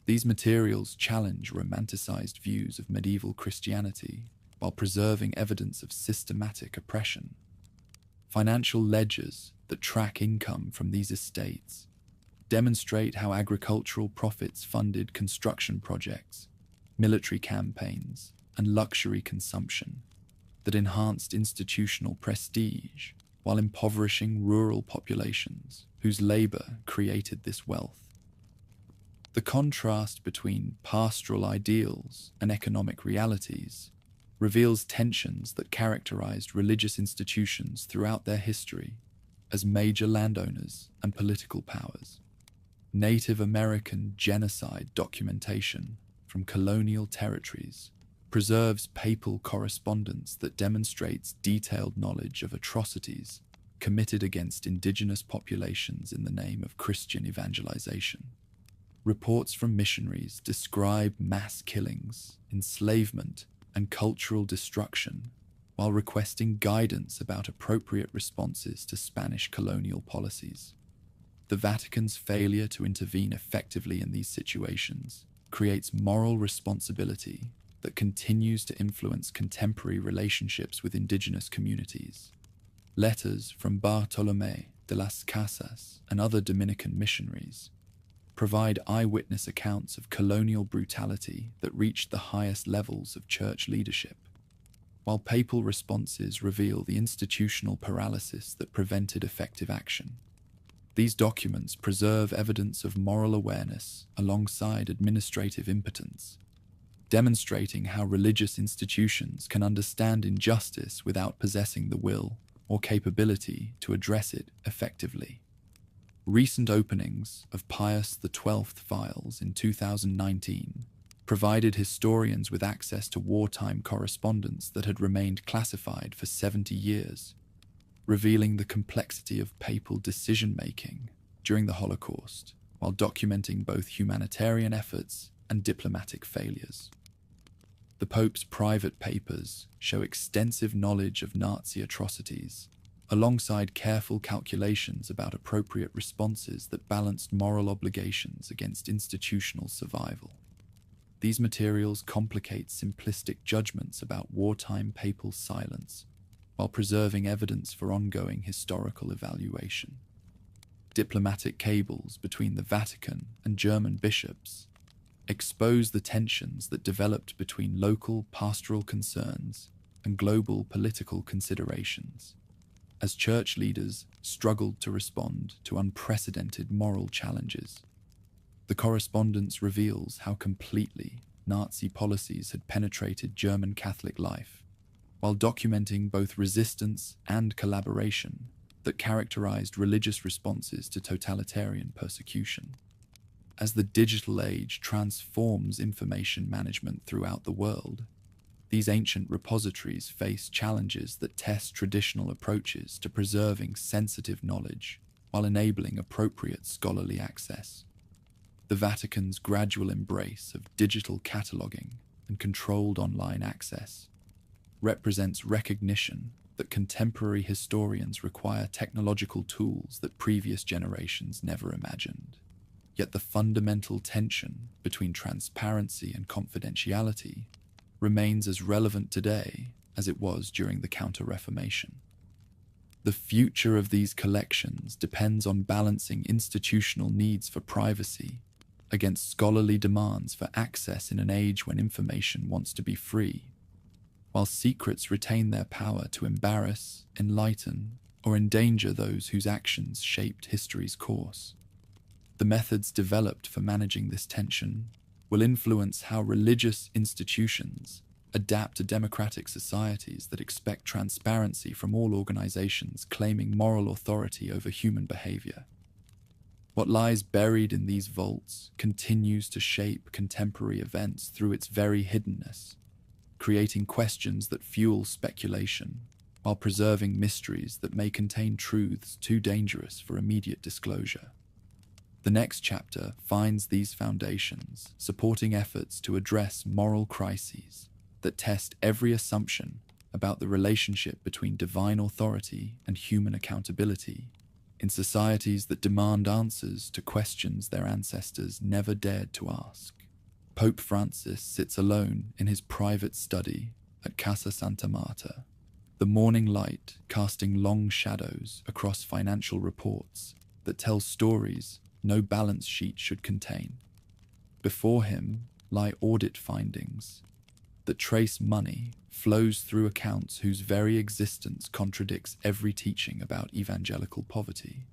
These materials challenge romanticized views of medieval Christianity while preserving evidence of systematic oppression. Financial ledgers that track income from these estates demonstrate how agricultural profits funded construction projects, military campaigns, and luxury consumption that enhanced institutional prestige while impoverishing rural populations whose labor created this wealth. The contrast between pastoral ideals and economic realities reveals tensions that characterized religious institutions throughout their history as major landowners and political powers. Native American genocide documentation from colonial territories preserves papal correspondence that demonstrates detailed knowledge of atrocities committed against indigenous populations in the name of Christian evangelization. Reports from missionaries describe mass killings, enslavement, and cultural destruction, while requesting guidance about appropriate responses to Spanish colonial policies. The Vatican's failure to intervene effectively in these situations creates moral responsibility that continues to influence contemporary relationships with indigenous communities. Letters from Bartolomé de las Casas and other Dominican missionaries provide eyewitness accounts of colonial brutality that reached the highest levels of church leadership, while papal responses reveal the institutional paralysis that prevented effective action. These documents preserve evidence of moral awareness alongside administrative impotence, demonstrating how religious institutions can understand injustice without possessing the will or capability to address it effectively. Recent openings of Pius XII files in 2019 provided historians with access to wartime correspondence that had remained classified for 70 years, revealing the complexity of papal decision-making during the Holocaust, while documenting both humanitarian efforts and diplomatic failures. The Pope's private papers show extensive knowledge of Nazi atrocities, alongside careful calculations about appropriate responses that balanced moral obligations against institutional survival. These materials complicate simplistic judgments about wartime papal silence, while preserving evidence for ongoing historical evaluation. Diplomatic cables between the Vatican and German bishops expose the tensions that developed between local pastoral concerns and global political considerations, as church leaders struggled to respond to unprecedented moral challenges. The correspondence reveals how completely Nazi policies had penetrated German Catholic life, while documenting both resistance and collaboration that characterized religious responses to totalitarian persecution. As the digital age transforms information management throughout the world, these ancient repositories face challenges that test traditional approaches to preserving sensitive knowledge while enabling appropriate scholarly access. The Vatican's gradual embrace of digital cataloging and controlled online access represents recognition that contemporary historians require technological tools that previous generations never imagined. Yet the fundamental tension between transparency and confidentiality remains as relevant today as it was during the Counter-Reformation. The future of these collections depends on balancing institutional needs for privacy against scholarly demands for access in an age when information wants to be free, while secrets retain their power to embarrass, enlighten, or endanger those whose actions shaped history's course. The methods developed for managing this tension will influence how religious institutions adapt to democratic societies that expect transparency from all organizations claiming moral authority over human behavior. What lies buried in these vaults continues to shape contemporary events through its very hiddenness, creating questions that fuel speculation, while preserving mysteries that may contain truths too dangerous for immediate disclosure. The next chapter finds these foundations supporting efforts to address moral crises that test every assumption about the relationship between divine authority and human accountability in societies that demand answers to questions their ancestors never dared to ask. Pope Francis sits alone in his private study at Casa Santa Marta, the morning light casting long shadows across financial reports that tell stories no balance sheet should contain. Before him lie audit findings that trace money flows through accounts whose very existence contradicts every teaching about evangelical poverty,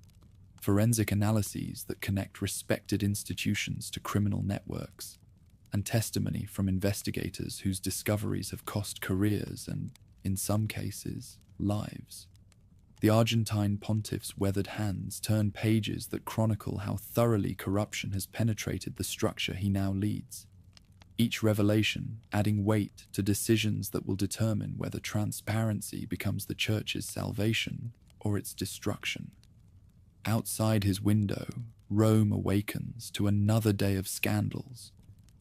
forensic analyses that connect respected institutions to criminal networks, and testimony from investigators whose discoveries have cost careers and, in some cases, lives. The Argentine pontiff's weathered hands turn pages that chronicle how thoroughly corruption has penetrated the structure he now leads, each revelation adding weight to decisions that will determine whether transparency becomes the Church's salvation or its destruction. Outside his window, Rome awakens to another day of scandals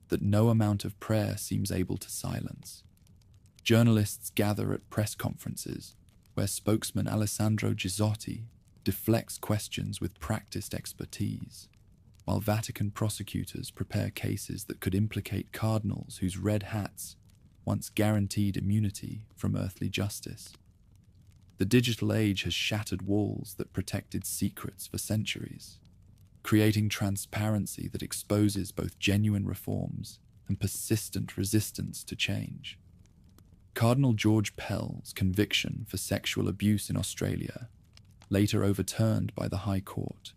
that no amount of prayer seems able to silence. Journalists gather at press conferences where spokesman Alessandro Gisotti deflects questions with practiced expertise, while Vatican prosecutors prepare cases that could implicate cardinals whose red hats once guaranteed immunity from earthly justice. The digital age has shattered walls that protected secrets for centuries, creating transparency that exposes both genuine reforms and persistent resistance to change. Cardinal George Pell's conviction for sexual abuse in Australia, later overturned by the High Court,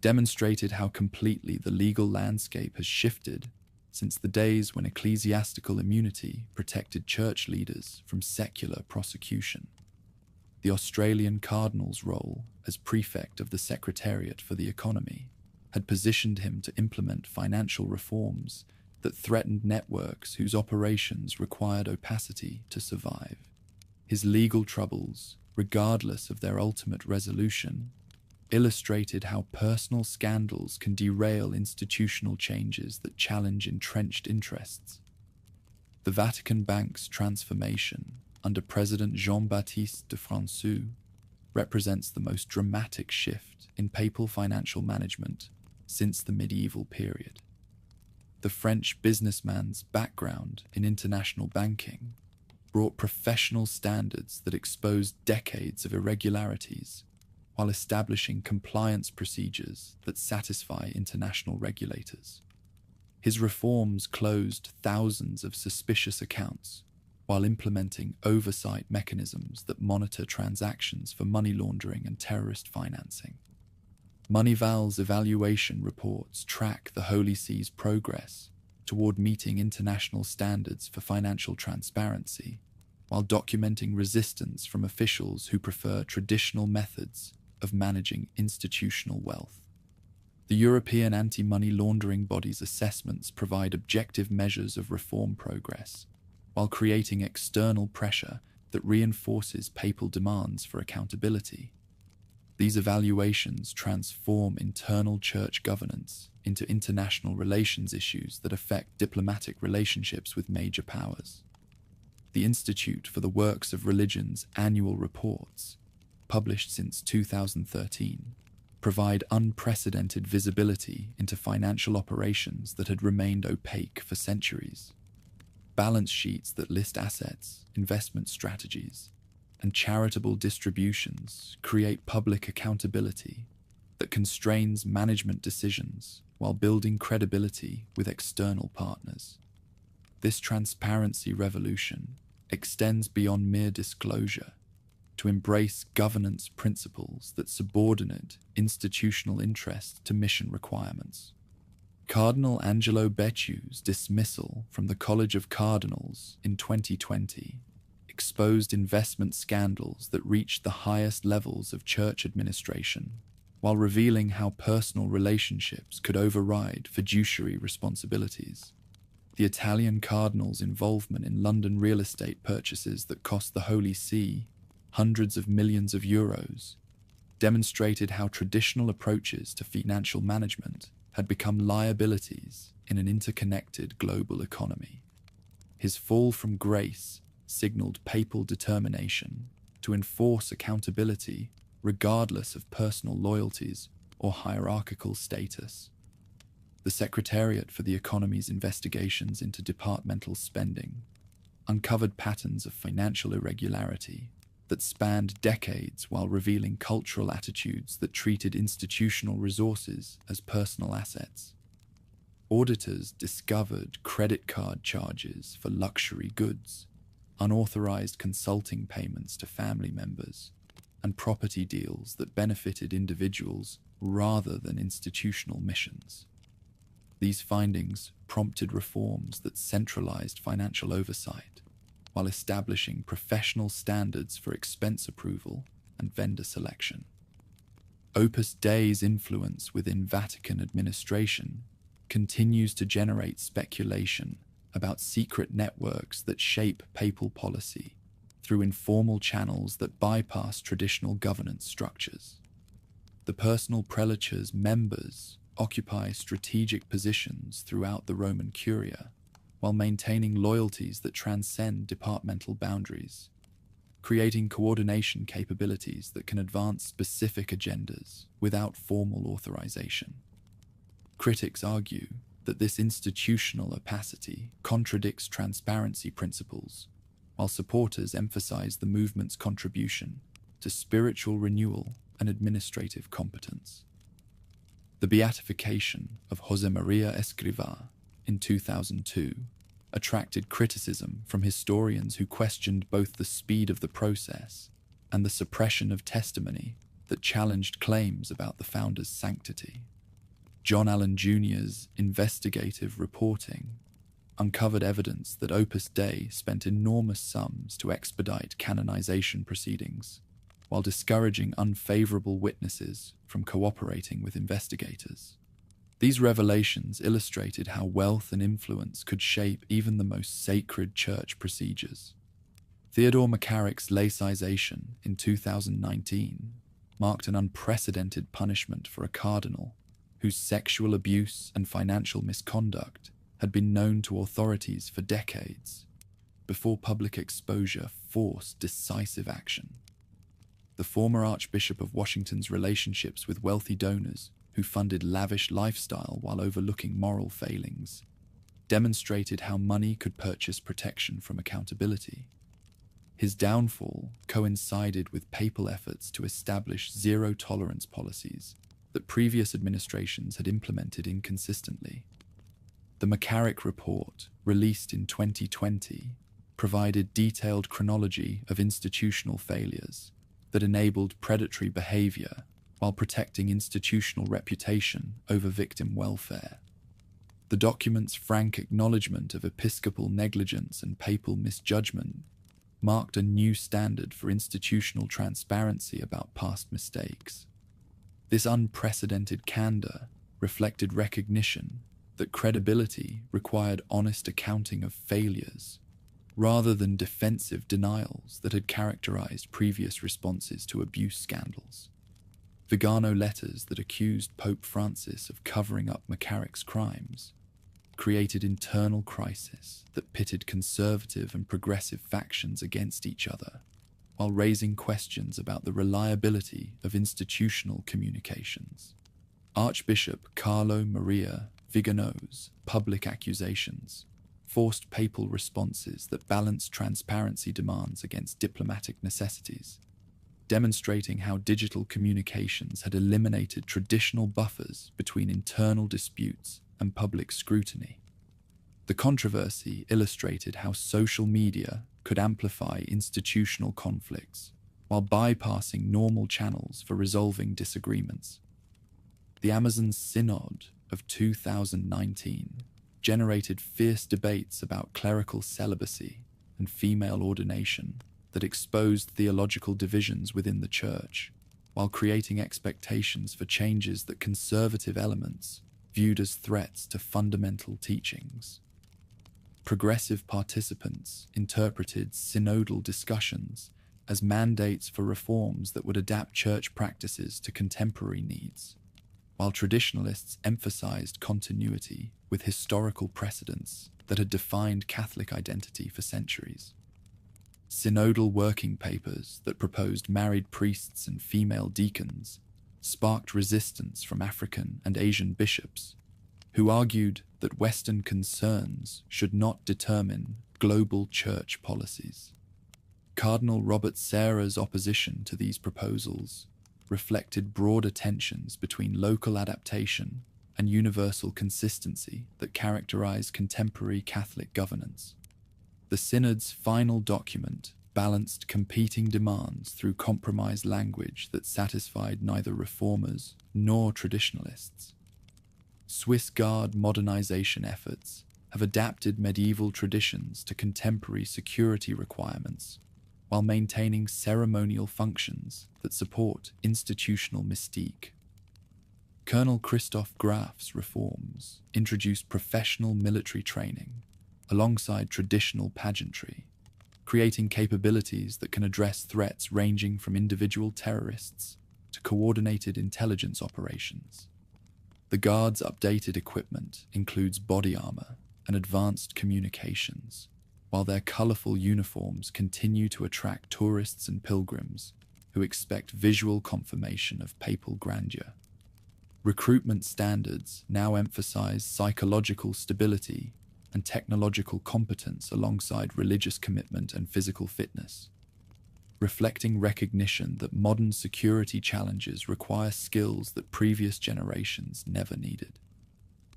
demonstrated how completely the legal landscape has shifted since the days when ecclesiastical immunity protected church leaders from secular prosecution. The Australian cardinal's role as prefect of the Secretariat for the Economy had positioned him to implement financial reforms that threatened networks whose operations required opacity to survive. His legal troubles, regardless of their ultimate resolution, illustrated how personal scandals can derail institutional changes that challenge entrenched interests. The Vatican Bank's transformation under President Jean-Baptiste de François represents the most dramatic shift in papal financial management since the medieval period. The French businessman's background in international banking brought professional standards that exposed decades of irregularities while establishing compliance procedures that satisfy international regulators. His reforms closed thousands of suspicious accounts while implementing oversight mechanisms that monitor transactions for money laundering and terrorist financing. Moneyval's evaluation reports track the Holy See's progress toward meeting international standards for financial transparency, while documenting resistance from officials who prefer traditional methods of managing institutional wealth. The European anti-money laundering body's assessments provide objective measures of reform progress, while creating external pressure that reinforces papal demands for accountability. These evaluations transform internal church governance into international relations issues that affect diplomatic relationships with major powers. The Institute for the Works of Religion's annual reports, published since 2013, provide unprecedented visibility into financial operations that had remained opaque for centuries. Balance sheets that list assets, investment strategies, and charitable distributions create public accountability that constrains management decisions while building credibility with external partners. This transparency revolution extends beyond mere disclosure to embrace governance principles that subordinate institutional interest to mission requirements. Cardinal Angelo Becciu's dismissal from the College of Cardinals in 2020 exposed investment scandals that reached the highest levels of church administration, while revealing how personal relationships could override fiduciary responsibilities. The Italian cardinal's involvement in London real estate purchases that cost the Holy See hundreds of millions of euros demonstrated how traditional approaches to financial management had become liabilities in an interconnected global economy. His fall from grace signaled papal determination to enforce accountability regardless of personal loyalties or hierarchical status. The Secretariat for the Economy's investigations into departmental spending uncovered patterns of financial irregularity that spanned decades while revealing cultural attitudes that treated institutional resources as personal assets. Auditors discovered credit card charges for luxury goods, unauthorized consulting payments to family members, and property deals that benefited individuals rather than institutional missions. These findings prompted reforms that centralized financial oversight, while establishing professional standards for expense approval and vendor selection. Opus Dei's influence within Vatican administration continues to generate speculation about secret networks that shape papal policy through informal channels that bypass traditional governance structures. The personal prelature's members occupy strategic positions throughout the Roman Curia, while maintaining loyalties that transcend departmental boundaries, creating coordination capabilities that can advance specific agendas without formal authorization. Critics argue that this institutional opacity contradicts transparency principles, while supporters emphasize the movement's contribution to spiritual renewal and administrative competence. The beatification of José María Escrivá in 2002 attracted criticism from historians who questioned both the speed of the process and the suppression of testimony that challenged claims about the founder's sanctity. John Allen Jr.'s investigative reporting uncovered evidence that Opus Dei spent enormous sums to expedite canonization proceedings, while discouraging unfavorable witnesses from cooperating with investigators. These revelations illustrated how wealth and influence could shape even the most sacred church procedures. Theodore McCarrick's laicization in 2019 marked an unprecedented punishment for a cardinal whose sexual abuse and financial misconduct had been known to authorities for decades, before public exposure forced decisive action. The former Archbishop of Washington's relationships with wealthy donors who funded lavish lifestyle while overlooking moral failings demonstrated how money could purchase protection from accountability. His downfall coincided with papal efforts to establish zero-tolerance policies that previous administrations had implemented inconsistently. The McCarrick Report, released in 2020, provided detailed chronology of institutional failures that enabled predatory behavior while protecting institutional reputation over victim welfare. The document's frank acknowledgement of episcopal negligence and papal misjudgment marked a new standard for institutional transparency about past mistakes. This unprecedented candor reflected recognition that credibility required honest accounting of failures, rather than defensive denials that had characterized previous responses to abuse scandals. Vigano letters that accused Pope Francis of covering up McCarrick's crimes created internal crisis that pitted conservative and progressive factions against each other, while raising questions about the reliability of institutional communications. Archbishop Carlo Maria Vigano's public accusations forced papal responses that balanced transparency demands against diplomatic necessities. demonstrating how digital communications had eliminated traditional buffers between internal disputes and public scrutiny. The controversy illustrated how social media could amplify institutional conflicts while bypassing normal channels for resolving disagreements. The Amazon Synod of 2019 generated fierce debates about clerical celibacy and female ordination that exposed theological divisions within the Church, while creating expectations for changes that conservative elements viewed as threats to fundamental teachings. Progressive participants interpreted synodal discussions as mandates for reforms that would adapt church practices to contemporary needs, while traditionalists emphasized continuity with historical precedents that had defined Catholic identity for centuries. Synodal working papers that proposed married priests and female deacons sparked resistance from African and Asian bishops, who argued that Western concerns should not determine global church policies. Cardinal Robert Sarah's opposition to these proposals reflected broader tensions between local adaptation and universal consistency that characterize contemporary Catholic governance. The Synod's final document balanced competing demands through compromise language that satisfied neither reformers nor traditionalists. Swiss Guard modernization efforts have adapted medieval traditions to contemporary security requirements while maintaining ceremonial functions that support institutional mystique. Colonel Christoph Graf's reforms introduced professional military training alongside traditional pageantry, creating capabilities that can address threats ranging from individual terrorists to coordinated intelligence operations. The Guard's updated equipment includes body armor and advanced communications, while their colorful uniforms continue to attract tourists and pilgrims who expect visual confirmation of papal grandeur. Recruitment standards now emphasize psychological stability and technological competence alongside religious commitment and physical fitness, reflecting recognition that modern security challenges require skills that previous generations never needed.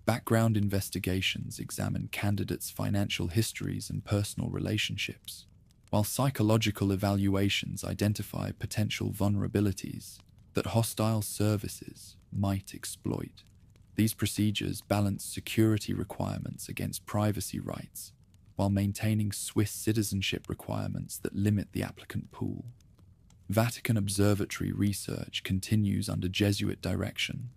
Background investigations examine candidates' financial histories and personal relationships, while psychological evaluations identify potential vulnerabilities that hostile services might exploit. These procedures balance security requirements against privacy rights, while maintaining Swiss citizenship requirements that limit the applicant pool. Vatican observatory research continues under Jesuit direction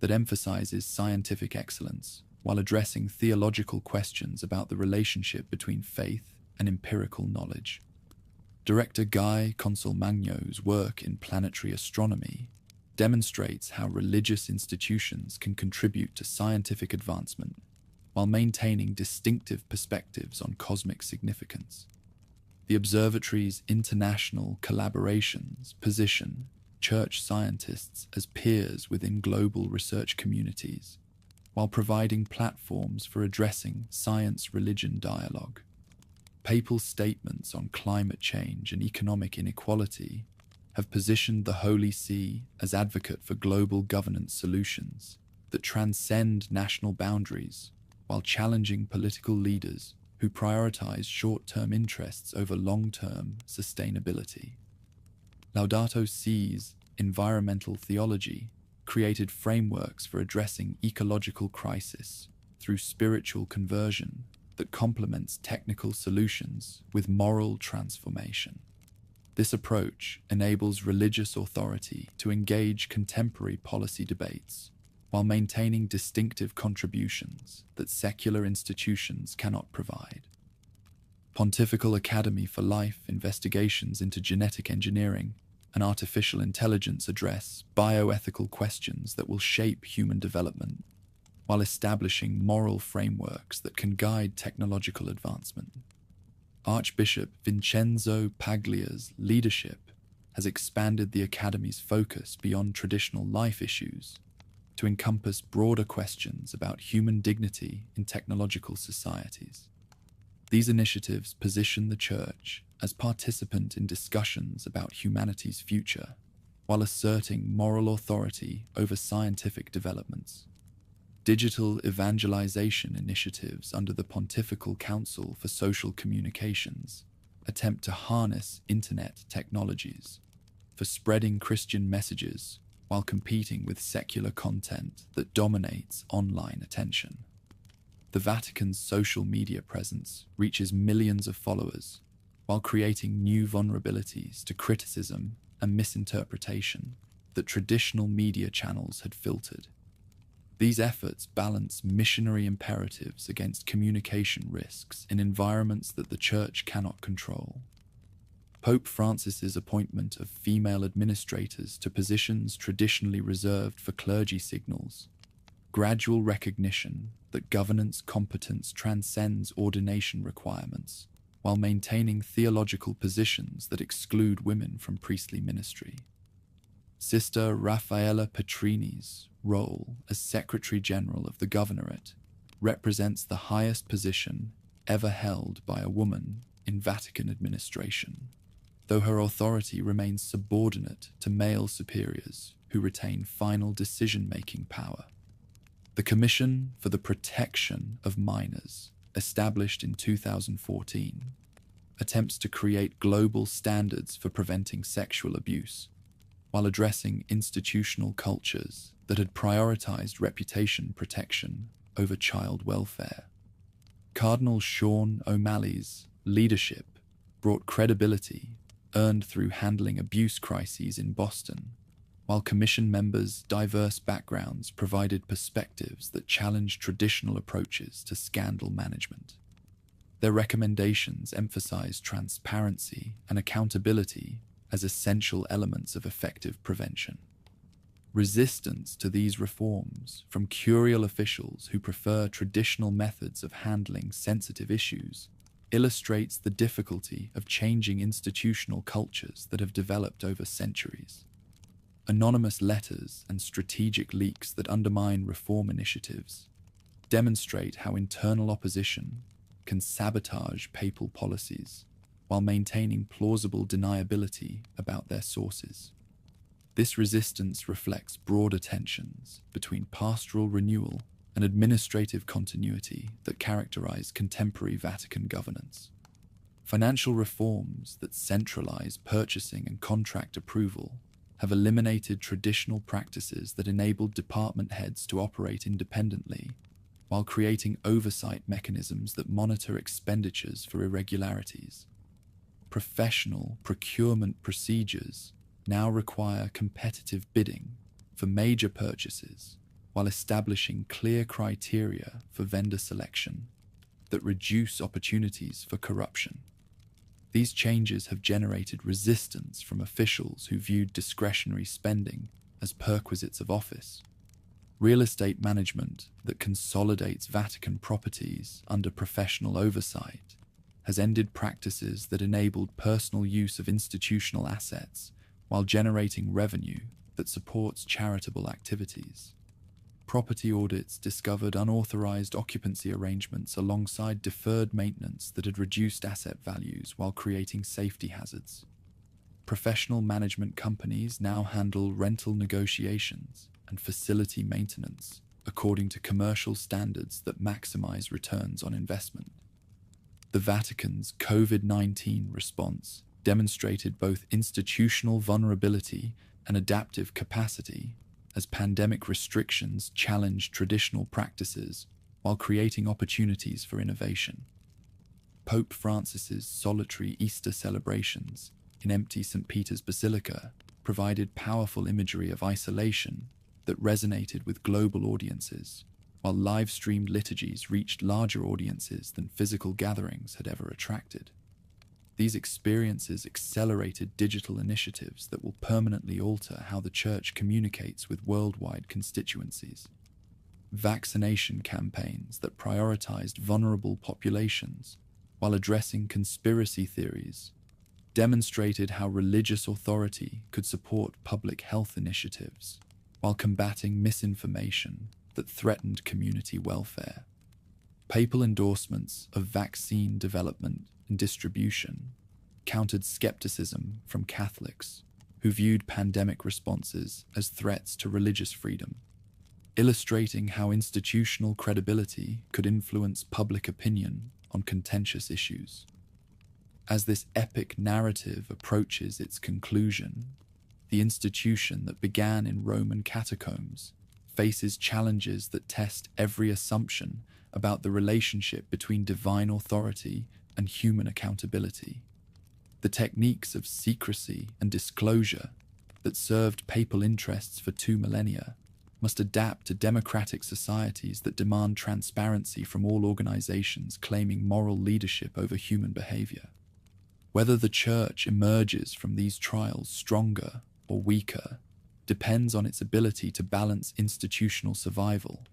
that emphasizes scientific excellence while addressing theological questions about the relationship between faith and empirical knowledge. Director Guy Consolmagno's work in planetary astronomy demonstrates how religious institutions can contribute to scientific advancement while maintaining distinctive perspectives on cosmic significance. The observatory's international collaborations position church scientists as peers within global research communities, while providing platforms for addressing science-religion dialogue. Papal statements on climate change and economic inequality have positioned the Holy See as advocate for global governance solutions that transcend national boundaries while challenging political leaders who prioritize short-term interests over long-term sustainability. Laudato Si's environmental theology created frameworks for addressing ecological crisis through spiritual conversion that complements technical solutions with moral transformation. This approach enables religious authority to engage contemporary policy debates while maintaining distinctive contributions that secular institutions cannot provide. Pontifical Academy for Life investigations into genetic engineering and artificial intelligence address bioethical questions that will shape human development, while establishing moral frameworks that can guide technological advancement. Archbishop Vincenzo Paglia's leadership has expanded the Academy's focus beyond traditional life issues to encompass broader questions about human dignity in technological societies. These initiatives position the Church as participant in discussions about humanity's future, while asserting moral authority over scientific developments. Digital evangelization initiatives under the Pontifical Council for Social Communications attempt to harness internet technologies for spreading Christian messages while competing with secular content that dominates online attention. The Vatican's social media presence reaches millions of followers while creating new vulnerabilities to criticism and misinterpretation that traditional media channels had filtered. These efforts balance missionary imperatives against communication risks in environments that the Church cannot control. Pope Francis's appointment of female administrators to positions traditionally reserved for clergy signals gradual recognition that governance competence transcends ordination requirements while maintaining theological positions that exclude women from priestly ministry. Sister Raffaella Petrini's role as Secretary General of the Governorate represents the highest position ever held by a woman in Vatican administration, though her authority remains subordinate to male superiors who retain final decision-making power. The Commission for the Protection of Minors, established in 2014, attempts to create global standards for preventing sexual abuse, while addressing institutional cultures that had prioritized reputation protection over child welfare. Cardinal Sean O'Malley's leadership brought credibility earned through handling abuse crises in Boston, while commission members' diverse backgrounds provided perspectives that challenged traditional approaches to scandal management. Their recommendations emphasized transparency and accountability as essential elements of effective prevention. Resistance to these reforms from curial officials who prefer traditional methods of handling sensitive issues illustrates the difficulty of changing institutional cultures that have developed over centuries. Anonymous letters and strategic leaks that undermine reform initiatives demonstrate how internal opposition can sabotage papal policies while maintaining plausible deniability about their sources. This resistance reflects broader tensions between pastoral renewal and administrative continuity that characterize contemporary Vatican governance. Financial reforms that centralize purchasing and contract approval have eliminated traditional practices that enabled department heads to operate independently, while creating oversight mechanisms that monitor expenditures for irregularities. Professional procurement procedures now require competitive bidding for major purchases, while establishing clear criteria for vendor selection that reduce opportunities for corruption. These changes have generated resistance from officials who viewed discretionary spending as perquisites of office. Real estate management that consolidates Vatican properties under professional oversight has ended practices that enabled personal use of institutional assets while generating revenue that supports charitable activities. Property audits discovered unauthorized occupancy arrangements alongside deferred maintenance that had reduced asset values while creating safety hazards. Professional management companies now handle rental negotiations and facility maintenance according to commercial standards that maximize returns on investment. The Vatican's COVID-19 response demonstrated both institutional vulnerability and adaptive capacity as pandemic restrictions challenged traditional practices while creating opportunities for innovation. Pope Francis's solitary Easter celebrations in empty St. Peter's Basilica provided powerful imagery of isolation that resonated with global audiences, while live-streamed liturgies reached larger audiences than physical gatherings had ever attracted. These experiences accelerated digital initiatives that will permanently alter how the Church communicates with worldwide constituencies. Vaccination campaigns that prioritized vulnerable populations while addressing conspiracy theories demonstrated how religious authority could support public health initiatives while combating misinformation that threatened community welfare. Papal endorsements of vaccine development and distribution countered skepticism from Catholics, who viewed pandemic responses as threats to religious freedom, illustrating how institutional credibility could influence public opinion on contentious issues. As this epic narrative approaches its conclusion, the institution that began in Roman catacombs faces challenges that test every assumption about the relationship between divine authority and human accountability. The techniques of secrecy and disclosure that served papal interests for 2 millennia must adapt to democratic societies that demand transparency from all organizations claiming moral leadership over human behavior. Whether the Church emerges from these trials stronger or weaker depends on its ability to balance institutional survival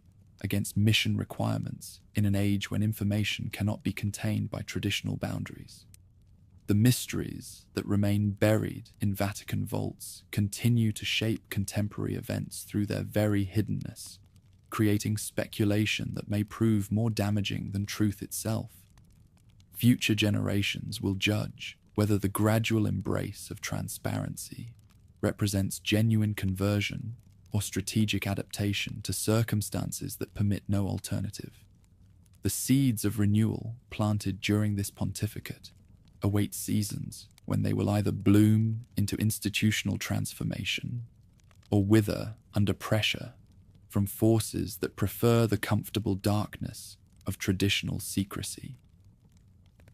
against mission requirements in an age when information cannot be contained by traditional boundaries. The mysteries that remain buried in Vatican vaults continue to shape contemporary events through their very hiddenness, creating speculation that may prove more damaging than truth itself. Future generations will judge whether the gradual embrace of transparency represents genuine conversion or strategic adaptation to circumstances that permit no alternative. The seeds of renewal planted during this pontificate await seasons when they will either bloom into institutional transformation or wither under pressure from forces that prefer the comfortable darkness of traditional secrecy.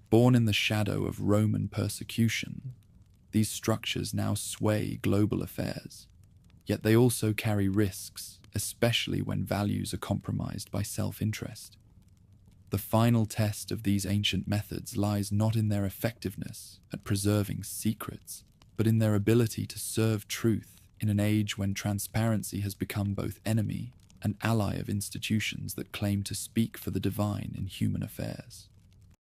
Born in the shadow of Roman persecution, these structures now sway global affairs, yet they also carry risks, especially when values are compromised by self-interest. The final test of these ancient methods lies not in their effectiveness at preserving secrets, but in their ability to serve truth in an age when transparency has become both enemy and ally of institutions that claim to speak for the divine in human affairs.